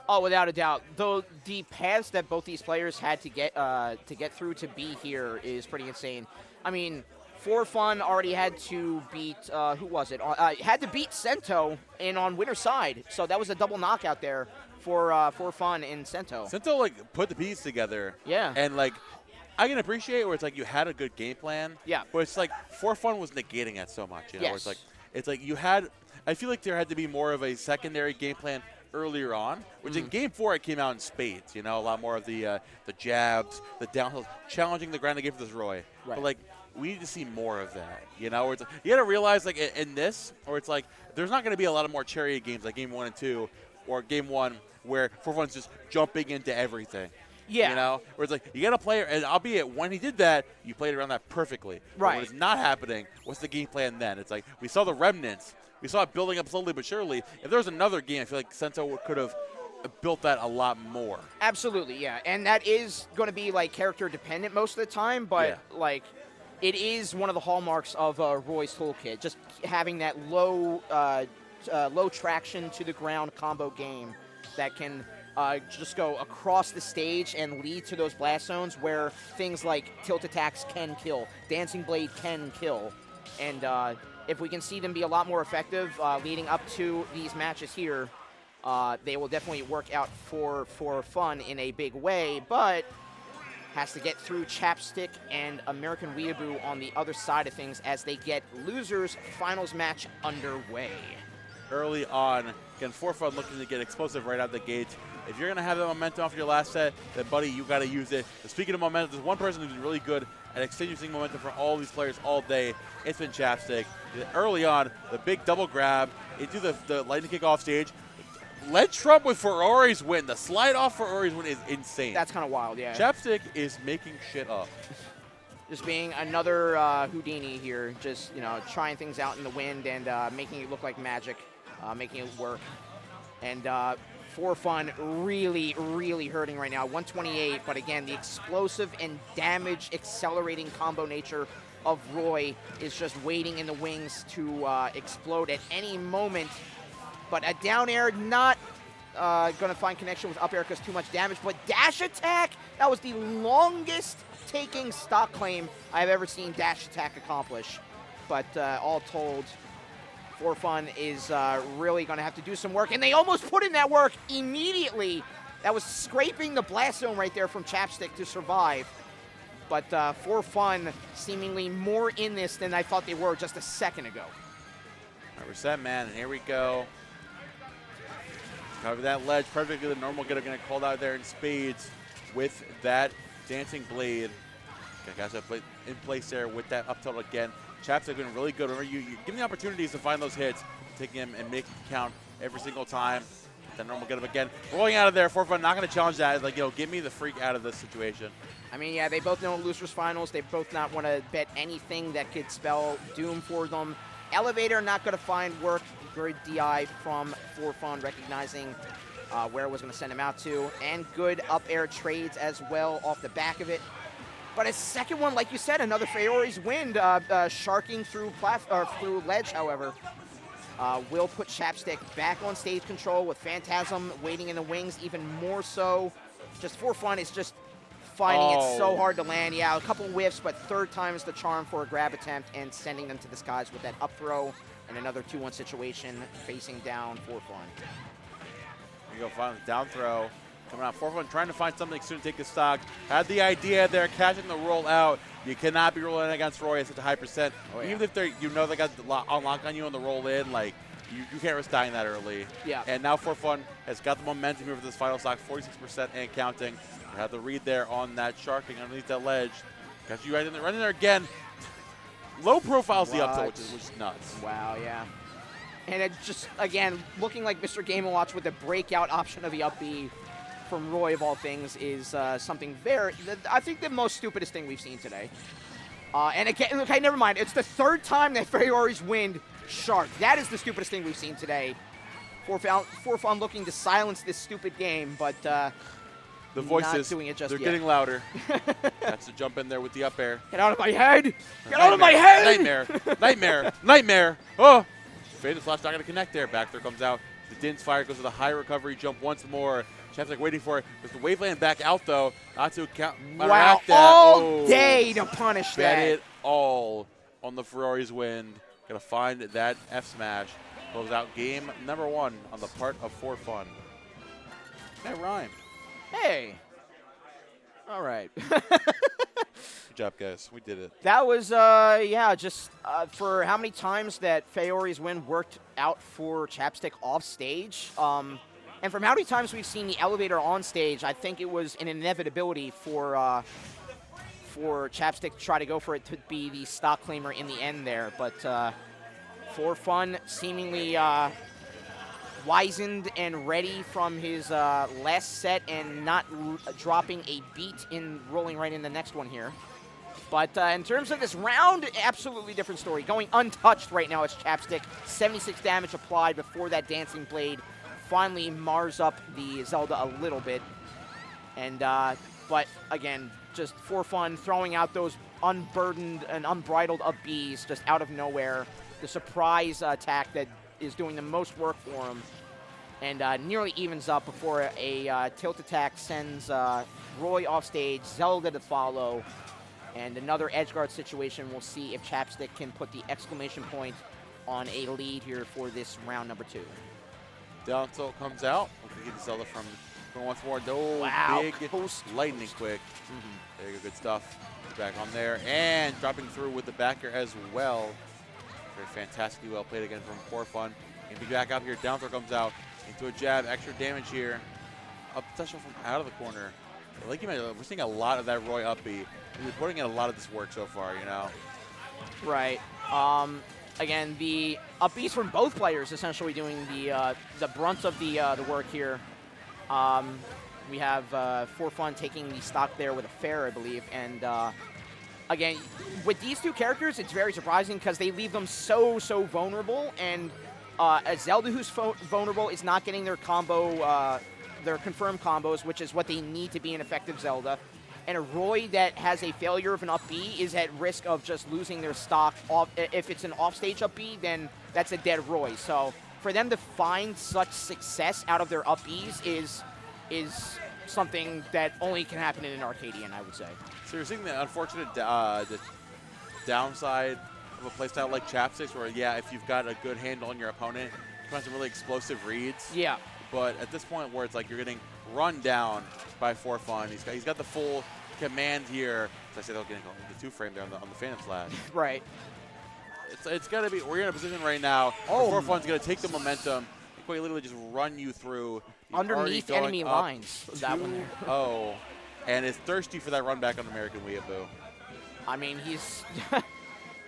Oh, without a doubt. Though the paths that both these players had to get through to be here is pretty insane. I mean, Forfun already had to beat who was it? Had to beat Sento on winner's side, so that was a double knockout there for fun in Sento. Sento like put the pieces together. Yeah. And like I can appreciate where it's like you had a good game plan. Yeah. But it's like for fun was negating that so much. You know, where Yes. it's like you had. I feel like there had to be more of a secondary game plan earlier on, which in Game 4 it came out in spades. You know, a lot more of the jabs, the downhills, challenging the ground to give this Roy. Right. But like we need to see more of that. You know, where it's you got to realize like in this, or it's like there's not going to be a lot of more chariot games like Game 1 and 2, or Game 1 where for fun's just jumping into everything. Yeah. You know, where it's like you got to play, and albeit when he did that, you played around that perfectly. But Right. when it's not happening, what's the game plan then? It's like we saw the remnants. We saw it building up slowly but surely. If there was another game, I feel like Sento could have built that a lot more. Absolutely, yeah. And that is going to be like character dependent most of the time, but Yeah. like it is one of the hallmarks of Roy's toolkit, just having that low traction to the ground combo game that can just go across the stage and lead to those blast zones where things like tilt attacks can kill, Dancing Blade can kill, and if we can see them be a lot more effective leading up to these matches here, they will definitely work out for fun in a big way, but has to get through Chapstick and American Weeaboo on the other side of things as they get losers finals match underway. Early on, again, for fun looking to get explosive right out the gate. If you're going to have that momentum off your last set, then, buddy, you got to use it. But speaking of momentum, there's one person who's been really good at extinguishing momentum for all these players all day. It's been Chapstick. Early on, the big double grab into the lightning kick off stage. Led Trump with Ferrari's win. The slide off Ferrari's win is insane. That's kind of wild, yeah. Chapstick is making shit up. Just being another Houdini here, just, you know, trying things out in the wind and making it look like magic, making it work. And for fun, really, really hurting right now. 128, but again, the explosive and damage accelerating combo nature of Roy is just waiting in the wings to explode at any moment. But a down air, not going to find connection with up air because too much damage. But dash attack, that was the longest taking stock claim I've ever seen dash attack accomplish. But all told, for fun is really going to have to do some work. And they almost put in that work immediately. That was scraping the blast zone right there from Chapstick to survive. But for fun, seemingly more in this than I thought they were just a second ago. All right, reset, man, and here we go. Cover that ledge perfectly. The normal getter going to called out there in spades with that Dancing Blade. Okay, guys, in place there with that up tilt again. Chaps have been really good. Remember, you give them the opportunities to find those hits, take them and make them count every single time. That normal get up again. Rolling out of there, for fun, not going to challenge that. It's like, yo, get me the freak out of this situation. I mean, yeah, they both know losers finals. They both not want to bet anything that could spell doom for them. Elevator not going to find work. Good DI from For Fun, recognizing where it was going to send him out to. And good up air trades as well off the back of it. But a second one, like you said, another Feori's Wind, sharking through through ledge, however, will put Chapstick back on stage control with Phantasm waiting in the wings even more so. Just For Fun is just finding it so hard to land. Yeah, a couple whiffs, but third time is the charm for a grab attempt and sending them to the skies with that up throw and another 2-1 situation facing down For Fun. Here you go, finally, down throw. Coming out, For Fun trying to find something soon to take the stock. Had the idea there, catching the roll out. You cannot be rolling in against Roy at such a high percent. Oh, yeah. Even if they they got the unlock on you on the roll in, like, you can't risk dying that early. Yeah. And now For Fun has got the momentum here for this final stock, 46% and counting. You have the read there on that sharking underneath that ledge. Got you right in there again. Low profile's the up tilt, which is nuts. Wow, yeah. And it just, again, looking like Mr. Game & Watch with the breakout option of the up B from Roy, of all things, is something very, I think the most stupidest thing we've seen today. And again, okay, never mind. It's the third time that Feori's Wind shark. That is the stupidest thing we've seen today. For Fun looking to silence this stupid game, but the voices, not doing it just they're yet. getting louder. That's to jump in there with the up air. Get out of my head! Get out of my head! Nightmare, nightmare, nightmare. Oh! Faded Slash not going to connect there. Back there comes out. The Din's fire goes to the high recovery jump once more. Chapstick waiting for it. There's the Waveland back out, though. Not to count. Wow, that. all day to punish Bet that. it all on the Ferrari's Wind. Going to find that F smash. Close out game number 1 on the part of For Fun. That rhymed. Hey. All right. Good job, guys. We did it. That was, just for how many times that Feori's win worked out for Chapstick off stage. And from how many times we've seen the elevator on stage, I think it was an inevitability for Chapstick to try to go for it to be the stock claimer in the end there. But for fun, seemingly wizened and ready from his last set and not dropping a beat in rolling right in the next one here. But in terms of this round, absolutely different story. Going untouched right now is Chapstick. 76 damage applied before that Dancing Blade finally mars up the Zelda a little bit. And but again, just for fun, throwing out those unburdened and unbridled up Bs just out of nowhere. The surprise attack that is doing the most work for him. And nearly evens up before a tilt attack sends Roy off stage, Zelda to follow. And another edge guard situation. We'll see if Chapstick can put the exclamation point on a lead here for this round number 2. Down tilt comes out. Hopefully get the Zelda from going once more. No, Wow, big post. lightning quick. There you go, good stuff. Back on there and dropping through with the backer as well. Very fantastically well played again from Poor Fun. And be back out here. Down throw comes out into a jab. Extra damage here. Up touchdown from out of the corner. Like you mentioned, we're seeing a lot of that Roy up B. We're putting in a lot of this work so far, you know. Right. Again, the up Bs from both players essentially doing the brunt of the work here. We have For Fun taking the stock there with a fair, I believe. And again, with these two characters, it's very surprising because they leave them so vulnerable. And a Zelda who's vulnerable is not getting their combo, their confirmed combos, which is what they need to be an effective Zelda. And a Roy that has a failure of an up B is at risk of just losing their stock. If it's an offstage up B, then that's a dead Roy. So for them to find such success out of their up Bs is something that only can happen in an Arcadian, I would say. So you're seeing the unfortunate the downside of a playstyle like Chapsticks, where if you've got a good handle on your opponent, you find some really explosive reads. Yeah. But at this point where it's like you're getting run down by For Fun, he's got the full command here. As I say, they'll get the 2-frame there on the Phantom Slash. Right. It's got to be. We're in a position right now. Oh, where For Fun's going to take the momentum and quite literally just run you through. He's underneath already enemy going up lines. That one there. 2-0, and is thirsty for that run back on American Weeaboo. I mean, he's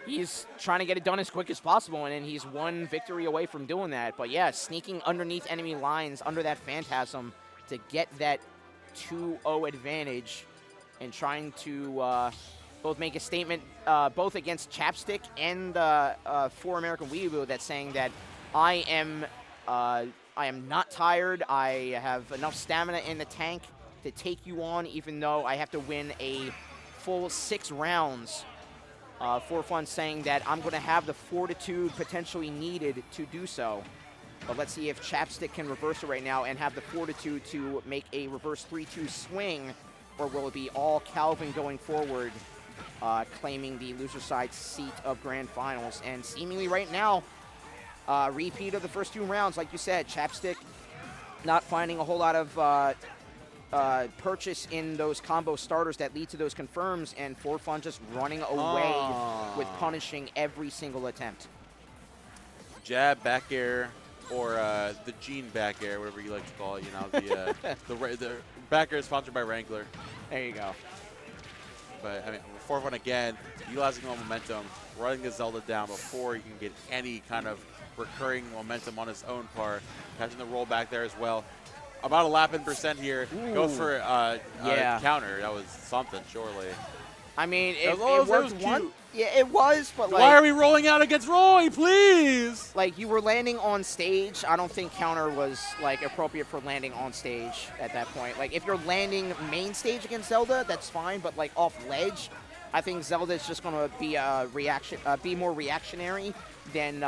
he's trying to get it done as quick as possible, and he's one victory away from doing that. But yeah, sneaking underneath enemy lines under that Phantasm to get that 2-0 advantage and trying to both make a statement both against Chapstick and for American Weeaboo that's saying that I am not tired. I have enough stamina in the tank to take you on, even though I have to win a full 6 rounds. For Fun saying that I'm going to have the fortitude potentially needed to do so. But let's see if Chapstick can reverse it right now and have the fortitude to make a reverse 3-2 swing, or will it be all Calvin going forward, claiming the loser side seat of Grand Finals? And seemingly right now, repeat of the first 2 rounds, like you said, Chapstick not finding a whole lot of purchase in those combo starters that lead to those confirms, and For Fun just running away with punishing every single attempt. Jab back air, or the Gene back air, whatever you like to call it. You know, the back air is sponsored by Wrangler. There you go. But I mean, For Fun again, utilizing the momentum, running the Zelda down before he can get any kind of recurring momentum on his own part. Catching the roll back there as well. About a lap in percent here. Ooh. Goes for a Yeah. counter. That was something, surely. I mean, it That was worked cute. one. Yeah, it was, but Why are like, we rolling out against Roy, please? like you were landing on stage. I don't think counter was like appropriate for landing on stage at that point. Like if you're landing main stage against Zelda, that's fine, but like off ledge, I think Zelda is just gonna be be more reactionary than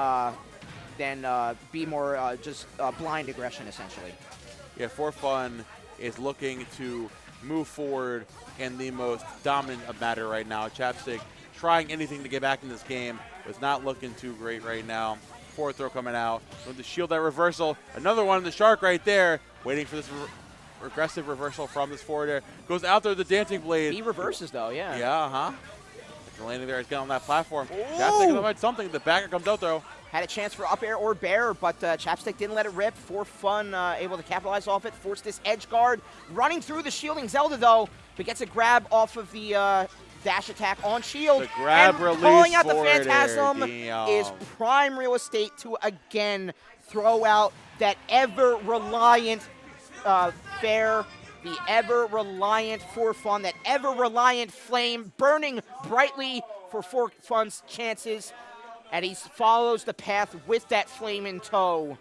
be more just blind aggression essentially. Yeah, For Fun is looking to move forward in the most dominant matter right now. Chapstick trying anything to get back in this game, but it's not looking too great right now. Forward throw coming out. With the shield that reversal. Another one in the shark right there. Waiting for this aggressive reversal from this forward air. Goes out there, the dancing blade. He reverses, though, yeah. Yeah, The landing there is getting on that platform. Chapstick gonna find something. The backer comes out, though. Had a chance for up air or bear, but Chapstick didn't let it rip. For fun, able to capitalize off it. Forced this edge guard. Running through the shielding Zelda, though, but gets a grab off of the dash attack on shield. The grab and release calling out the forward air, Phantasm damn. is prime real estate to, again, throw out that ever-reliant fair, the ever-reliant For Fun, that ever-reliant flame burning brightly for Fun's chances. And he follows the path with that flame in tow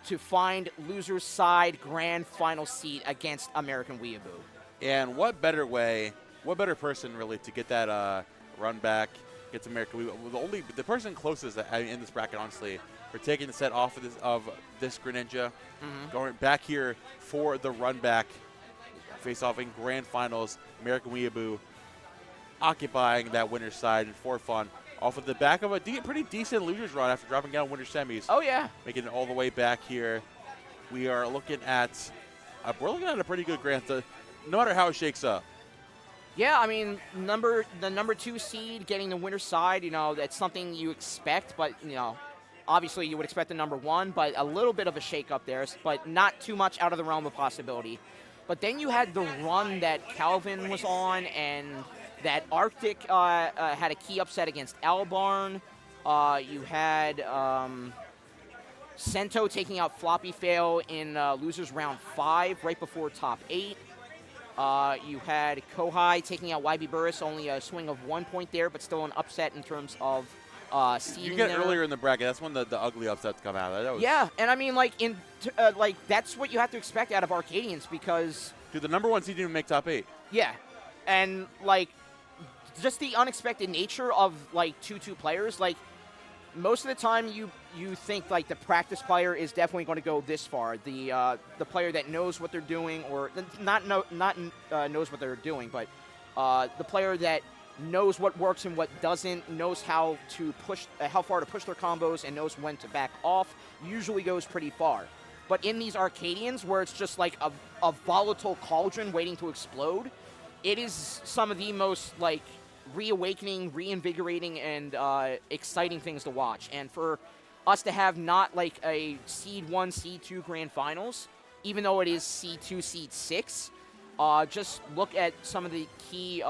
to find loser's side grand final seed against American Weeaboo. And what better way, what better person really to get that run back, gets American Weeaboo. The person closest in this bracket, honestly, for taking the set off of this Greninja, going back here for the run back, face off in grand finals, American Weeaboo occupying that winner's side and For Fun. Off of the back of a pretty decent losers run after dropping down winter semis. Oh, yeah. Making it all the way back here. We are looking at a pretty good grand, no matter how it shakes up. Yeah, I mean, the number 2 seed getting the winner's side, that's something you expect, but, obviously you would expect the number 1, but a little bit of a shake-up there, but not too much out of the realm of possibility. But then you had the run that Calvin was on, and that Arctic had a key upset against Albarn. You had Sento taking out Floppy Fail in losers round 5, right before top 8. You had Kohai taking out YB Burris, only a swing of 1 point there, but still an upset in terms of seeding. You get there. earlier in the bracket. That's when the ugly upsets come out. That was, Yeah, and I mean, that's what you have to expect out of Arcadians because. Dude, the number 1 seed didn't even make top 8. Yeah, and just the unexpected nature of 2-2 players. Most of the time, you think the practice player is definitely going to go this far. The player that knows what they're doing, or not knows what they're doing, but the player that knows what works and what doesn't, knows how far to push their combos, and knows when to back off, usually goes pretty far. But in these Arcadians, where it's just like a volatile cauldron waiting to explode, it is some of the most reawakening, reinvigorating, and exciting things to watch. And for us to have not a Seed 1, Seed 2 Grand Finals, even though it is Seed 2, Seed 6, just look at some of the key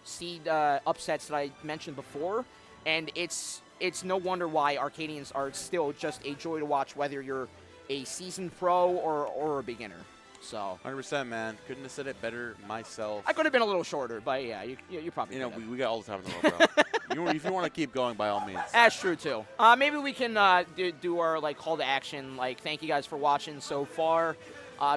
seed upsets that I mentioned before, and it's no wonder why Arcadians are still just a joy to watch, whether you're a seasoned pro or a beginner. So 100%, man. Couldn't have said it better myself. I could have been a little shorter, but yeah, you probably. We got all the time in the world, bro. If you want to keep going, by all means. That's true too. Maybe we can do our call to action. Thank you guys for watching so far.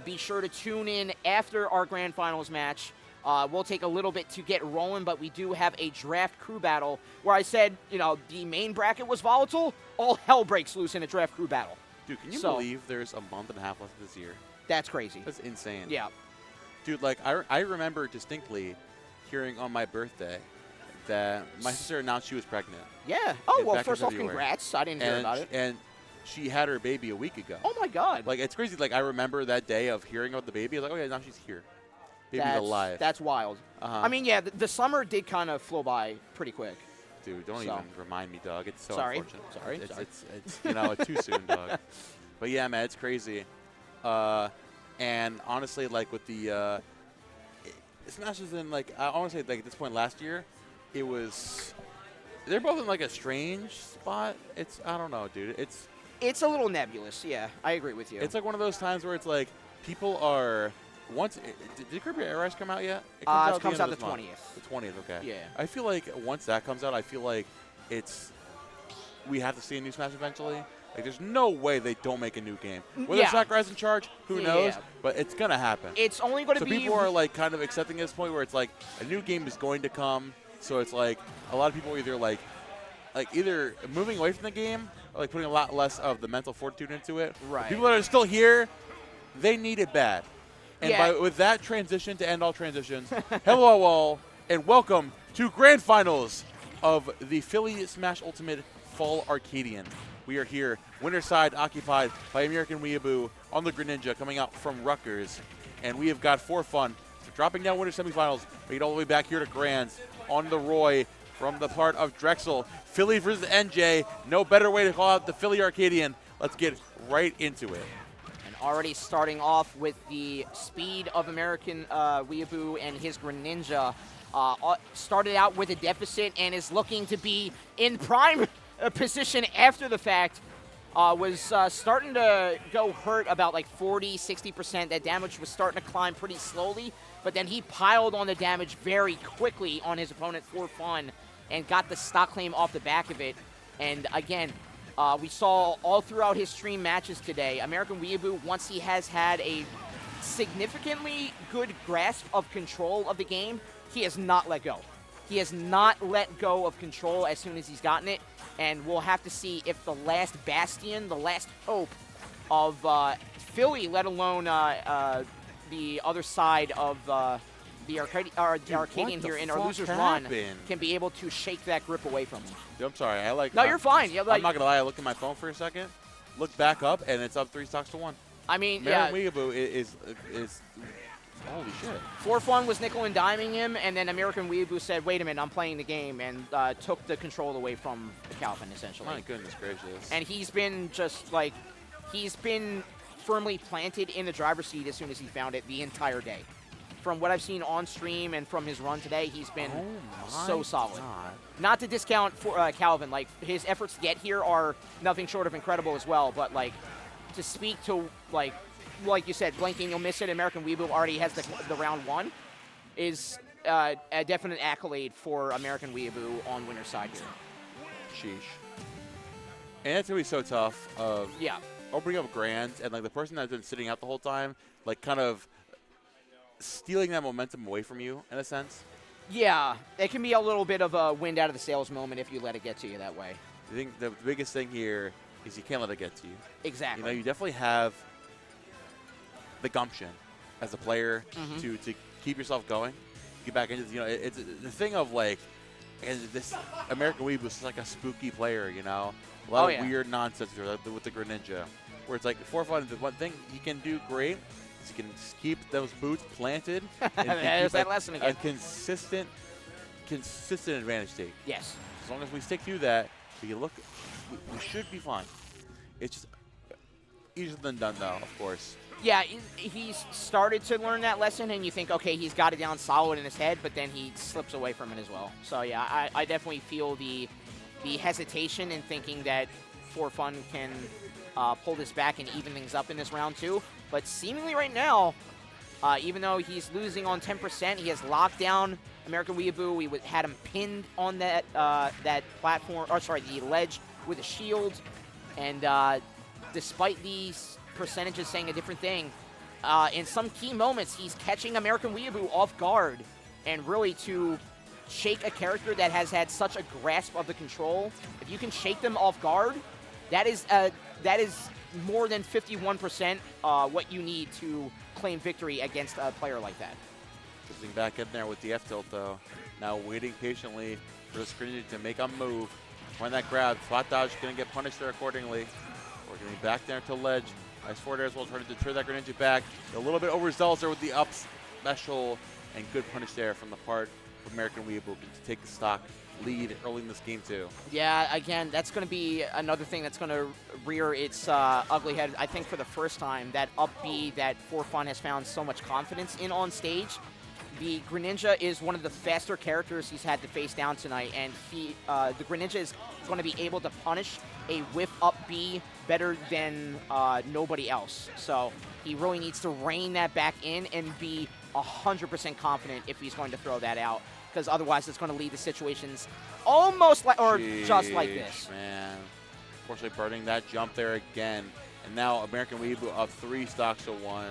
Be sure to tune in after our grand finals match. We'll take a little bit to get rolling, but we do have a draft crew battle where I said, the main bracket was volatile. All hell breaks loose in a draft crew battle. Dude, can you believe there's a month and a half left this year? That's crazy. That's insane. Yeah. Dude, I remember distinctly hearing on my birthday that my sister announced she was pregnant. Yeah. Oh, well, back in first off, February. congrats. I didn't hear about it. And she had her baby a week ago. Oh, my God. It's crazy. I remember that day of hearing about the baby. I was like, oh, yeah, now she's here. Baby's alive. That's wild. I mean, yeah, the summer did kind of flow by pretty quick. Dude, don't even remind me, dog. It's so Sorry. unfortunate. Sorry. It's too soon, dog. But yeah, man, it's crazy. And honestly, with the Smash is in I want to say at this point last year, they're both in a strange spot. I don't know, dude. It's a little nebulous. Yeah, I agree with you. It's one of those times where it's people are. Did Kirby Air Rush come out yet? It comes out the 20th. The 20th, okay. Yeah. I feel once that comes out, I feel we have to see a new Smash eventually. There's no way they don't make a new game. Whether Sakurai's in charge, who knows? But it's going to happen. It's only going to be... So people are kind of accepting this point where it's a new game is going to come. So it's a lot of people either either moving away from the game or putting a lot less of the mental fortitude into it. Right. The people that are still here, they need it bad. And with that transition to end all transitions, hello all, and welcome to Grand Finals of the Philly Smash Ultimate Fall Arcadian. We are here, winner side occupied by American Weeaboo on the Greninja coming out from Rutgers. And we have got For Fun dropping down winter semifinals, made all the way back here to Grands on the Roy from the part of Drexel. Philly versus NJ. No better way to call out the Philly Arcadian. Let's get right into it. And already starting off with the speed of American Weeaboo and his Greninja. Started out with a deficit and is looking to be in prime position after the fact. Was starting to go hurt about like 40, 60%. That damage was starting to climb pretty slowly, but then he piled on the damage very quickly on his opponent For Fun and got the stock claim off the back of it. And again, we saw all throughout his stream matches today, American Weeaboo, once he has had a significantly good grasp of control of the game, he has not let go. He has not let go of control as soon as he's gotten it, and we'll have to see if the last bastion, the last hope of Philly, let alone the other side of the Arcadian here in our loser's run, can be able to shake that grip away from him. I'm sorry. No, you're fine. I'm not going to lie. I looked at my phone for a second, looked back up, and it's up 3 stocks to 1. I mean, American Weeaboo is holy shit. For Fun was nickel and diming him, and then American Weeaboo said, wait a minute, I'm playing the game, and took the control away from Calvin, essentially. My goodness gracious. And he's been just like, he's been firmly planted in the driver's seat as soon as he found it the entire day. From what I've seen on stream and from his run today, he's been so solid. God. Not to discount for Calvin, like his efforts to get here are nothing short of incredible as well, but like to speak to like you said, blinking, you'll miss it. American Weeaboo already has the round 1 is a definite accolade for American Weeaboo on winner's side here. Sheesh. And it's going to be so tough of opening up Grands and like the person that's been sitting out the whole time, like kind of stealing that momentum away from you in a sense. Yeah, it can be a little bit of a wind out of the sails moment if you let it get to you that way. I think the biggest thing here is you can't let it get to you. Exactly. You know, you definitely have the gumption as a player to keep yourself going, get back into, you know, it's the thing of like, and this American Weeaboo is like a spooky player, you know, a lot of weird nonsense with the Greninja, where it's like For Fun, the one thing he can do great is he can keep those boots planted and there's that lesson again. A consistent advantage take. Yes. As long as we stick to that, we should be fine. It's just easier than done, though, of course. Yeah, he's started to learn that lesson, and you think, okay, he's got it down solid in his head, but then he slips away from it as well. So, yeah, I definitely feel the hesitation in thinking that For Fun can pull this back and even things up in this round 2. But seemingly right now, even though he's losing on 10%, he has locked down American Weeaboo. We had him pinned on that platform, or sorry, the ledge with a shield. And despite these percentages saying a different thing, in some key moments, he's catching American Weeaboo off guard, and really to shake a character that has had such a grasp of the control, if you can shake them off guard, that is more than 51% what you need to claim victory against a player like that. Drifting back in there with the F tilt though, now waiting patiently for the screen to make a move. Find that grab, spot dodge, gonna get punished there accordingly. We're gonna be back there to ledge. Nice forward air as well, trying to deter that Greninja back. A little bit overzealous there with the up special, and good punish there from the part of American Weeaboo to take the stock lead early in this game too. Yeah, again, that's going to be another thing that's going to rear its ugly head. I think for the first time, that up B that For Fun has found so much confidence in on stage. The Greninja is one of the faster characters he's had to face down tonight, and the Greninja is going to be able to punish a whiff up B better than nobody else. So he really needs to rein that back in and be 100% confident if he's going to throw that out, because otherwise it's going to lead to situations almost like, or just like this. Man, unfortunately burning that jump there again, and now American Weeaboo up 3 stocks to 1.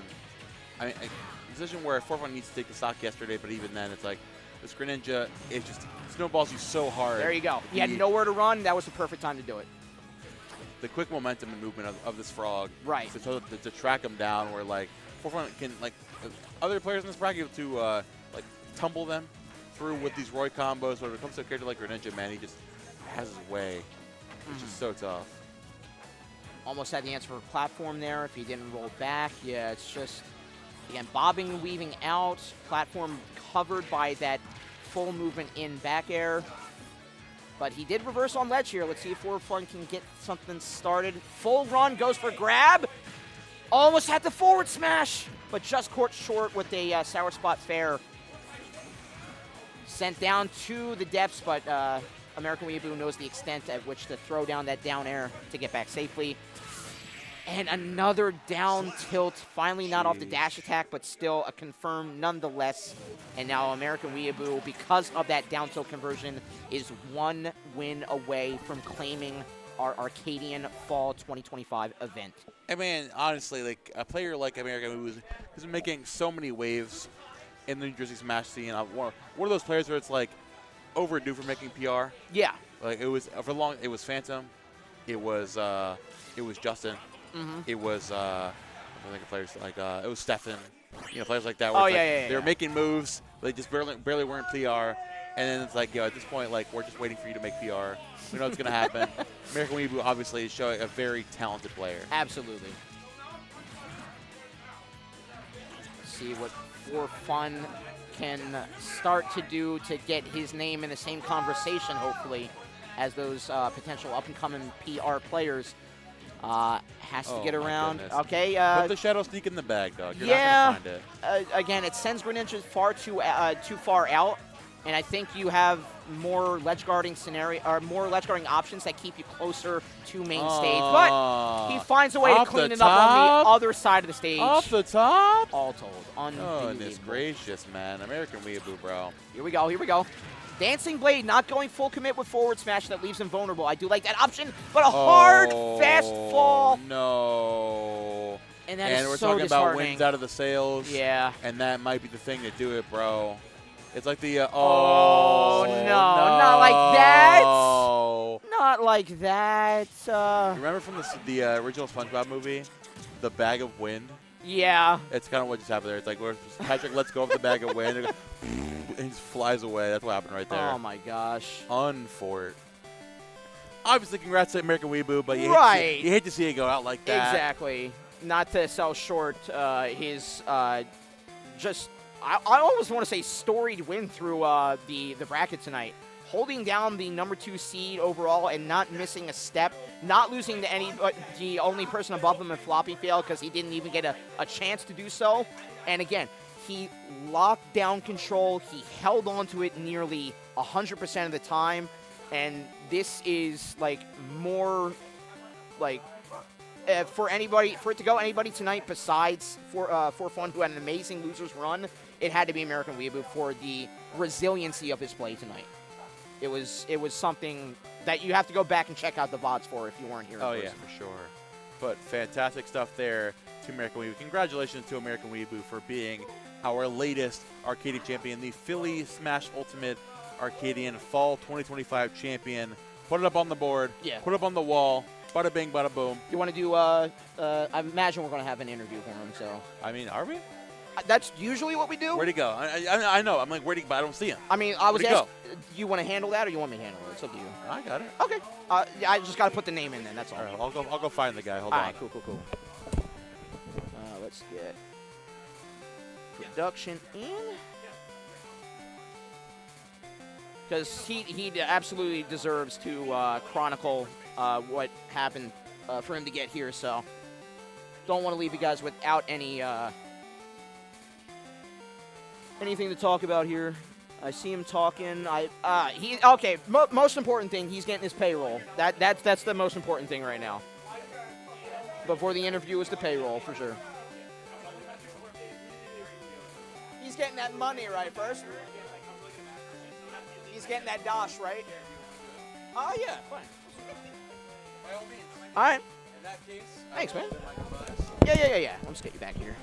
I mean, a position where For Fun needs to take the stock yesterday, but even then, it's like this Greninja, it just snowballs you so hard. There you go. He had nowhere to run. That was the perfect time to do it. The quick momentum and movement of this frog, right? To track him down, where like For Fun can, like other players in this bracket, to like tumble them through with these Roy combos. But when it comes to a character like Greninja, man, he just has his way, which is so tough. Almost had the answer for platform there if he didn't roll back. Yeah, it's just Again, bobbing and weaving out. Platform covered by that full movement in back air. But he did reverse on ledge here. Let's see if Forward Fun can get something started. Full run, goes for grab. Almost had the forward smash, but just caught short with a sour spot fair. Sent down to the depths, but American Weeaboo knows the extent at which to throw down that down air to get back safely. And another down tilt, finally not off the dash attack, but still a confirm nonetheless. And now American Weeaboo, because of that down tilt conversion, is 1 win away from claiming our Arcadian Fall 2025 event. I mean, honestly, like a player like American who's been making so many waves in the New Jersey Smash scene. One of those players where it's like overdue for making PR. Yeah. Like it was for long. It was Phantom. It was Justin. It was I think of players like it was Stefan. You know, players like that. Where they were making moves. They just barely weren't PR. And then it's like, at this point, like we're just waiting for you to make PR. We know it's gonna happen. American Weeaboo obviously is showing a very talented player. Absolutely. Let's see what For Fun can start to do to get his name in the same conversation, hopefully, as those potential up-and-coming PR players. Has to get around. Goodness. Okay. Put the Shadow Sneak in the bag, dog. You're yeah. not going to find it. Again, it sends Greninja far too far out, and I think you have more ledge guarding options that keep you closer to main stage. But he finds a way to clean it up on the other side of the stage. Off the top? All told. Unbelievable. Goodness gracious, man. American Weeaboo, bro. Here we go. Here we go. Dancing Blade not going full commit with forward smash. That leaves him vulnerable. I do like that option, but a hard, fast fall. No. And that is we're so talking about disheartening. wins out of the sails. Yeah. And that might be the thing to do it, bro. It's like the oh no, not like that. Not like that. Remember from the original SpongeBob movie, The Bag of Wind? Yeah. It's kind of what just happened there. It's like where Patrick lets go of the bag of wind and he just flies away. That's what happened right there. Oh my gosh. Unfort. Obviously, congrats to American Weeaboo, but you hate to see it go out like that. Exactly. Not to sell short his just I almost want to say storied win through the bracket tonight. Holding down the number 2 seed overall and not missing a step, not losing to the only person above him in floppy fail because he didn't even get a chance to do so. And again, he locked down control. He held on to it nearly 100% of the time. And this is like more like for it to go anybody tonight besides for Fun, who had an amazing losers run, it had to be American Weeaboo for the resiliency of his play tonight. It was something that you have to go back and check out the VODs for if you weren't here. Oh yeah, for sure. But fantastic stuff there to American Weeaboo. Congratulations to American Weeaboo for being our latest Arcadian champion, the Philly Smash Ultimate Arcadian Fall 2025 champion. Put it up on the board. Yeah. Put it up on the wall. Bada bing, bada boom. You want to do? I imagine we're going to have an interview for him. So. I mean, are we? That's usually what we do. Where'd he go? I know. I'm like, where'd he go? But I don't see him. I mean, I was asking, do you want to handle that or you want me to handle it? It's up to you. I got it. Okay. I just got to put the name in then. That's all. All right, I'll go find the guy. Hold on. All right, cool. Let's get production in. Because he absolutely deserves to chronicle what happened for him to get here. So don't want to leave you guys without anything to talk about here. I see him talking. Most important thing, he's getting his payroll. That's the most important thing right now. Before the interview is the payroll for sure. He's getting that money right first. He's getting that dosh right. Oh yeah, fine. By all means. All right. In that case, Thanks, man. Yeah. Yeah. Let's get you back here.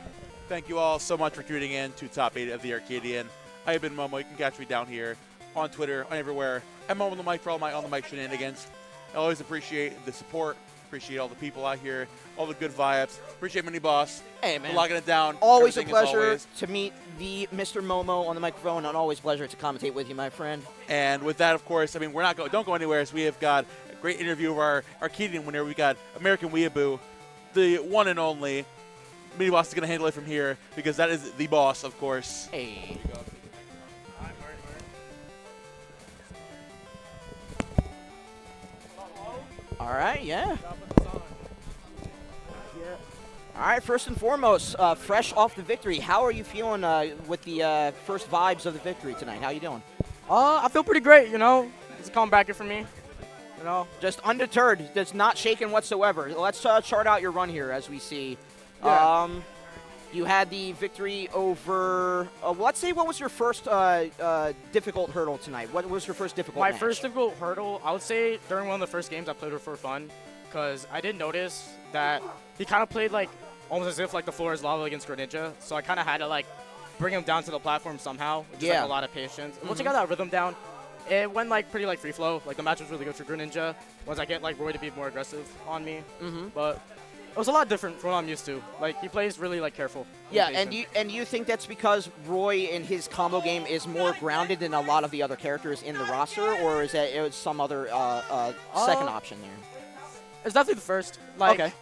Thank you all so much for tuning in to Top 8 of the Arcadian. I have been Momo. You can catch me down here on Twitter, on everywhere. I'm Momo on the mic for all my on-the-mic shenanigans. I always appreciate the support, appreciate all the people out here, all the good vibes. Appreciate Mini Boss. Hey, man. For locking it down. Always a Everything as pleasure always. to meet the Mr. Momo on the microphone, and always a pleasure to commentate with you, my friend. And with that, of course, I mean, don't go anywhere. So we have got a great interview of our Arcadian winner. We got American Weeaboo, the one and only, Mini Boss is going to handle it from here because that is the boss, of course. Hey. All right, yeah. All right, first and foremost, fresh off the victory, how are you feeling with the first vibes of the victory tonight? How you doing? I feel pretty great, you know. It's a calm bracket for me, you know. Just undeterred, just not shaken whatsoever. Let's chart out your run here as we see. Yeah. You had the victory over, let's say, what was your first difficult hurdle tonight? What was your first difficult My match? first difficult hurdle, I would say during one of the first games I played with for fun, because I did notice that he kind of played like almost as if like the floor is lava against Greninja, so I kind of had to like bring him down to the platform somehow. Just Yeah. like a lot of patience. Once I got that rhythm down, it went like pretty like free flow. Like the match was really good for Greninja. Once I get like Roy to be more aggressive on me, but it was a lot different from what I'm used to. Like he plays really like careful. Yeah, patient. and you think that's because Roy in his combo game is more grounded than a lot of the other characters in the roster, or is that it was some other second option there? It's definitely the first. Like, Okay.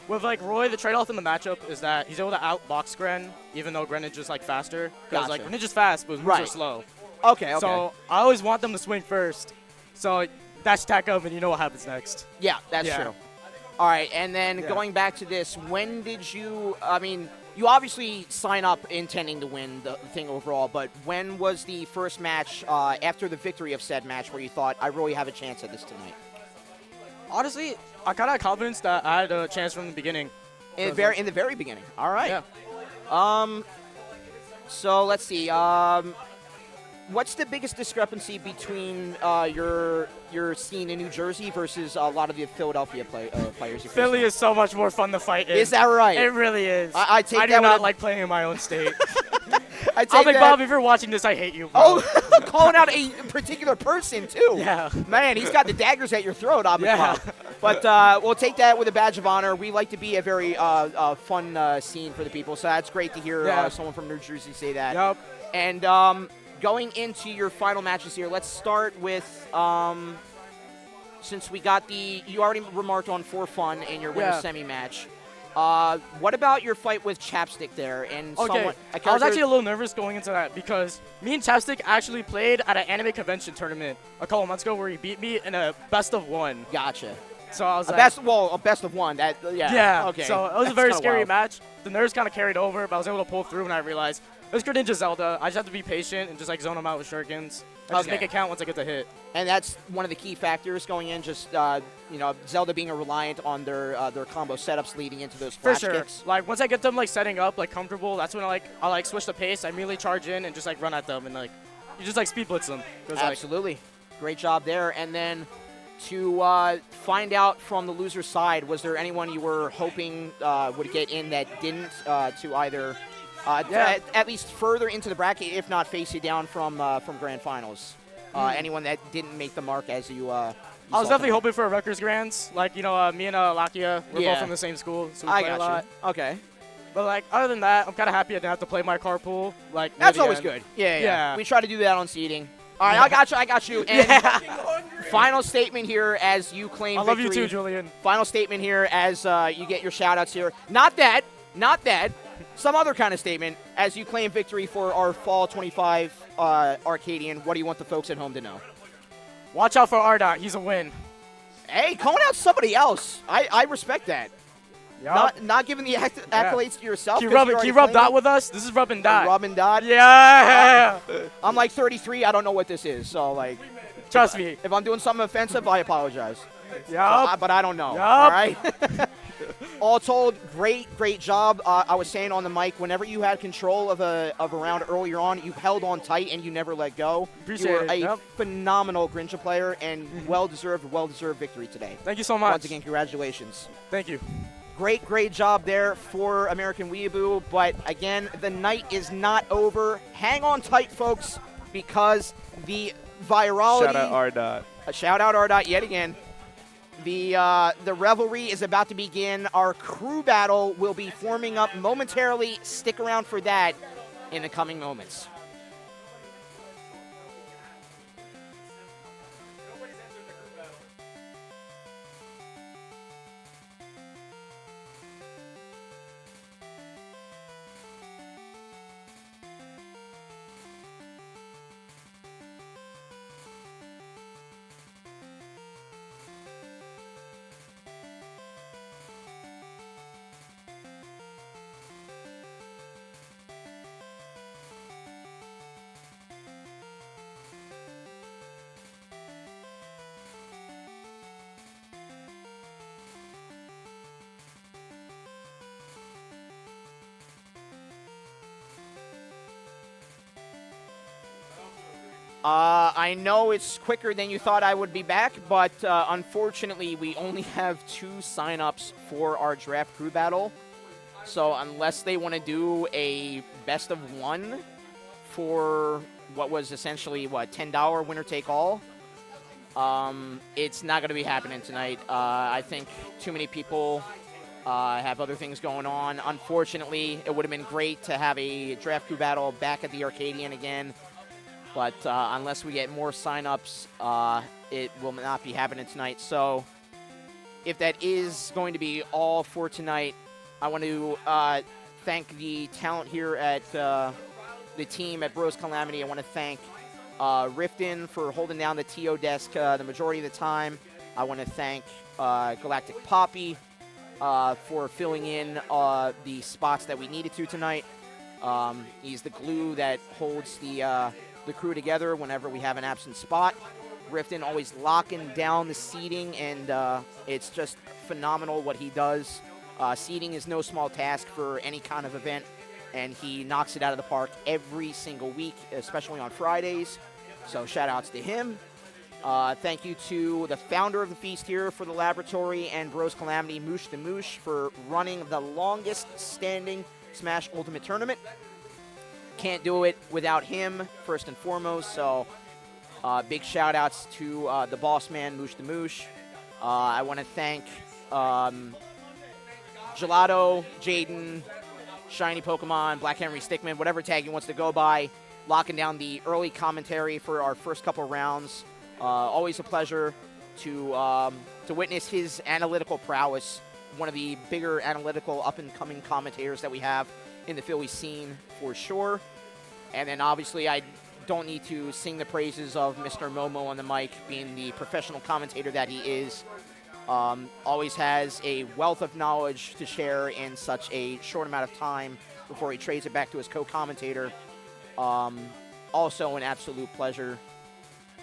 with like Roy, the trade-off in the matchup is that he's able to outbox Gren, even though Greninja's like faster. Because like Gotcha. Greninja's fast, but his moves Right. are slow. Okay, okay. So I always want them to swing first. So dash attack up, and you know what happens next. yeah, that's Yeah. true. All right, and then Yeah. going back to this, when did you, I mean, you obviously sign up intending to win the thing overall, but when was the first match after the victory of said match where you thought, I really have a chance at this tonight? Honestly, I kind of had confidence that I had a chance from the beginning. In the very beginning. All right. Yeah. So let's see. What's the biggest discrepancy between your scene in New Jersey versus a lot of the Philadelphia players? You Philly face is so much more fun to fight in. Is that right? It really is. I take I do that with not a- like playing in my own state. I take I'm like, that- Bob, if you're watching this, I hate you, bro. Oh, calling out a particular person too. Yeah. Man, he's got the daggers at your throat, Yeah. But we'll take that with a badge of honor. We like to be a very fun scene for the people, so that's great to hear Yeah. someone from New Jersey say that. Yup. And going into your final matches here, let's start with since we got you already remarked on for fun in your winner Yeah. semi match. What about your fight with Chapstick there? And Okay, someone, I was actually a little nervous going into that because me and Chapstick actually played at an anime convention tournament a couple months ago where he beat me in a best of one. Gotcha. So I was A like, best of one. That yeah. yeah. Okay. So it was a That's very kinda scary wild. match. The nerves kind of carried over, but I was able to pull through and I realized it's Greninja Zelda. I just have to be patient and just like zone him out with shurikens and just Okay. make it count once I get the hit. And that's one of the key factors going in. Just Zelda being a reliant on their combo setups leading into those For flash sure. kicks. Like once I get them like setting up like comfortable, that's when I switch the pace. I immediately charge in and just like run at them and like you just like speed blitz them. 'Cause, like, Absolutely. Great job there. And then to find out from the loser side, was there anyone you were hoping would get in that didn't to either Yeah. at least further into the bracket, if not face you down from grand finals? Anyone that didn't make the mark as you I was saw definitely tonight? hoping for a Rutgers Grands. Like, me and Lakia, we're Yeah. both from the same school, so we I play a got lot. you. Okay. But, like, other than that, I'm kind of happy I didn't have to play my carpool. Like, near That's the always end. good. Yeah. Yeah. We try to do that on seeding. All right, I got you. And final statement here as you claim I love you victory. too, Julian. Final statement here as you get your shout-outs here. Not that. Some other kind of statement as you claim victory for our Fall 25 Arcadian. What do you want the folks at home to know? Watch out for Ardot. He's a win. Hey, calling out somebody else. I respect that. Yup. Not giving the accolades to yourself. Can 'cause you already rub claimed Dot it. with us? This is Rub and Dot. Rub and Dot. Yeah. I'm like 33. I don't know what this is. So, like, Trust me. if I'm doing something offensive, I apologize. Yup. But I don't know. Yup. All right. All told, great job. I was saying on the mic, whenever you had control of a round earlier on, you held on tight and you never let go. Appreciate you were it. a Yep. phenomenal Grincha player and well-deserved victory today. Thank you so much. Once again, congratulations. Thank you. Great job there for American Weeaboo. But again, the night is not over. Hang on tight, folks, because the virality. Shout out R-Dot. Shout out Ardot yet again. The revelry is about to begin. Our crew battle will be forming up momentarily. Stick around for that in the coming moments. I know it's quicker than you thought I would be back, but unfortunately, we only have 2 signups for our draft crew battle. So unless they want to do a best of 1 for what was essentially, $10 winner take all, it's not going to be happening tonight. I think too many people have other things going on. Unfortunately, it would have been great to have a draft crew battle back at the Arcadian again. But unless we get more signups, it will not be happening tonight. So if that is going to be all for tonight, I want to thank the talent here at the team at Bros Calamity. I want to thank Riften for holding down the TO desk the majority of the time. I want to thank Galactic Poppy for filling in the spots that we needed to tonight. He's the glue that holds the crew together whenever we have an absent spot. Riften always locking down the seating, and it's just phenomenal what he does. Seating is no small task for any kind of event, and he knocks it out of the park every single week, especially on Fridays. So shout-outs to him. Thank you to the founder of the feast here for the laboratory, and Bros Calamity, Moosh the Moosh, for running the longest-standing Smash Ultimate Tournament. Can't do it without him, first and foremost, so big shout-outs to the boss man, Moosh the Moosh. I want to thank Gelato, Jaden, Shiny Pokemon, Black Henry Stickman, whatever tag he wants to go by, locking down the early commentary for our first couple rounds. Always a pleasure to witness his analytical prowess, one of the bigger analytical up-and-coming commentators that we have in the Philly scene for sure. And then obviously I don't need to sing the praises of Mr. Momo on the mic, being the professional commentator that he is. Always has a wealth of knowledge to share in such a short amount of time before he trades it back to his co-commentator. Also an absolute pleasure.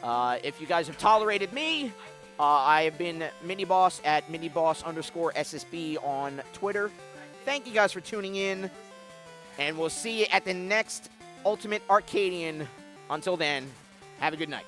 If you guys have tolerated me, I have been Miniboss at miniboss_SSB on Twitter. Thank you guys for tuning in, and we'll see you at the next Ultimate Arcadian. Until then, have a good night.